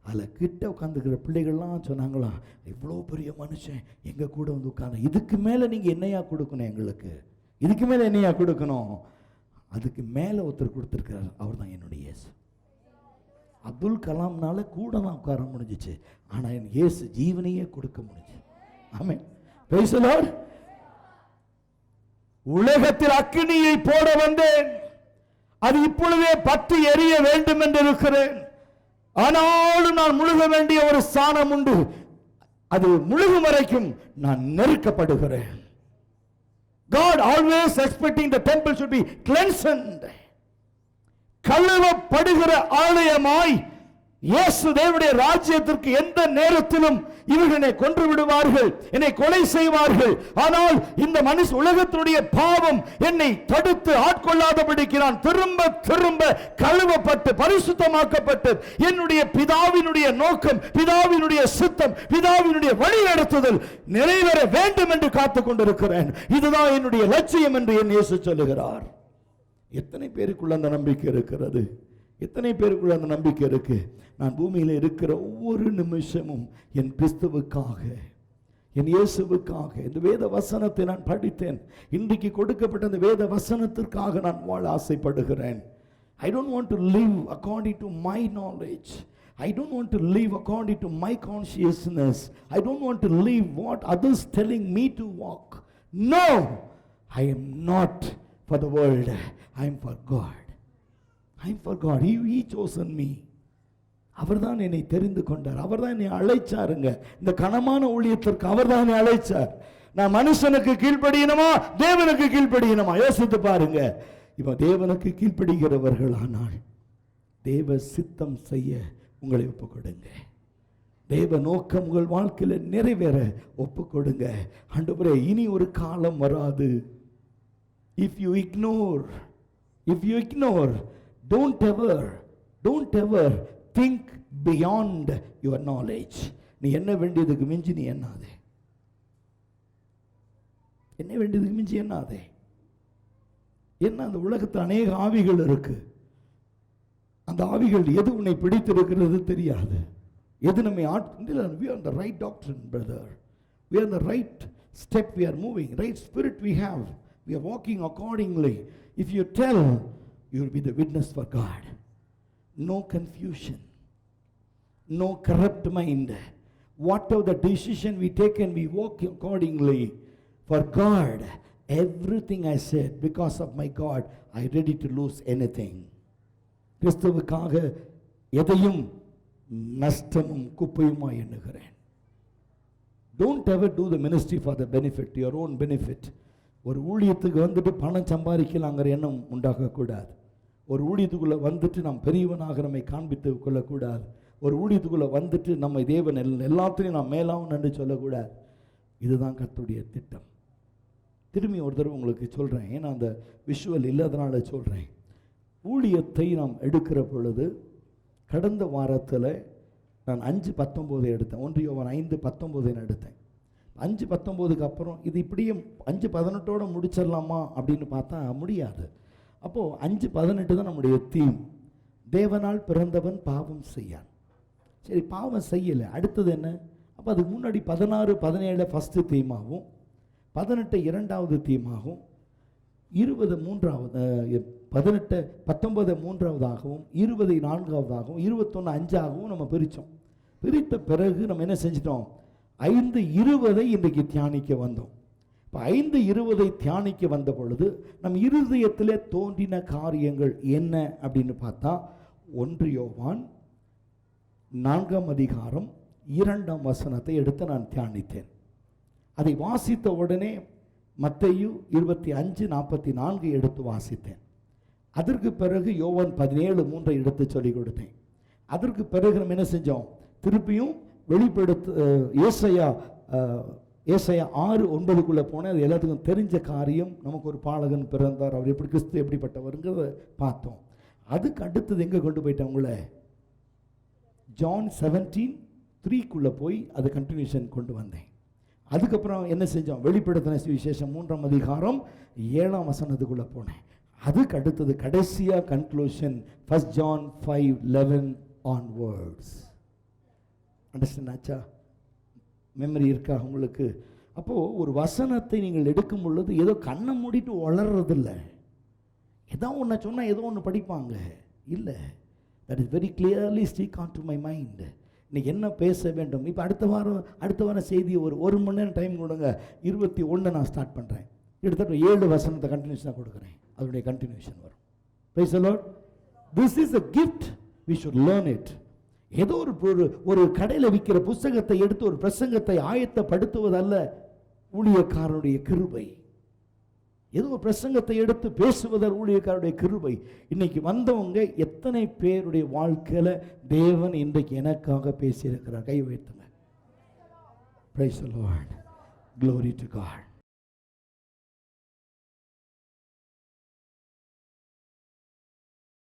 அதில் கிட்ட உட்காந்துக்கிற பிள்ளைகள்லாம் சொன்னாங்களாம், இவ்வளோ பெரிய மனுஷன் எங்கள் கூட வந்து உட்காந்து, இதுக்கு மேலே நீங்கள் என்னையா கொடுக்கணும் எங்களுக்கு, இதுக்கு மேலே என்னையா கொடுக்கணும்? அதுக்கு மேலே ஒருத்தர் கொடுத்துருக்கிறார், அவர் தான் என்னுடைய இயேசு. அப்துல் கலாம்னால கூட தான் உட்கார முடிஞ்சிச்சு, ஆனால் என் இயேசு ஜீவனையே கொடுக்க முடிஞ்சு. ஆமென், பிரைஸ் தி லார்ட். உலகத்தில் அக்கினியை போட வந்தேன், அது இப்பொழுதே பற்றி எரிய வேண்டும் என்று இருக்கிறேன், ஆனாலும் நான் முழுக வேண்டிய ஒரு ஸ்தானம் உண்டு, அது முழுகும் வரைக்கும் நான் நெருக்கப்படுகிறேன். God always expecting the temple should be cleansed. கழுவப்படுகிற ஆலயமாய் இயேசு தேவனுடைய ராஜ்யத்திற்கு எந்த நேரத்திலும் இவர்கள் என்னை கொன்று விடுவார்கள், என்னை கொலை செய்வார்கள், ஆனால் இந்த மனுஷ உலகத்தினுடைய பாவம் என்னை தடுத்து ஆட்கொள்ளாதபடிக்கு நான் திரும்ப திரும்ப கழுவப்பட்டு பரிசுத்தமாக்கப்பட்டு என்னுடைய பிதாவினுடைய நோக்கம், பிதாவினுடைய சித்தம், பிதாவினுடைய வழி நடத்துதல் நிறைவேற வேண்டும் என்று காத்துக் கொண்டிருக்கிறேன். இதுதான் என்னுடைய லட்சியம் என்று என் இயேசு சொல்லுகிறார். எத்தனை பேருக்குள்ள அந்த நம்பிக்கை இருக்கிறது? எத்தனை பேருக்குள்ள அந்த நம்பிக்கை இருக்கு? நான் பூமியில் இருக்கிற ஒவ்வொரு நிமிஷமும் என் கிறிஸ்துவுக்காக, என் இயேசுவுக்காக இந்த வேத வசனத்தை நான் படித்தேன். இன்றைக்கு கொடுக்கப்பட்ட இந்த வேத வசனத்திற்காக நான் வாழ ஆசைப்படுகிறேன். I don't want to live according to my knowledge. I don't want to live according to my consciousness. I don't want to live what others telling me to walk. No, I am not for the world. I am for God. I am for God. He chosen me. அவர்தான் என்னை தெரிந்து கொண்டார், அவர்தான் என்னை அழைச்சாருங்க. இந்த கனமான ஊழியத்திற்கு அவர்தான் என்னை அழைச்சார். நான் மனுஷனுக்கு கீழ்ப்படியணுமா தேவனுக்கு கீழ்ப்படியணுமா? யோசித்து பாருங்க. இப்ப தேவனுக்கு கீழ்ப்படிகிறவர்களானால் தேவ சித்தம் செய்ய உங்களை ஒப்பு கொடுங்க. தேவ நோக்கம் உங்கள் வாழ்க்கையில நிறைவேற ஒப்பு கொடுங்க. ஆண்டவரே, இனி ஒரு காலம் வராது. If you ignore, don't ever think beyond your knowledge. நீ என்ன வேண்டியதுக்கு மிஞ்சி நீ எண்ணாதே. என்ன வேண்டியதுக்கு மிஞ்சி எண்ணாதே. என்ன, அந்த உலகத்தில் அநேக ஆவிகள் இருக்கு. அந்த ஆவிகள் எது உன்னை பிடித்திருக்கிறது தெரியாது. எது நம்மை we are on the right doctrine, brother. We are on the right step. We are moving. Right spirit we have. We are walking accordingly. If you tell, you will be the witness for God. No confusion. No corrupt mind. Whatever the decision we take and we walk accordingly for God. Everything I said, because of my God, I ready to lose anything. கிறிஸ்துவுக்காக எதையும் நஷ்டமும் குப்பையுமாய் எண்ணுகிறேன். Don't ever do the ministry for the benefit, your own benefit. ஒரு ஊழியத்துக்கு வந்துட்டு பணம் சம்பாதிக்கலாங்கிற எண்ணம் உண்டாகக்கூடாது. ஒரு ஊழியத்துக்குள்ளே வந்துட்டு நாம் பெரியவனாக நம்மை காண்பித்து கொள்ளக்கூடாது. ஒரு ஊழியத்துக்குள்ளே வந்துட்டு நம்மை தேவன் எல்லாத்தையும் நாம் மேலாவும் என்று சொல்லக்கூடாது. இதுதான் கர்த்தருடைய திட்டம். திரும்பி ஒரு தடவை உங்களுக்கு சொல்கிறேன், ஏன்னா அந்த விஷுவல் இல்லாதனால சொல்கிறேன். ஊழியத்தை நாம் எடுக்கிற பொழுது கடந்த வாரத்தில் நான் 5:19 எடுத்தேன். 1 யோவான் 5:19 எடுத்தேன். 5:19க்கு அப்புறம் இது இப்படியே 5:18 முடிச்சிடலாமா அப்படின்னு பார்த்தா முடியாது. அப்போது 5:18 தான் நம்முடைய தீம். தேவனால் பிறந்தவன் பாவம் செய்யான். சரி, பாவம் செய்யலை, அடுத்தது என்ன? அப்போ அதுக்கு முன்னாடி 16-17 ஃபஸ்ட்டு தீமாகவும், 18 2வது தீமாகவும், 20 3வது, 19 3வதாகவும், 20 4வதாகவும், 21 5ஆகவும் நம்ம பிரித்தோம். பிரித்த பிறகு நம்ம என்ன செஞ்சிட்டோம்? 5:20 இன்றைக்கு தியானிக்க வந்தோம். இப்போ 5:20 தியானிக்க வந்த பொழுது நம் இருதயத்தில் தோன்றின காரியங்கள் என்ன அப்படின்னு பார்த்தா, 1 யோவான் 4ஆம் அதிகாரம் 2ஆம் வசனத்தை எடுத்து நான் தியானித்தேன். அதை வாசித்த உடனே மத்தேயு 25:44 எடுத்து வாசித்தேன். அதற்கு பிறகு யோவான் 17:3 எடுத்து சொல்லிக் கொடுத்தேன். அதற்கு பிறகு நம்ம என்ன செஞ்சோம்? திருப்பியும் வெளிப்படுத்த ஏசாயா 6:9 போனேன். அது எல்லாத்துக்கும் தெரிஞ்ச காரியம். நமக்கு ஒரு பாலகன் பிறந்தார், அவர் எப்படி, கிறிஸ்து எப்படிப்பட்டவருங்கிறத பார்த்தோம். அதுக்கு அடுத்தது எங்கே கொண்டு போயிட்டேன் உங்களை? ஜான் 17:3க்குள்ளே போய் அது கண்டினியூஷன் கொண்டு வந்தேன். அதுக்கப்புறம் என்ன செஞ்சோம்? வெளிப்படுத்தின சுவிசேஷம் 3ஆம் அதிகாரம் 7ஆம் வசனத்துக்குள்ளே போனேன். அதுக்கு அடுத்தது கடைசியாக கன்க்ளூஷன் 1 ஜான் 5:11 onwards. அண்டர்ஸ்டாண்ட் ஆச்சா? மெமரி இருக்கா உங்களுக்கு? அப்போது ஒரு வசனத்தை நீங்கள் எடுக்கும் பொழுது ஏதோ கண்ணை மூடிட்டு வளர்றதில்ல. ஏதோ ஒன்று சொன்னால் ஏதோ ஒன்று படிப்பாங்க. இல்லை, that is very clearly steak on to my mind. இன்னைக்கு என்ன பேச வேண்டும்? இப்போ அடுத்த வாரம் செய்தி ஒரு மணி நேரம் டைம் கொடுங்க. 21 நான் ஸ்டார்ட் பண்ணுறேன். கிட்டத்தட்ட 7 வசனத்தை கண்டினியூஷனாக கொடுக்குறேன். அதனுடைய கண்டினியூஷன் வரும். Price the Lord. This is a gift, we should learn it. ஏதோ ஒரு கடையில் விற்கிற புஸ்தகத்தை எடுத்து ஒரு பிரசங்கத்தை ஆயத்தப்படுத்துவதல்ல ஊழியக்காரனுடைய கிருபை. ஏதோ ஒரு பிரசங்கத்தை எடுத்து பேசுவதால் ஊழியக்காரனுடைய கிருபை. இன்னைக்கு வந்தவங்க எத்தனை பேருடைய வாழ்க்கையில தேவன் இன்றைக்கு எனக்காக பேசியிருக்கிறார்? கை வைத்துங்க. Praise the Lord. Glory to God.